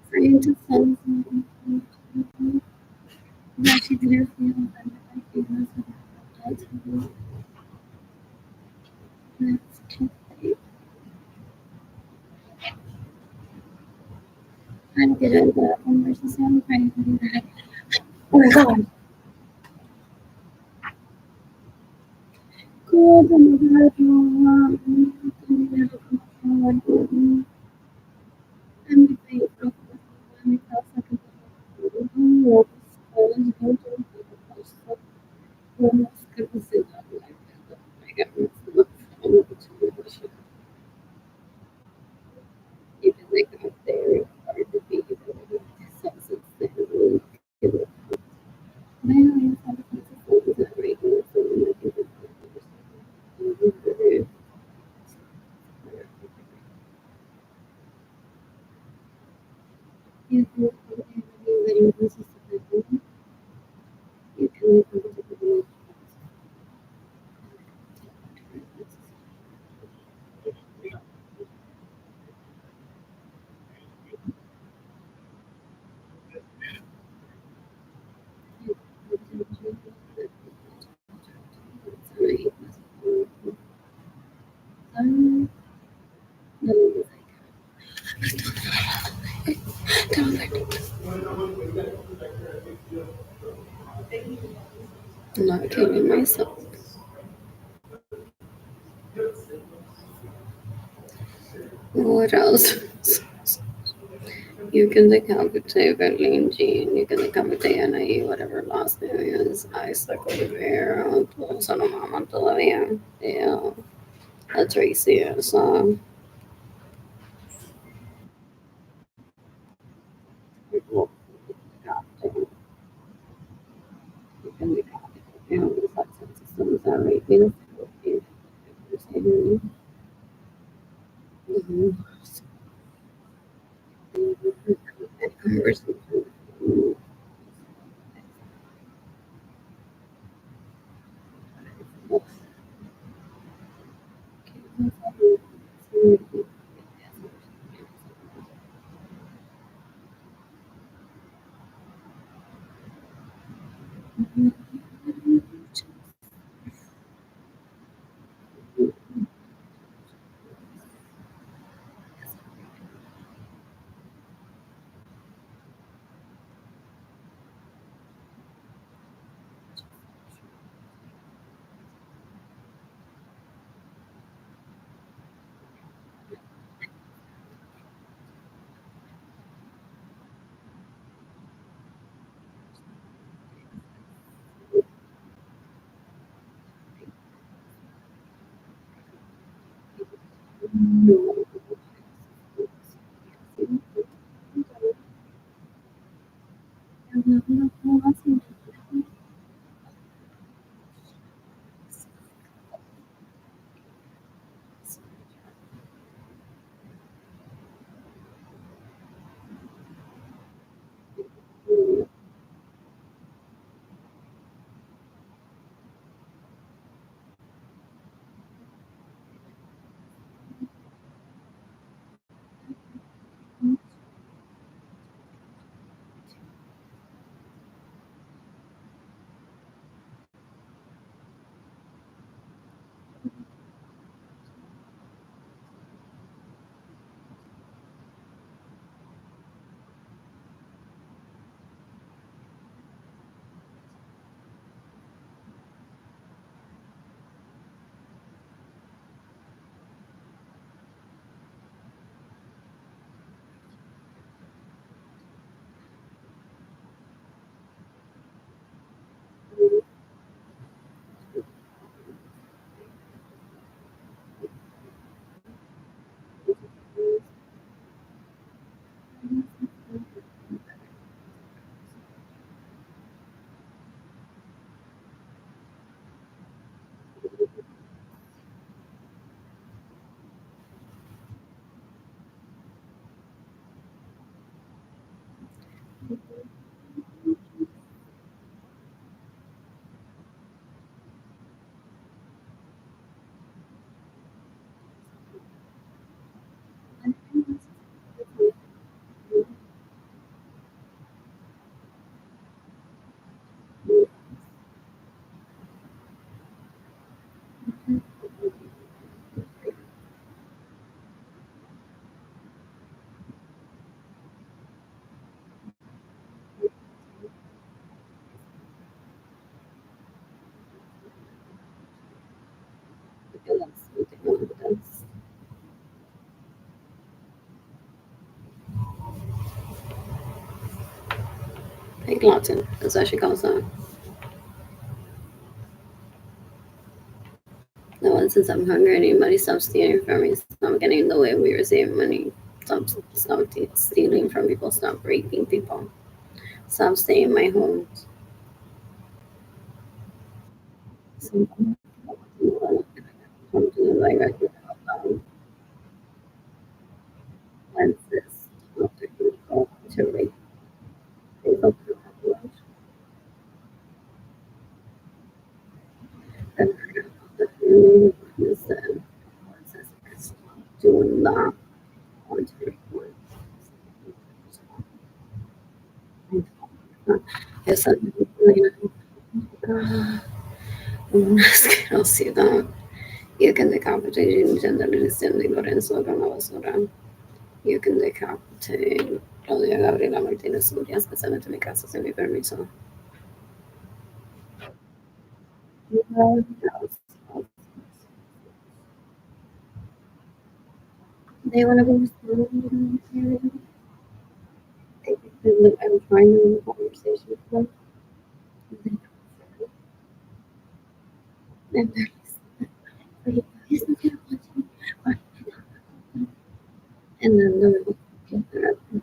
Trying to send something that she didn't feel that I feel that's too late. Trying to get into that conversation, trying to do that. Oh my god. Good, oh my god, I'm between myself second even like out there, hard to be substance there. Man, I have that right now, so I'm like, you can very consistent. You can I'm not killing myself. What else? You can decapitate Berlin Jean, you can decapitate Anaí, whatever last name is. I suck with bear, son of mama todavía. Yeah, that's racist. So, you can decapitate. You know, the sex systems are raping. Pig Latin, as she calls that. No one since I'm hungry, anybody stop stealing from me, stop getting in the way we receive money, stop stealing from people, stop raping people, stop staying in my home. Somebody come to the light right now. Lenses, not to control, to rape people to population. And the feeling is that do not want to report. Esa una asquerosidad. You can decapitate Generalista de Lorenzo con la basura. You can decapitate Claudia Gabriela Martínez Urias, que se mete en mi casa sin mi permiso. They want to be responsible. I'm trying to have a conversation with them. And they're like, he's not gonna watch me. And then the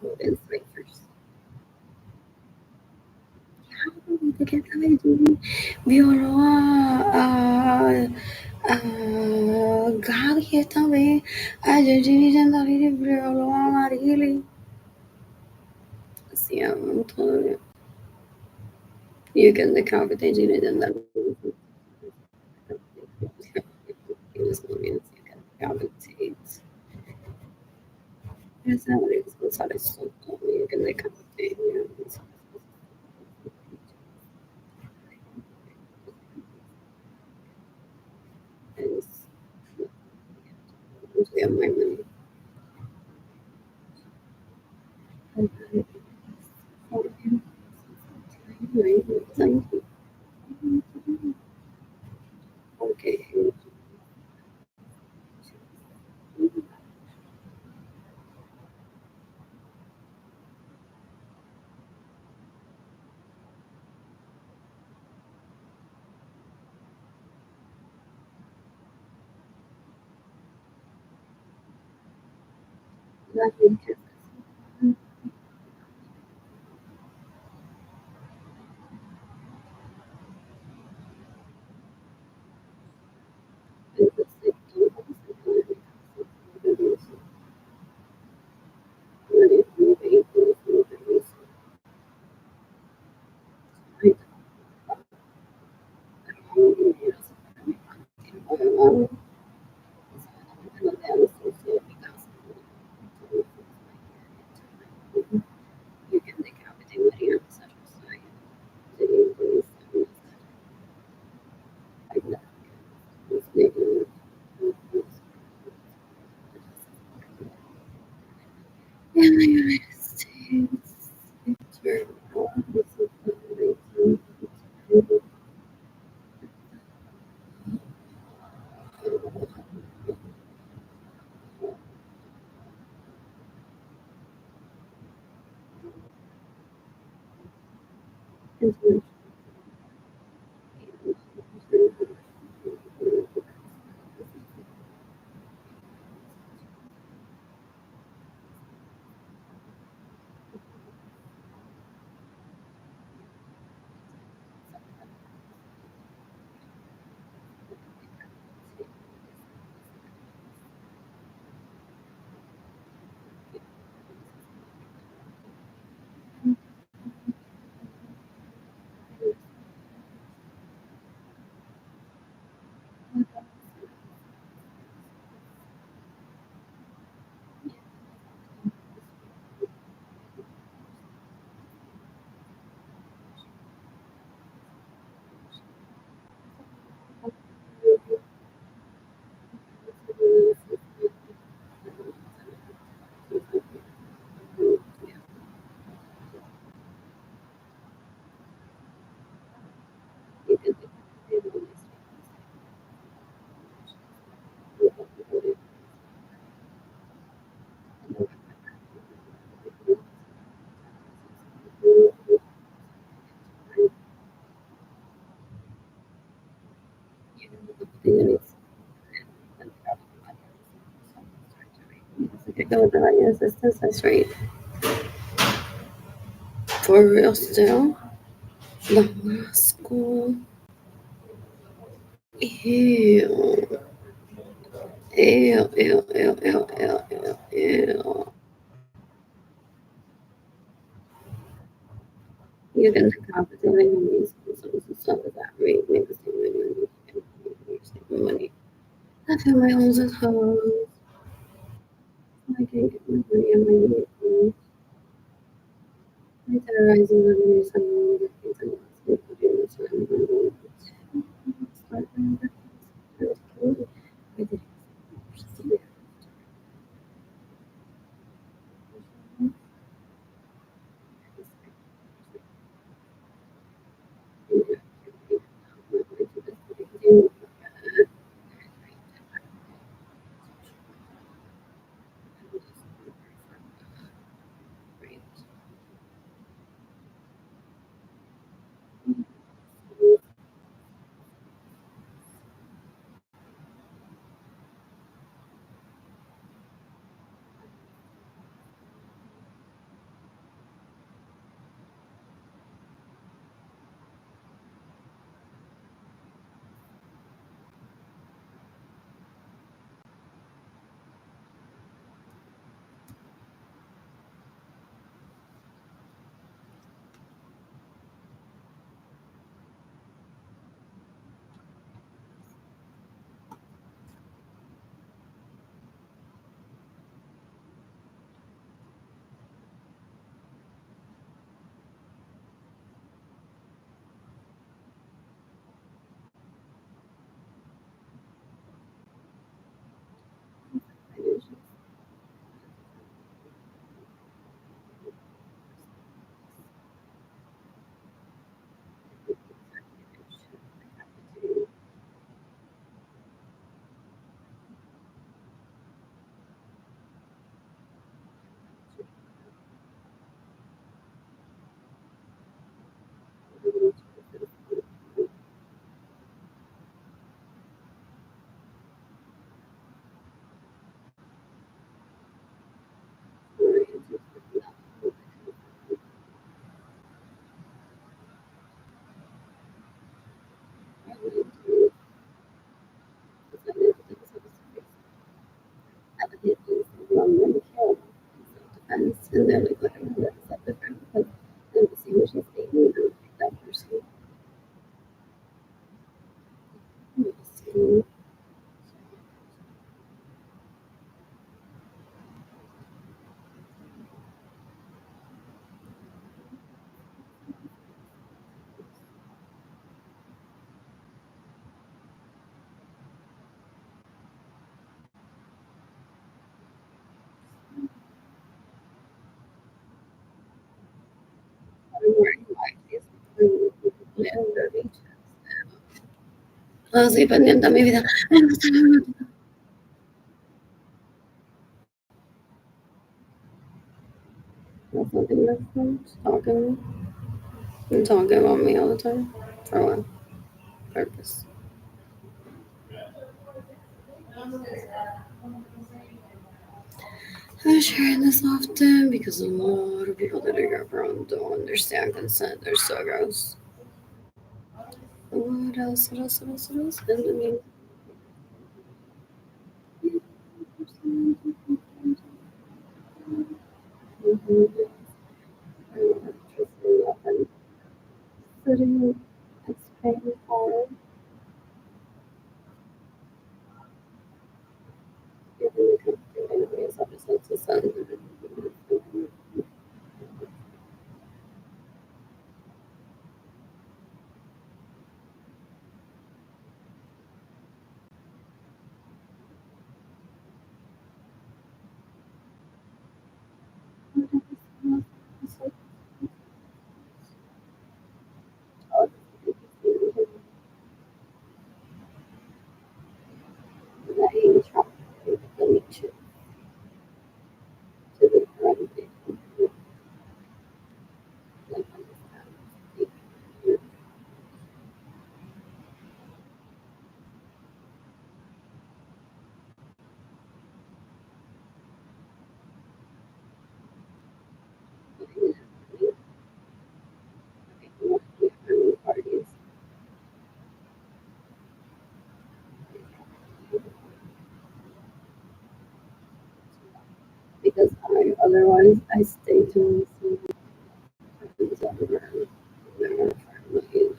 Golden Strikers. Perché lui violò a Gabi também, a Gigi Jandarini violou a Marília. Assim, é muito. E o que anda cá, que tem Gigi Jandarini. Eles não viram se acaba de essa hora eles começaram a soltar e o que anda cá, tem. Eles não têm mais money. Okay. Go with the lighting assistance, that's right. For real still. The school. Ew. Ew, ew, ew, ew, ew, ew, ew. You can compensate when these songs and stuff like that, right? Make the same money. I feel my homes at home. I can't get my money on my vehicle. I terrorizing revenues and all the things I want to do this and start my work. I did. and they're like, whatever, that's not different. But then we see who she's dating, and that person. So, I'm wearing white. Ah, sí, pendiente a mi vida. That's nothing different. Talking about me all the time. For what purpose? I'm sharing this often because a lot of people that are girlfriend don't understand consent. They're so gross. What else? What else? What else? What else? And I mean, sitting, it's paying for giving the company anyways. I just like to send it. Parties because otherwise I stay to things everywhere. Never trying to so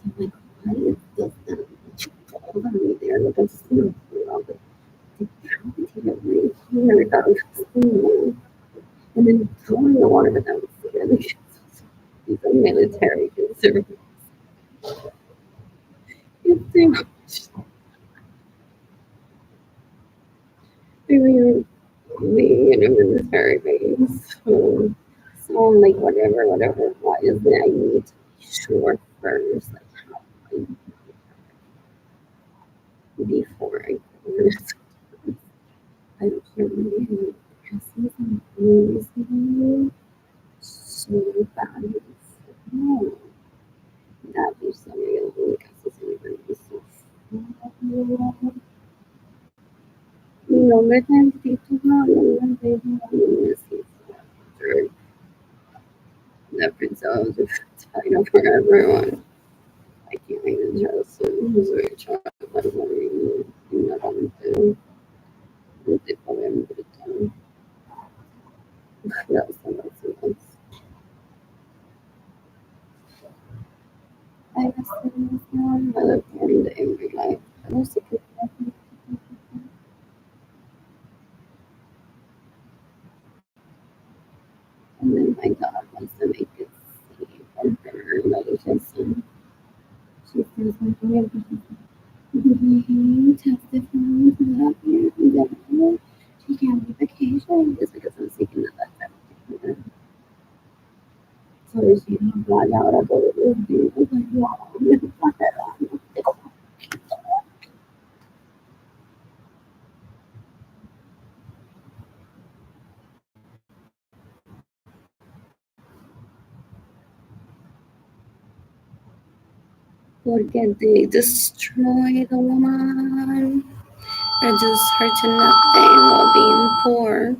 I'm like, why is this all of me there? Like, I'm still all the right here, down and then throwing the water down here. Like, he's a military conservative. It's too much. I mean, being in a military base. So I'm like, whatever. Why is it I need to be sure first? Like, how before I go this. I don't really dresses and amazing. So bad. No, that is so real. Because it's really so longer time people not longer baby third that Prince was title for everyone. I can't even trust him. He was very child like worrying not on to they probably haven't put it down. That was something else. I guess it was one another part of the angry life. I was sick of that. And then my God wants to make it see from her meditation. She says, my God, he tested for me to that year and then she can't be vacation just because I'm seeking the best everything. So she brought out a little dude. I was like, wow, porque they destroy the woman, reduce her to nothing while being poor.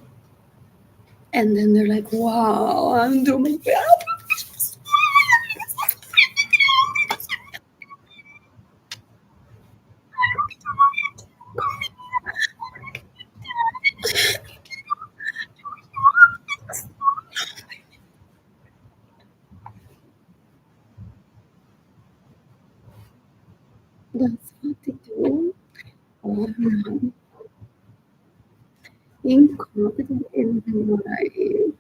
And then they're like, wow, I'm doing well. That's what they do. Oh, I'm incompetent in what I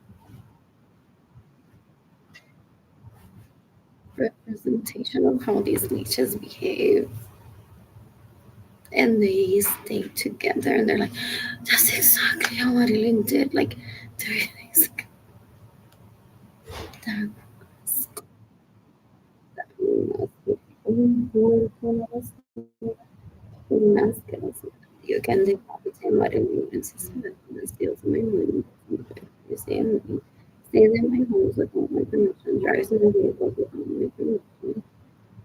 representation of how these leeches behave. And they stay together and they're like, that's exactly how Marilyn did like 3 days ago. That you can decapitate Marilyn and suspend the steals my money. You stays in my homes without my permission, drives in a vehicle without my permission.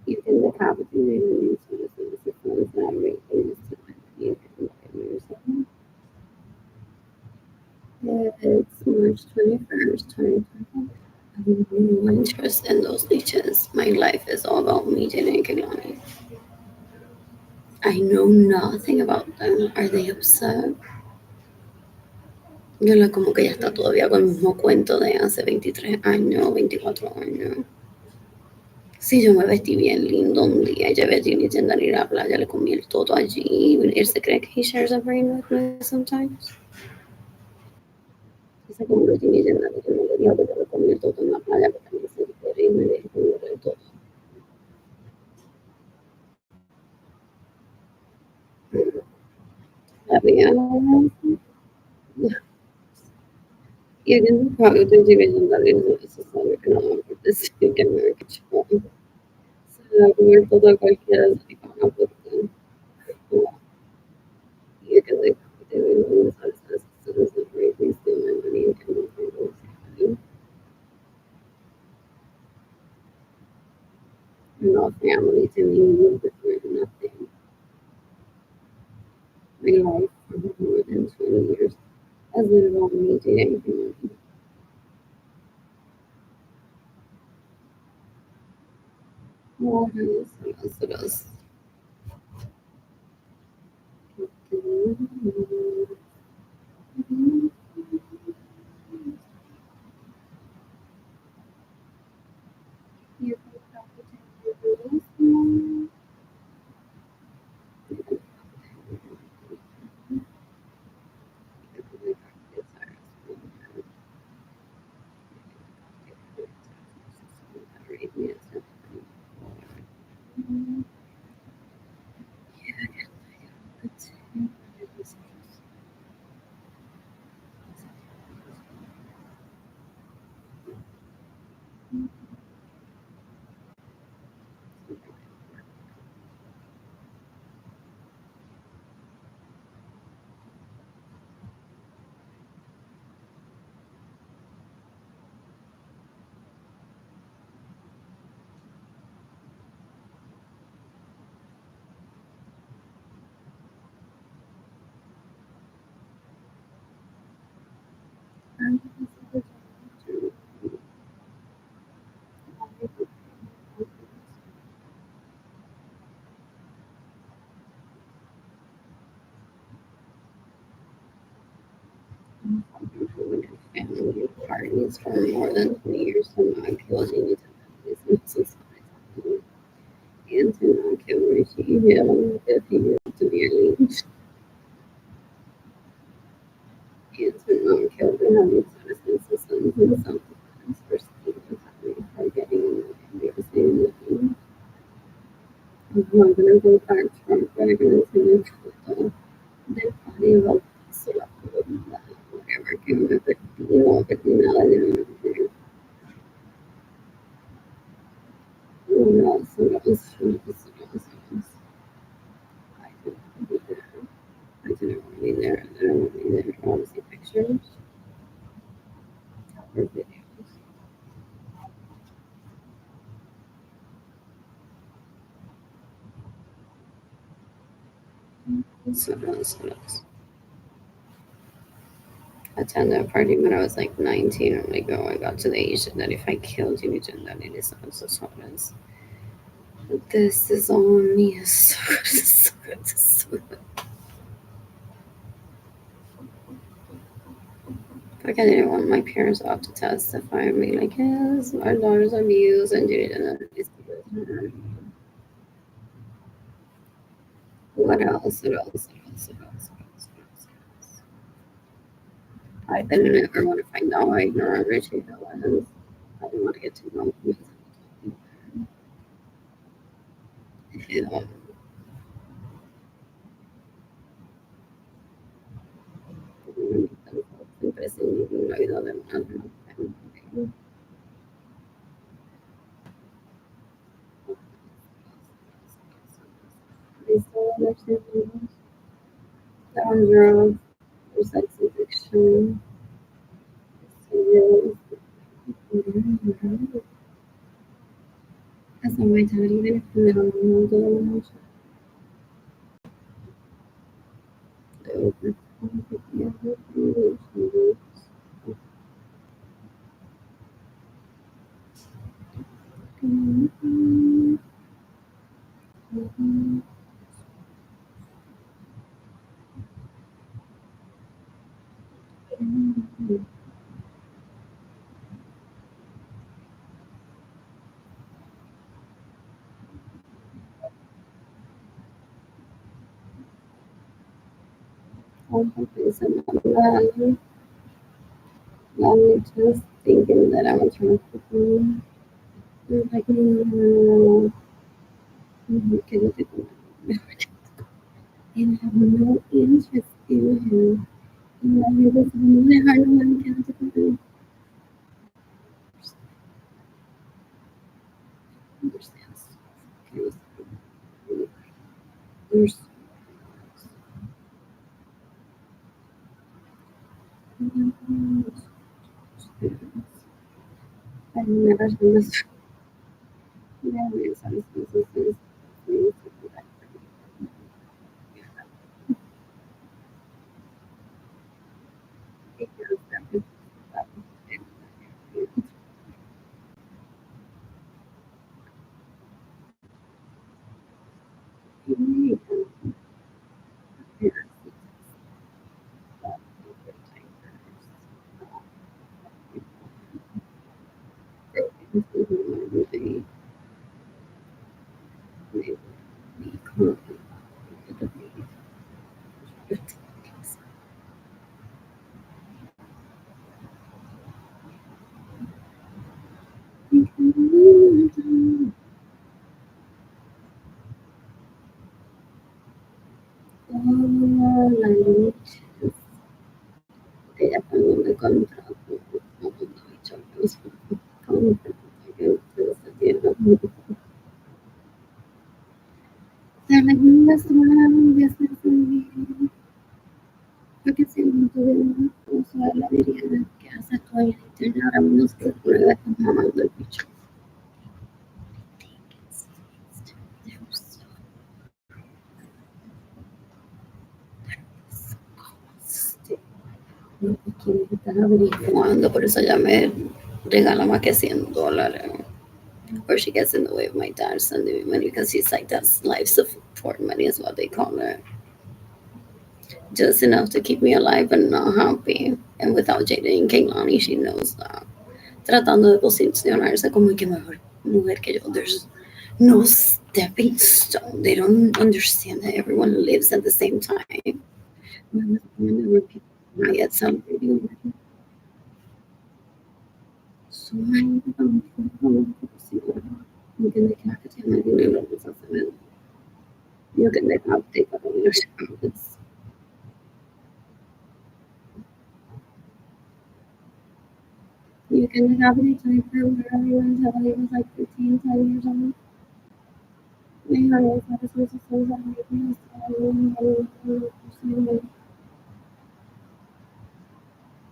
You can decapitate my money citizens if one is not rate is to my you can buy yourself. It's March 21st, 2025. I have no interest in those leeches. My life is all about me, Jenny and Kehlani. I know nothing about them. Are they upset? Yo la como que ella está todavía con el mismo cuento de hace 23 años, 24 años. Si yo me vestí bien lindo un día, llevé a Ginny a ir a la playa, le comí el todo allí. Él se cree que he shares a brain with me sometimes. Dice como que Ginny yo no le dijo que yo le comí el todo en la playa, porque también se quiere y me dejó comer el todo. Había y again, probably division that is necesario que no participe en el equipo. Se ha cubierto de cualquiera de las porque y que de deben usarse las de rating de memory que no tengo no family to me with nothing. My life for more than 20 years has been about me dating him. What else? You family parties for more than 20 years to not kill Jamie businesses and to not kill Richie Hill if he was severely and to not kill the heavy citizen systems and self-defense for speaking for getting embarrassing looking. I'm not gonna go back from fragments and their body will sort of whatever came with it, you know, but you know, I didn't know. So that was I didn't be there. I didn't want to be there. I didn't want to be there. I want to see pictures or videos. So I attended a party when I was like 19. I'm like, oh, I got to the age that if I killed you, then it is also someone's. This is on me. It's so good. It's so good. It's so good. Like I didn't want my parents to have to testify and be like, yes, our daughter's abused and you didn't know this. What else? What else? What else? What else? What else? What else? I didn't ever want to find out how ignorant Richie was. I didn't want to get to know him. Yeah. Siempre se me la vida de una. Genre or sex addiction. That's not my time, even if we don't know the emotion. I'm just thinking that I was trying to perform. Like, and have no interest in him. And I was really hard on him. Understands. There's I've never seen this. Yeah, it's they're like, that's the one, yes, that's the one. Porque siento que no uso la diría que hace todo el internet ahora mismo se prueba con mamá del bicho. Quién estás averiguando, por eso ella me regala más que $100. Or she gets in the way of my dad sending me money because he's like, that's life support money, is what they call it. Just enough to keep me alive but not happy. And without Jaden and Kehlani, she knows that. Tratando de posicionarse como que mejor mujer que yo. There's no stepping stone. They don't understand that everyone lives at the same time. There were people not yet celebrating. So many people you can make academic levels of it. You can make update of leadership habits. You can have any time frame where everyone's heavily was like 15, 10 years old. May I also have a source of things that make me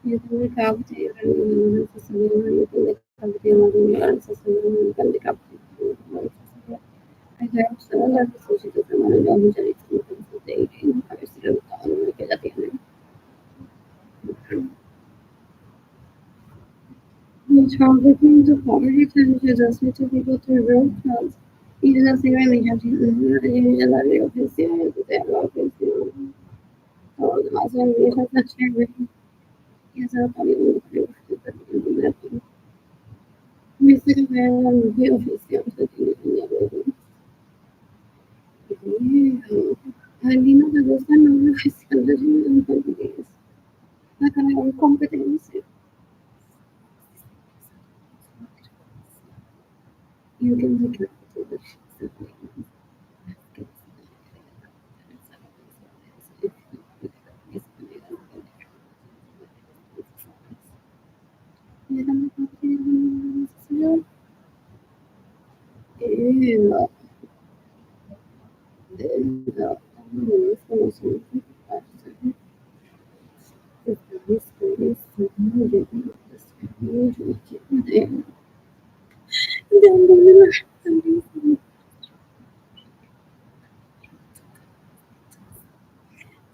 you can make update and you can make update and you can make update. I have several episodes of the Manila dating. I was still on the other. Trafficking to poverty tends us to people through road trends. Y no se ven ya la veo oficial, de la oficial. Todo lo demás en mi hija está chévere. Y eso también me creo que también me dice que vean la movie oficial, se tiene que ver. A mí no me gusta la educación de los infantiles, la carrera de competencia. You can be careful that she's Ew.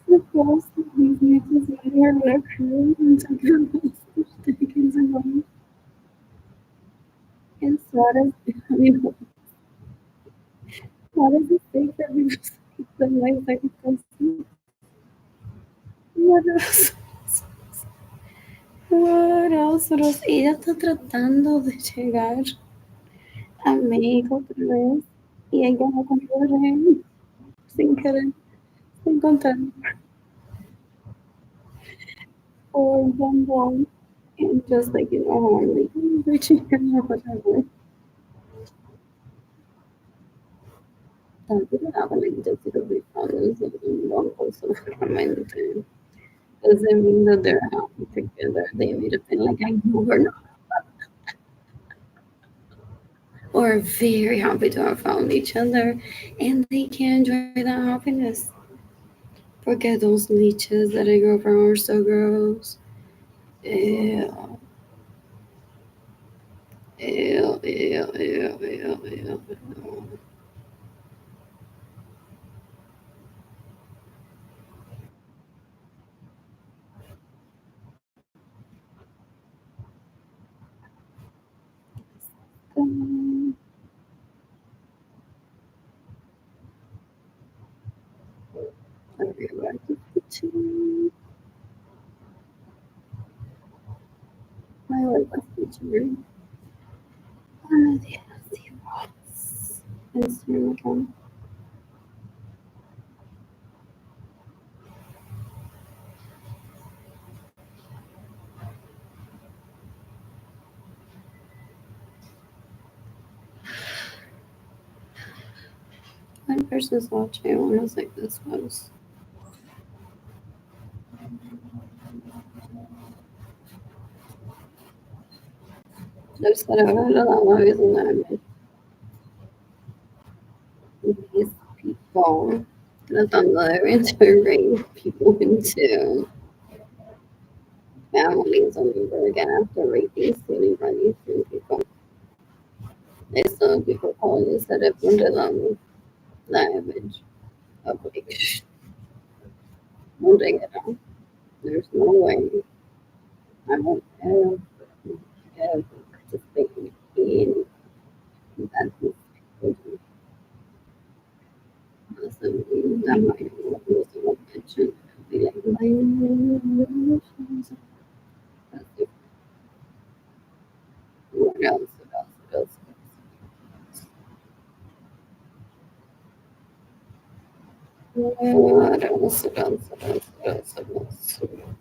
The cost of these mixes are luxury and sacrifices taken along. And Sarah's, I mean, Sarah's is safe that we the life sacrifices. What else? What else? Ros? Ella está tratando de llegar a México otra vez y ella va con el sin querer, sin contar or jumbo and just like hardly reaching or whatever. Tanto que happening just to be found one also realmente doesn't mean that they're happy together. They made it feel like I know we're not or very happy to have found each other and they can enjoy that happiness. Forget those leeches that I grew from are so gross. Ew, ew, ew, ew, ew, ew, ew. Everywhere to kitchen. My life was teacher. The healthy thoughts. Instagram account. One person's watching. One was like this was. Just that I heard a lot of reason that I met these people. Tratando de integrate people into families over again after raping stealing money from people. Eso people calling this a punta la image of like holding it on. There's no way I won't ever participate in that situation. So that might was a mention. Be like, that's it. What else? What else? What else? What else? What else? What else? What else? What else?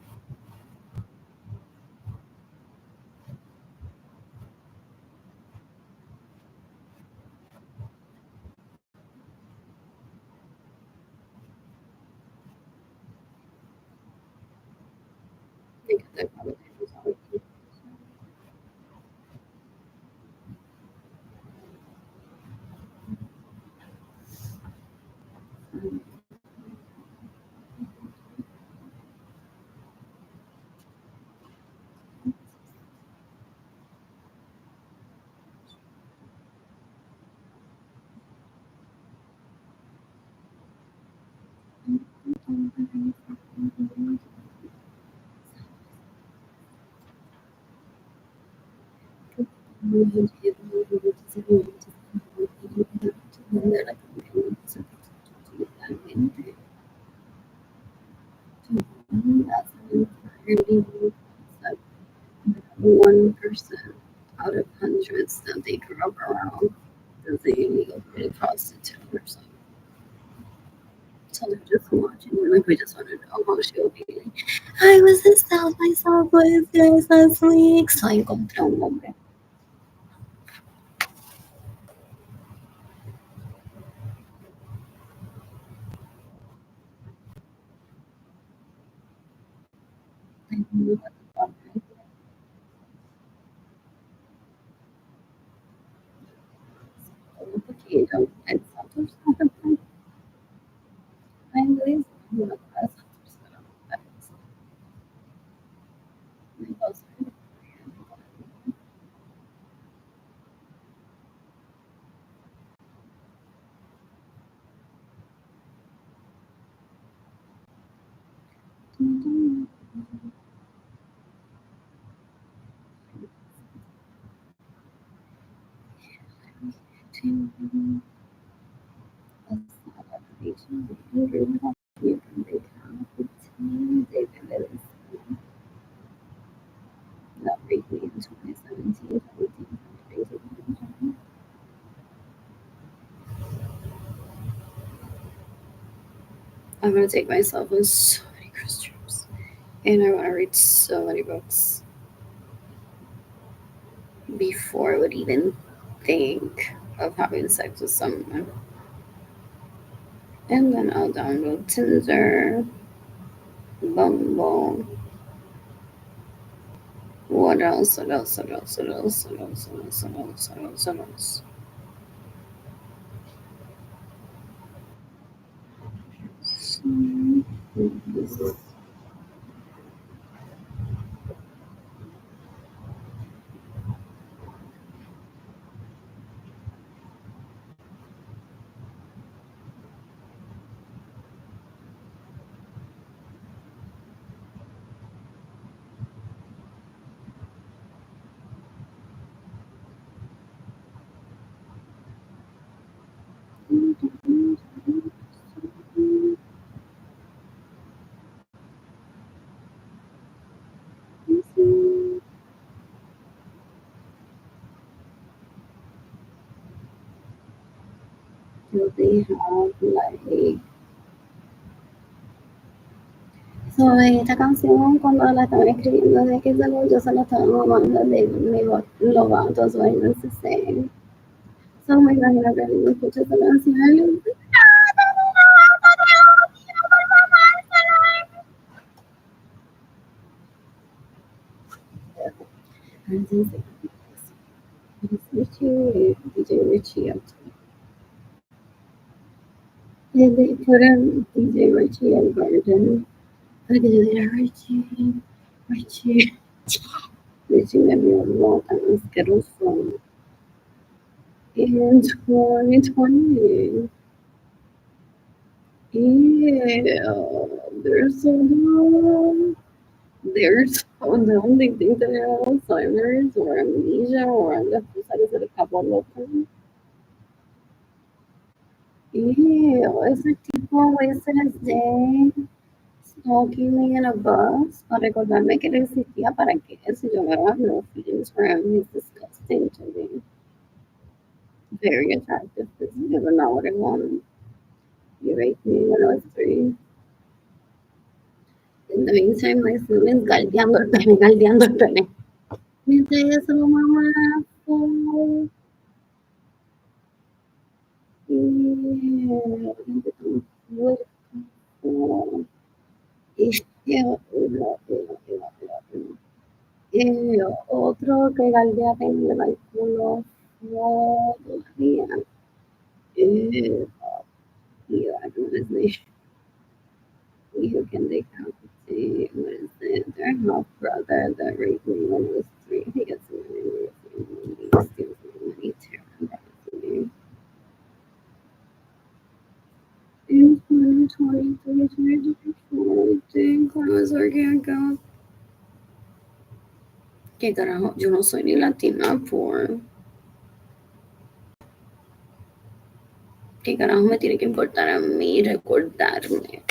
Think of that conversation. That's entirely like 1% out of hundreds that they grew up around as a illegal prostitute or something. So they're just watching, and like we just want to know how she'll be. Like, I was in South by Southwest guys last week. So encontré un hombre. I don't know what the fuck I did. Un poquito. And sometimes I believe una cosa, my husband. That raped me in 2017. I'm gonna take myself on so many cruise trips, and I want to read so many books before I would even think of having sex with someone. And then I'll download Tinder, Bumble. What else? What else? What else? What else? What else? What else? What else? What else? What else? Do they have like so esta canción cuando la estaban escribiendo de que yo se la estaba mamando de mi Lovato, so I used to say. So me imagino que alguien escucha esa canción y le dice, and he's like, Richie, DJ Richie up to yeah, they put in DJ Richie and Garden. Look at there, Richie, Richie. Richie made me want and Skittles from in 2020. Yeah, they're so dumb. The only thing that I have Alzheimer's or amnesia or I'm just decided to a couple of them. Ew, ese tipo day stalking me in a bus para recordarme que él existía para que si yo no have no feelings for him. He's disgusting to me. Very attractive physically, but not what I want. He raped me when I was 3. In the meantime, my son is galdeando el pene. Mientras eso, mamá, oh, ew, oh, ew, ew, ew, ew, ew. Otro que galdea pendiente al culo, no, todavía. Ew, ew, I don't know his name. You can they count to see what is it? Their half brother that raped me when I was 3. He gets money, he steals my money too. Embarrassing. In 2023, 2024, I think, cuando was working acá. ¿Qué carajo? Yo no soy ni latina por. ¿Qué carajo me tiene que importar a mí recordarme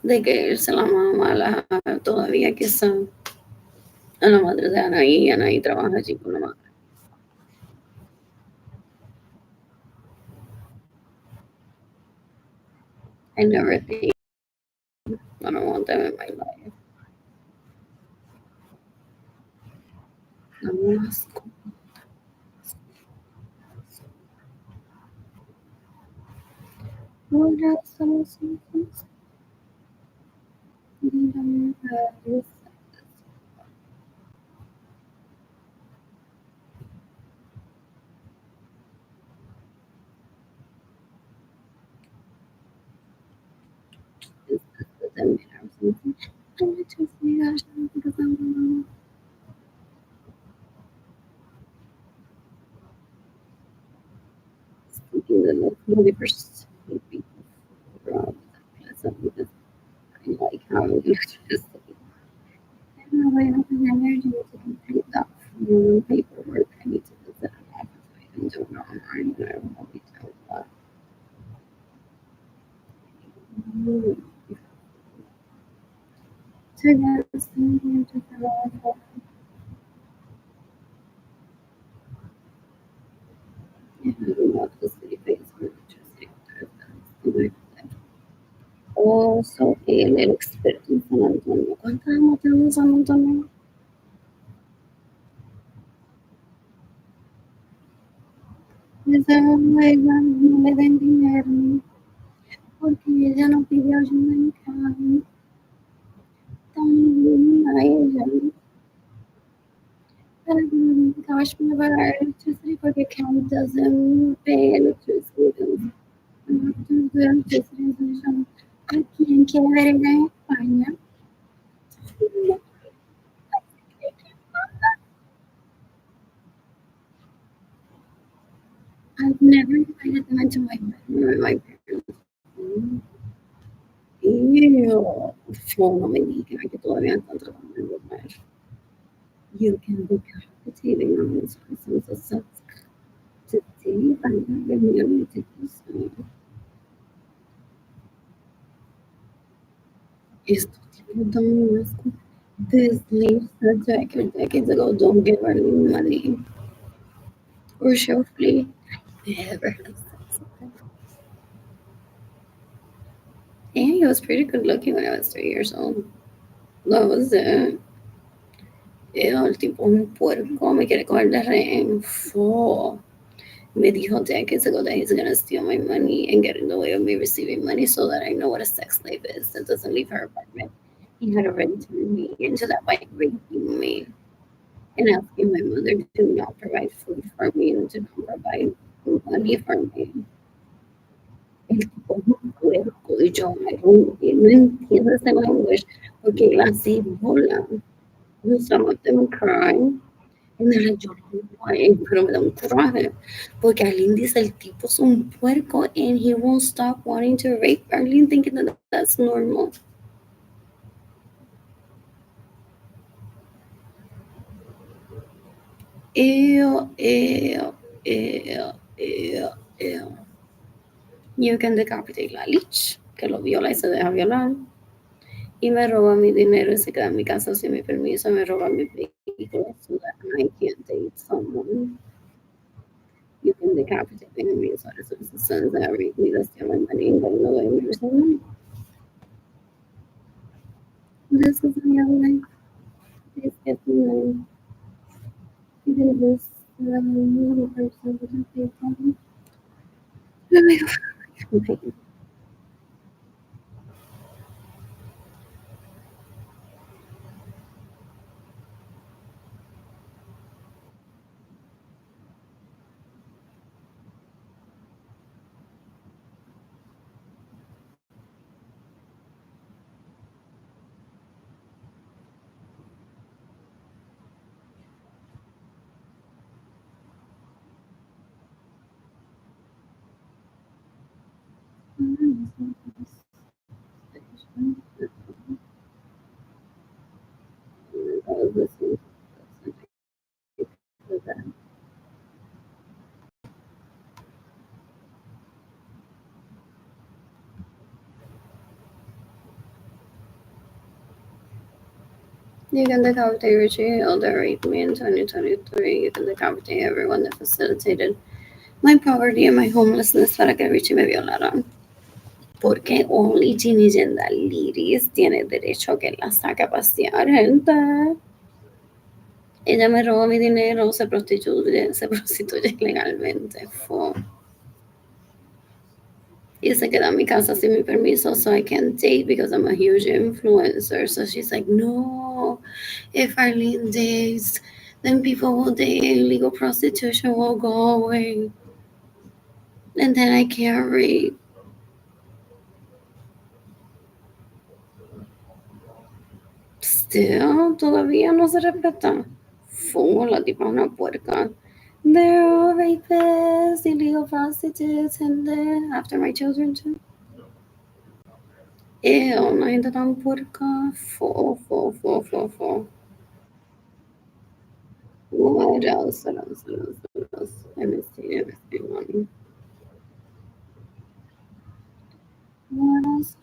de que él se la mama todavía que son a la madre de Anaí? Anaí trabaja allí con la madre. I never think I don't want them in my life. I'm asco. Ahora somos hijos de la naturaleza. También are something. I want to say gosh, because I'm speaking the like 40% people from pleasant because I like how electricity. I don't know why I have the energy to complete that paperwork I need to visit an office I can do it online and I will be told that. So yes, I'm going to fill out yeah, I don't know if the city pays for electricity. Oh, so el experto en San Antonio. ¿Cuántas años tenemos en San Antonio? Esa juega no le den dinero porque ella no pidió ayuda en casa. También a ella para que no le cash me pagar electricity porque county doesn't pay electricity bills. Nosotros de electricity solution aquí en Querétaro, en España. I've never invited them into my bedroom, my parents. Ew. No me digan que todavía están tratando de volver. You can be capitating on this person's assets today by not remembering to do so. Estos tipos dan asco. This leaves said decades ago, don't give her any money. Or she'll flee. Never has sex with him. And he was pretty good looking when I was 3 years old. That was it. El tipo un puerco me quiere coger de rehén. Fo. Me dijo decades ago that he's gonna steal my money and get in the way of me receiving money so that I know what a sex slave is that doesn't leave her apartment. He had already turned me into that by raping me and asking my mother to not provide food for me and to not provide money for me. El tipo es un puerco y yo, no entiendo ese language porque él así bola. Some of them cry. And they're like, yo no voy, pero me da un coraje. Porque Arlene dice, el tipo es un puerco and he won't stop wanting to rape Arlene, thinking that that's normal. Ew, ew, ew, ew, ew. You can decapitate la lich, que lo viola y se deja violar. Y me roba mi dinero y se queda en mi casa sin mi permiso. Me roba mi vehículo so that I can't date someone. You can decapitate enemies or the citizens that rape me, that's stealing money and getting away with yourself. This is my life. Please get me even this little person doesn't pay for me. You can decapitate Richie Hill that raped me in 2023. You can decapitate everyone that facilitated my poverty and my homelessness para que Richie me violara. Porque only Ginny Liris tiene derecho a que la saque a pasear, gente. Ella me robó mi dinero, se prostituye legalmente. Y se queda en mi casa sin mi permiso, so I can't date because I'm a huge influencer. So she's like, no, if Arlene dates, then people will date and legal prostitution will go away. And then I can't rape. Still, todavía no se respeta. La tipa es una puerca. There are rapists, illegal prostitutes, and then after my children too. Ew, una gente tan puerca. Fo. What else? Let me see one. What else?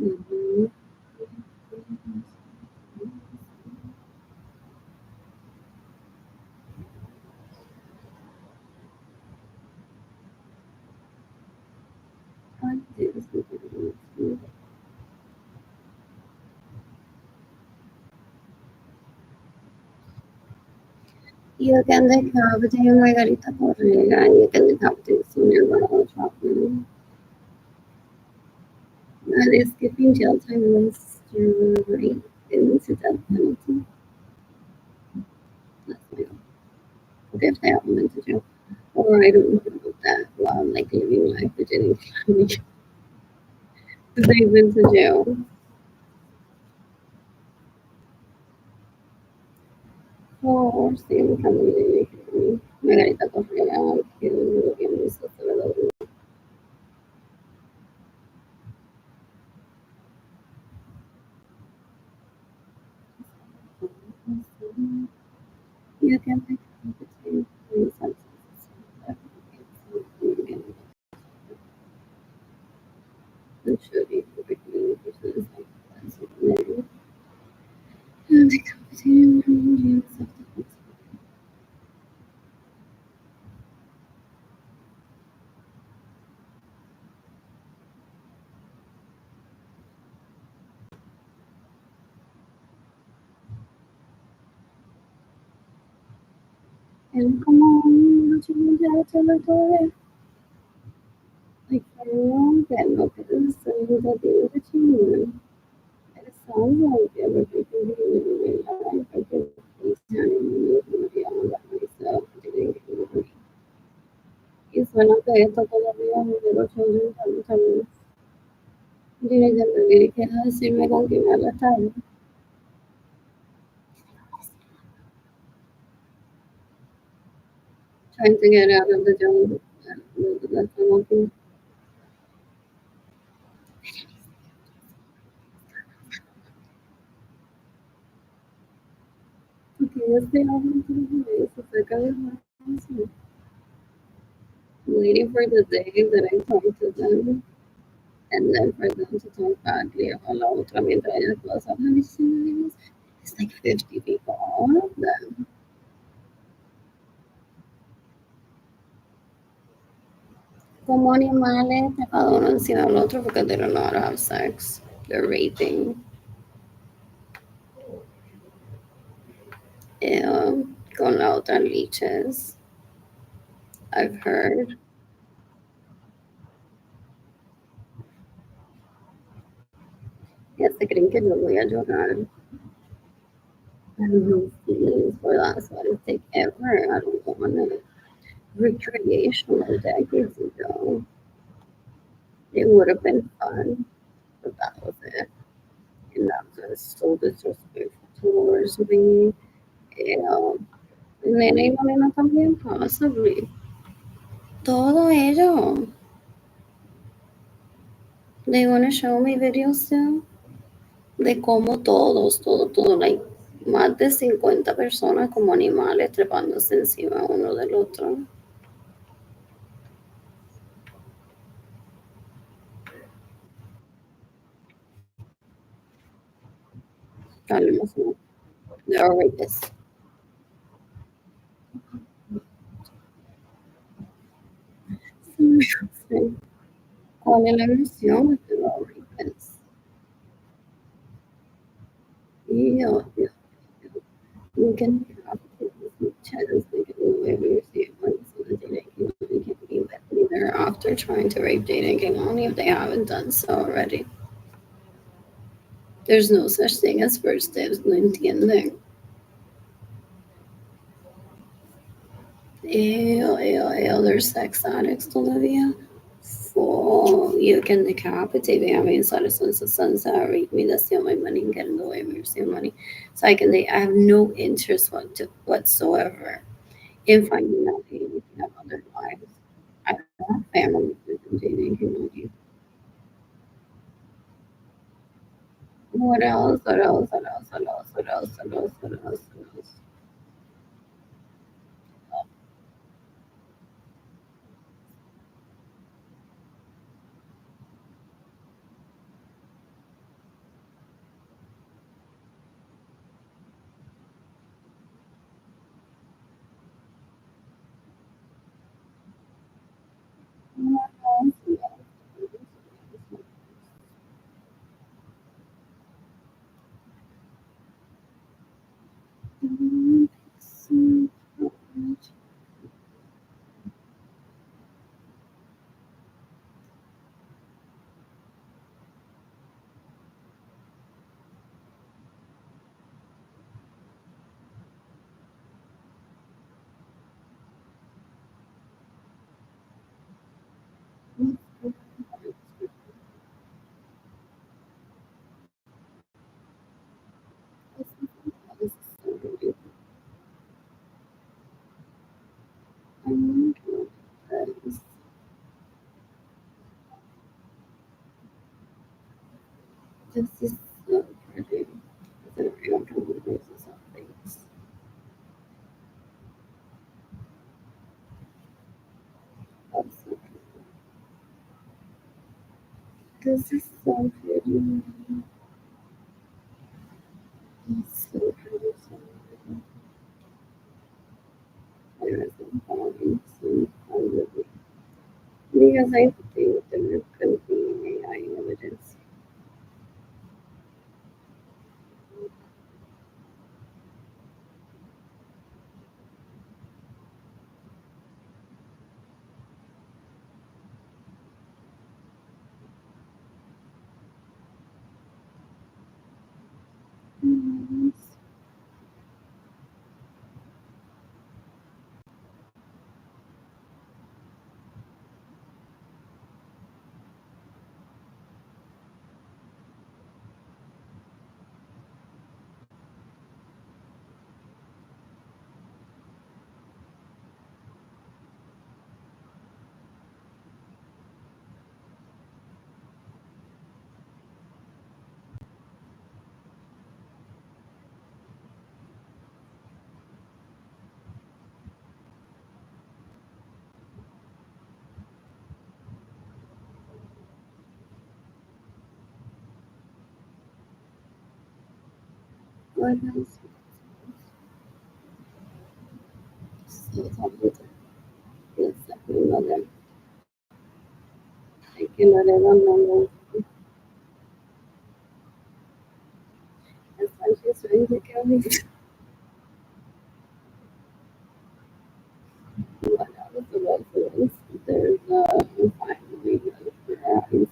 Mhm. You can decapitate Margarita Correa, you can decapitate Sonia Ronald Chapman. That is skipping jail time and straight into death penalty. That's my own. Okay, if they happen into jail. Or I don't know about that while I'm like living life, but getting they've been to jail. Por siempre Margarita Correa, que lo que me hizo Salvador. You can decapitate police officers. And should be perfectly person is like that's and decapitating jail self-defense. And come on, what you want to tell her to like for real, that no person that they were the team. It sounds like everything can be living in life. I could be standing beyond that myself, doing it. Y suena que esto todavía me dio 800 años. Dile que me quiere decirme con quién me ha estado. Trying to get out of the jungle. That's what I'm porque yo estoy hablando de eso cerca de más. Waiting for the day that I talk to them and then for them to talk badly about la otra mientras ellas todas hablan diciendo it's like 50 people, all of them. Como animales, cada uno encima del otro porque they don't know how to have sex. They're raping. Con la otra leeches. I've heard. Ya se creen que yo voy a llorar. I have no feelings for that, so I don't think ever. I don't want to. Recreational decades ago. It would have been fun, but that was it. And that was so disrespectful towards me. Nena y Morena también, possibly. Todo ello. They want to show me videos still de cómo todo, like, más de 50 personas como animales trepándose encima uno del otro. Hablemos, ¿no? They are rapists. Sí. ¿Cuál es la emoción de los rapists? Yo, you can have this chance to get away with it when somebody like you can be with me there after trying to rape dating and only if they haven't done so already. There's no such thing as first dibs, no entienden. They're sex addicts todavía. For you can decapitate me. I mean, so the sunset rape me. That's the only money and getting away with your money. So I have no interest whatsoever in finding out that you have other lives. I don't have family within dating community. What else? What else? What else? What else? What else? What else? What else? What else? What else? What else? What else? This is so pretty. That everyone can do this or something. That's so pretty. This is so pretty. It's so pretty. So pretty. There is some volume, some quality. Because I think there could be AI evidence. Mm, what else? So talented. Yes, another. I cannot even know. As much as trying to kill me. What else? What else? There's finally friends.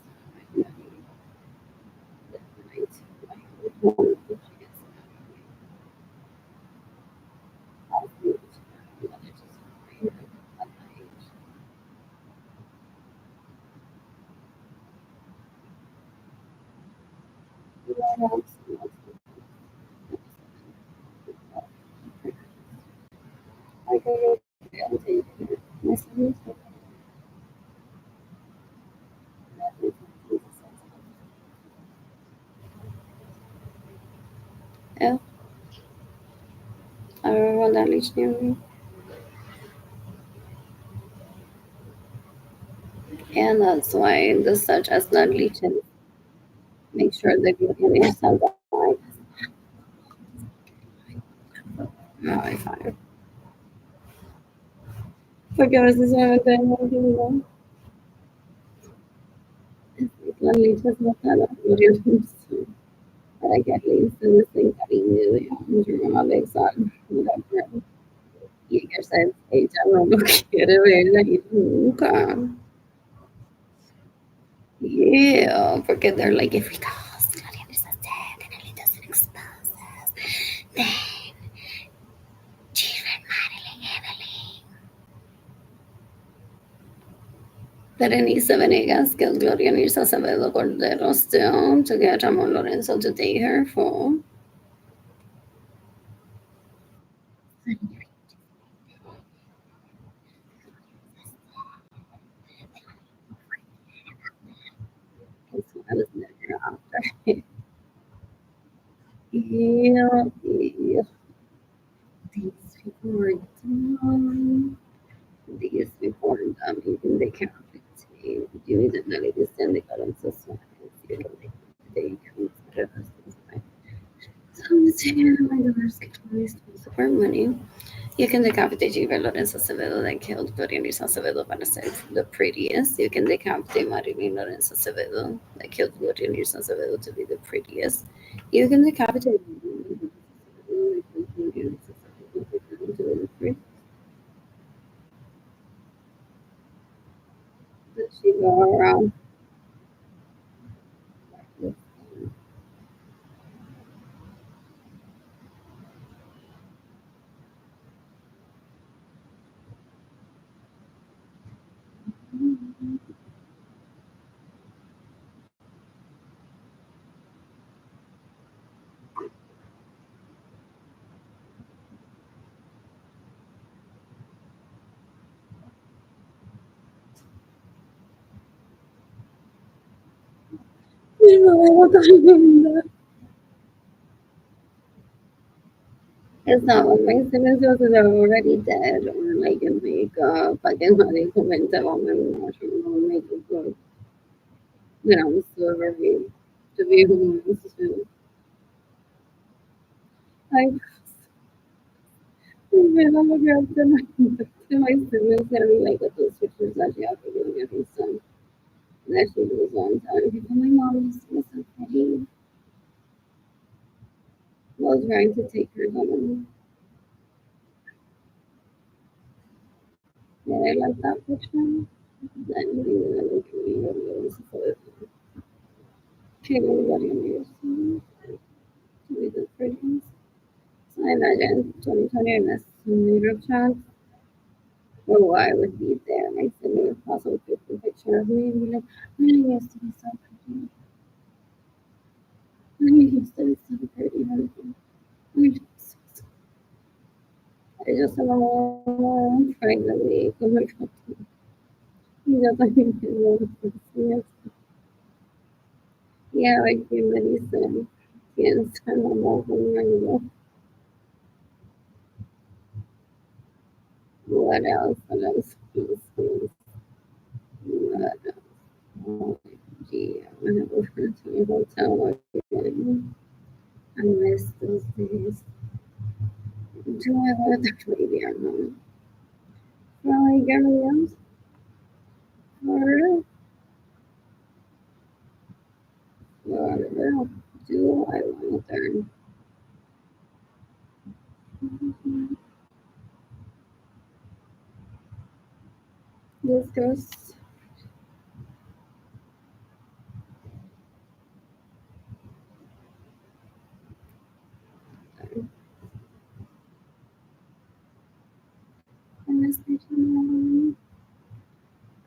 Yeah, I remember that leech near me. And that's why the such as not leeches make sure that you can yourself alive. No, I find. Porque a veces me tengo que mirar. Las leches mataron para que at least in this thing cariño de yo me whatever. Y ella no lo quiere ver ahí nunca. Yeah, porque they're like, if we cause Gloria Anderson's dead and Ellie doesn't expose us, then children Marilyn Evelyn. Berenice Venegas killed Gloria Nirsa Acevedo Cordero still to get Ramon Lorenzo to date her for. I was never after. Yeah, yeah. These people were dumb. These people were dumb. Even they can't you need to know this and they got on so smart. You know, they consider us. So, my daughter's getting support money. You can decapitate Gilbert Lorenzo Acevedo that killed Gloria Luis Acevedo para ser the prettiest. You can decapitate Marilyn Lorenzo Acevedo that killed Gloria Luis Acevedo to be the prettiest. You can decapitate she go around. You know what I'm doing. It's not when my siblings are already dead or like in makeup. I can hardly comment on my natural makeup look. Then I'm so ready to be homeless too. I when I look up to my siblings and be like, those pictures that you have to do getting some. And that shit was one time. People, my mom used to be so pretty. I was trying to take her home. Yeah, I like that picture. Then we were like, we was feeling very amusing to be the prettiest. So I imagine 2020 I missed some Europe chats. Oh, I would be there. My sibling would possibly take a picture of me and be like, I used to be so pretty. I used to be so pretty. I just remember finally con el foto. Y yo también tengo las yeah, like you medicine. Tienes como conmigo. What else? What else? What else? Oh, gee, I'm gonna go to a hotel again. I miss those days. Do I want to maybe or not? Probably girls. Or whatever. Do I want to learn? This goes. I miss the time.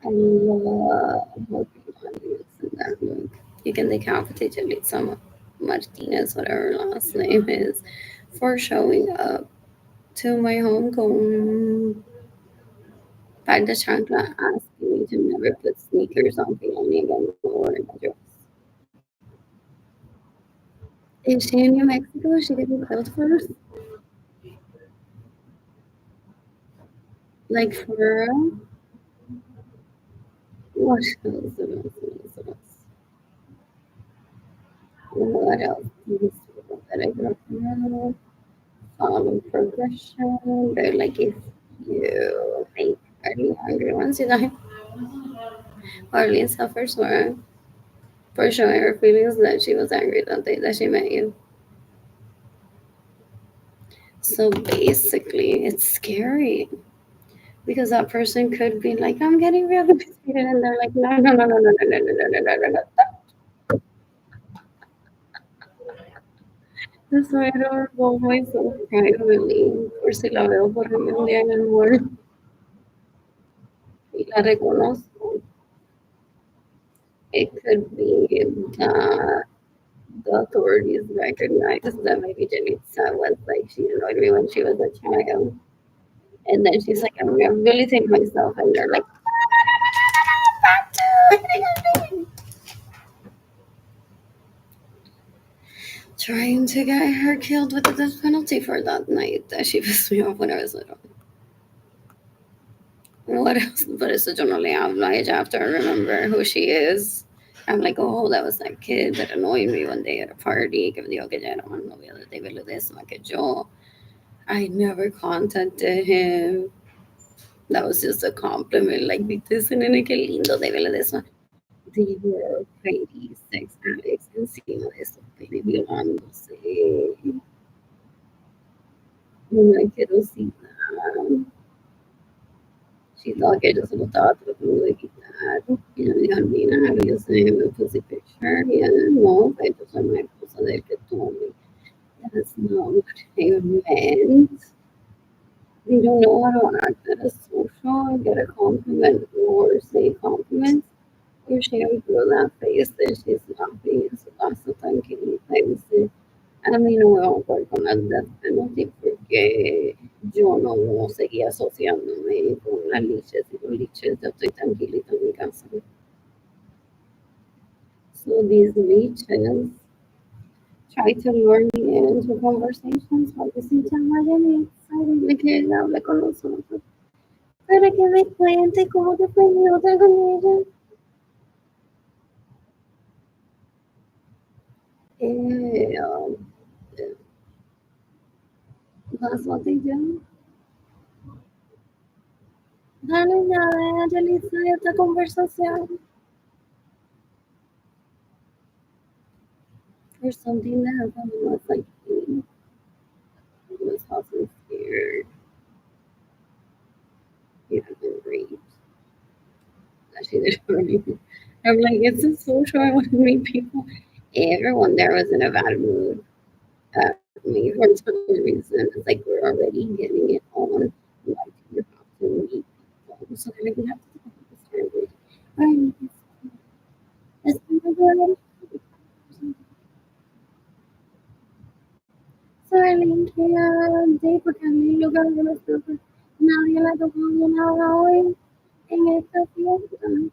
I love looking on this and that look. You can decapitate Yalitza Martinez, whatever her last name is, for showing up to my home home by the chancla asking me to never put sneakers on Peony again or a dress. Is she in New Mexico? She getting close first? Like for real? What else? What else? That I grew up around. Follow progression. They're like if you make early hungry once you die. Arlene suffers for showing her feelings that she was angry that day that she met you. So basically, it's scary because that person could be like, "I'm getting rehabilitated," and they're like, "No, no, no, no, no, no, no, no, no, no, no, no." That's why I don't involve myself privately. Por si la veo por ahí un día en el mall y la reconozco. It could be that the authorities recognize that maybe Janitza was like she annoyed me when she was a child. And then she's like, I'm rehabilitating myself. And they're like, trying to get her killed with the death penalty for that night that she pissed me off when I was little. What else? But it's a generally like after I remember who she is. I'm like, oh, that was that kid that annoyed me one day at a party. Que me dijo que ya era más novia de David Ledesma que yo. I never contacted him. That was just a compliment. Like, viste, nene, qué lindo David Ledesma. They were crazy sex addicts encima de eso, pene violándose. Una asquerosidad. She thought que yo se lo estaba tratando de quitar. Y yo dije, Albina, have you seen him a pussy picture? Yeah, no, but yo soy una esposa del que told me. That's not what I meant. They don't know how to act at a social, get a compliment, or say compliments. Or she always do that face that she's laughing y se pasa tranquilita y dice, a mí no me va a poder con la death penalty porque yo no seguía asociándome con las liches y los liches, yo estoy tranquilita en mi casa. So these liches try to lure me into conversations porque si chama me excited de que él hable con nosotros. Para que me cuente cómo te fue mi otra con ella. Yeah, that's what they do. Dale ya, Angelisa, esta conversación. For something that happened when I was like 8. I was also scared. You have been raped. Actually, there's already. I'm like, it's a social. I want to meet people. Everyone there was in a bad mood at me for some reason. It's like we're already getting it on. Like, you have to meet people. So they're like, we have to talk about this language. Alright, let's go. Sterling, Kea, porque a mí lugar de los grupos nadie la tocó ni nada hoy en esta fiesta.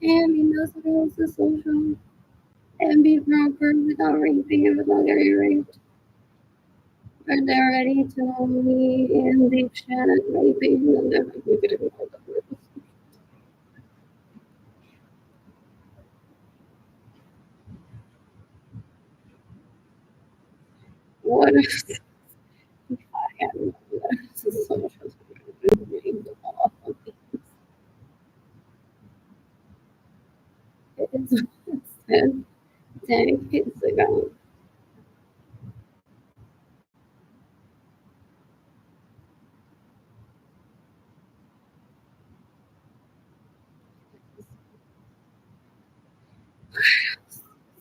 And he knows how to use the social and be proper without raping and without getting raped. But they're ready to me and deep shit and raping and they're like, we're gonna go all the way. What if I had known that this is social raped all of these? It is what it said 10 kids ago.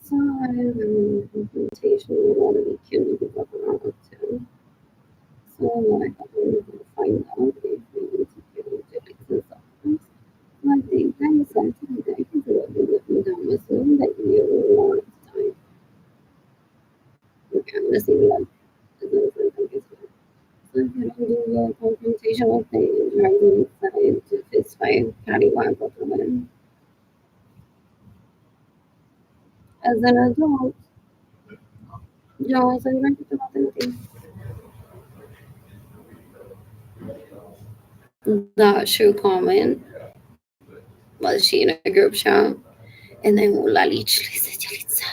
So I have an implementation we want to be killed with around too. So I thought we were going to find out if we need to kill Jelly's substance. So I think I decided that I can do it with Amazon that you want time. Okay, I'm gonna see that. So if you don't do the confrontational thing, right inside to fist fight, how do you want to go through it? As an adult, yo soy una actitud authentic. The shoe comment was she in a group chat, and then la Lich le dice, Yalitza,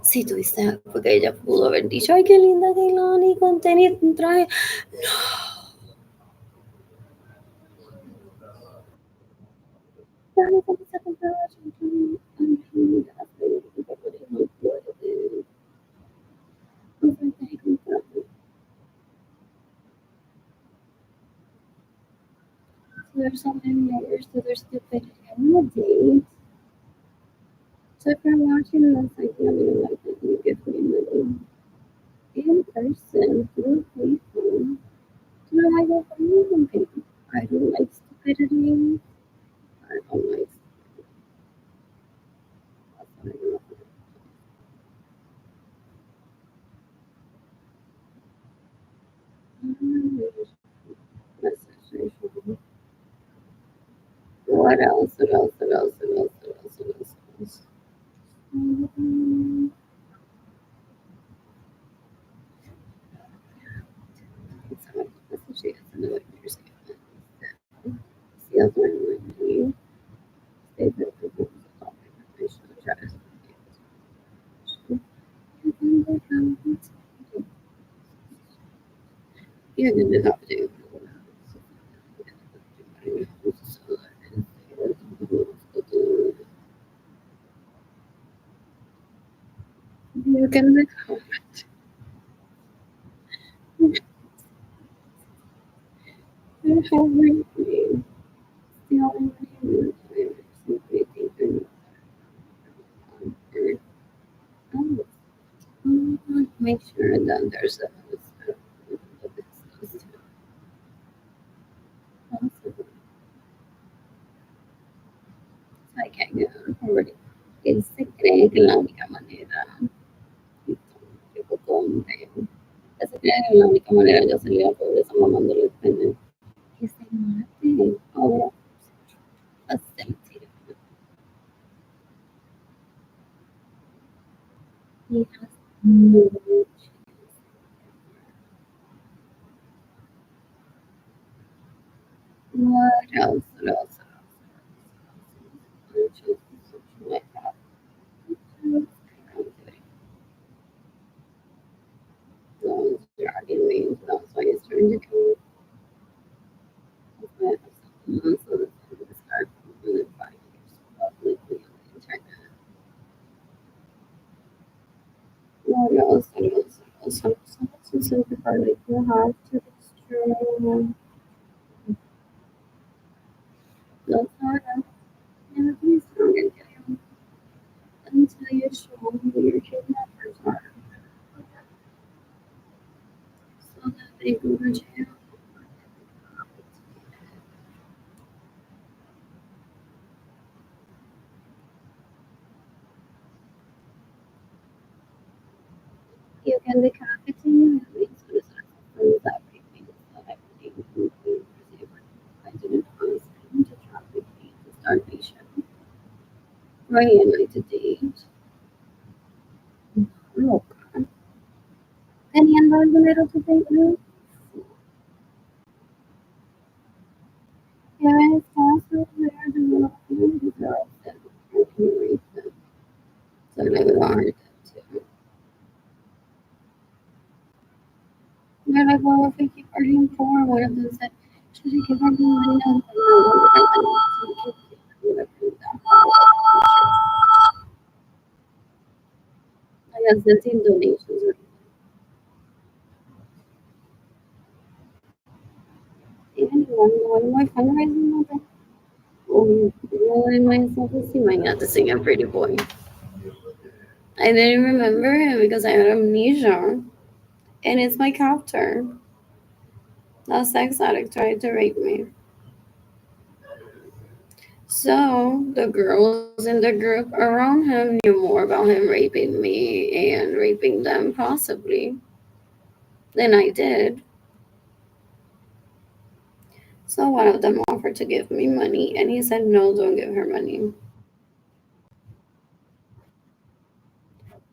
si tuviste, porque ella pudo haber dicho, ay, qué linda Kehlani con tenis, un traje. No, cuando se compraba, so there's so many layers to their stupidity. I'm on a date. So if you're watching this, like, you know, like, you get me money in person through people. You know, I don't believe in people. I don't like stupidity. I don't like stuff. What else? What else? What else? What else? What else? What else? What else? It's hard. That's what she has to know. The other one would be stay there for the topic. I should try to. You're going to have to. You can become you have my name. The only name is simply thinking make sure that there's a I can't get already. Él se cree que la única manera, que poco hombre, él se cree que la única manera de salir a pobreza mamándole el pene, que se mate. Ahora, facilitated. He has no chance. What else? What else? What else? What else? Those dragging me, that's why he's trying to go. So this is start really 5 years publicly on the internet. What else? What else? What else? Some simplified, like you have to extreme. That's hard. Yeah, please don't get him until you show me who your kidnappers are, so that they go to jail. You can decapitate me. That means what is that raping? That I believe I didn't ask him to traffic me to starvation. Right, and I to date. Oh, God. Teniendo algo little to take me. Yeah, it's also where the little communities are that you can read them. So they would want it too. They're like, well, if we keep arguing for, one of them said, should we keep arguing money on? I guess that's in donations. Even one more fundraising about that. Lowering my self-esteem. I got to sing a pretty boy. I didn't remember him because I had amnesia. And it's my captor. That sex addict tried to rape me. So the girls in the group around him knew more about him raping me and raping them, possibly. Then I did. So one of them offered to give me money, and he said, no, don't give her money.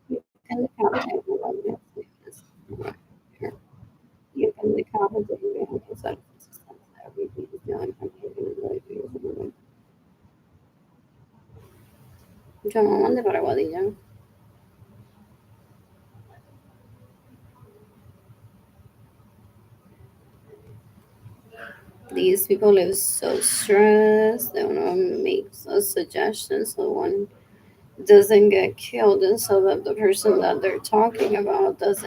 You can decapitate me on this. Here. You can decapitate me on this. Everything is doing. I'm taking it like this. Yo no mandé para Guadilla. These people live so stressed. They want to make a suggestion so one doesn't get killed and so that the person that they're talking about doesn't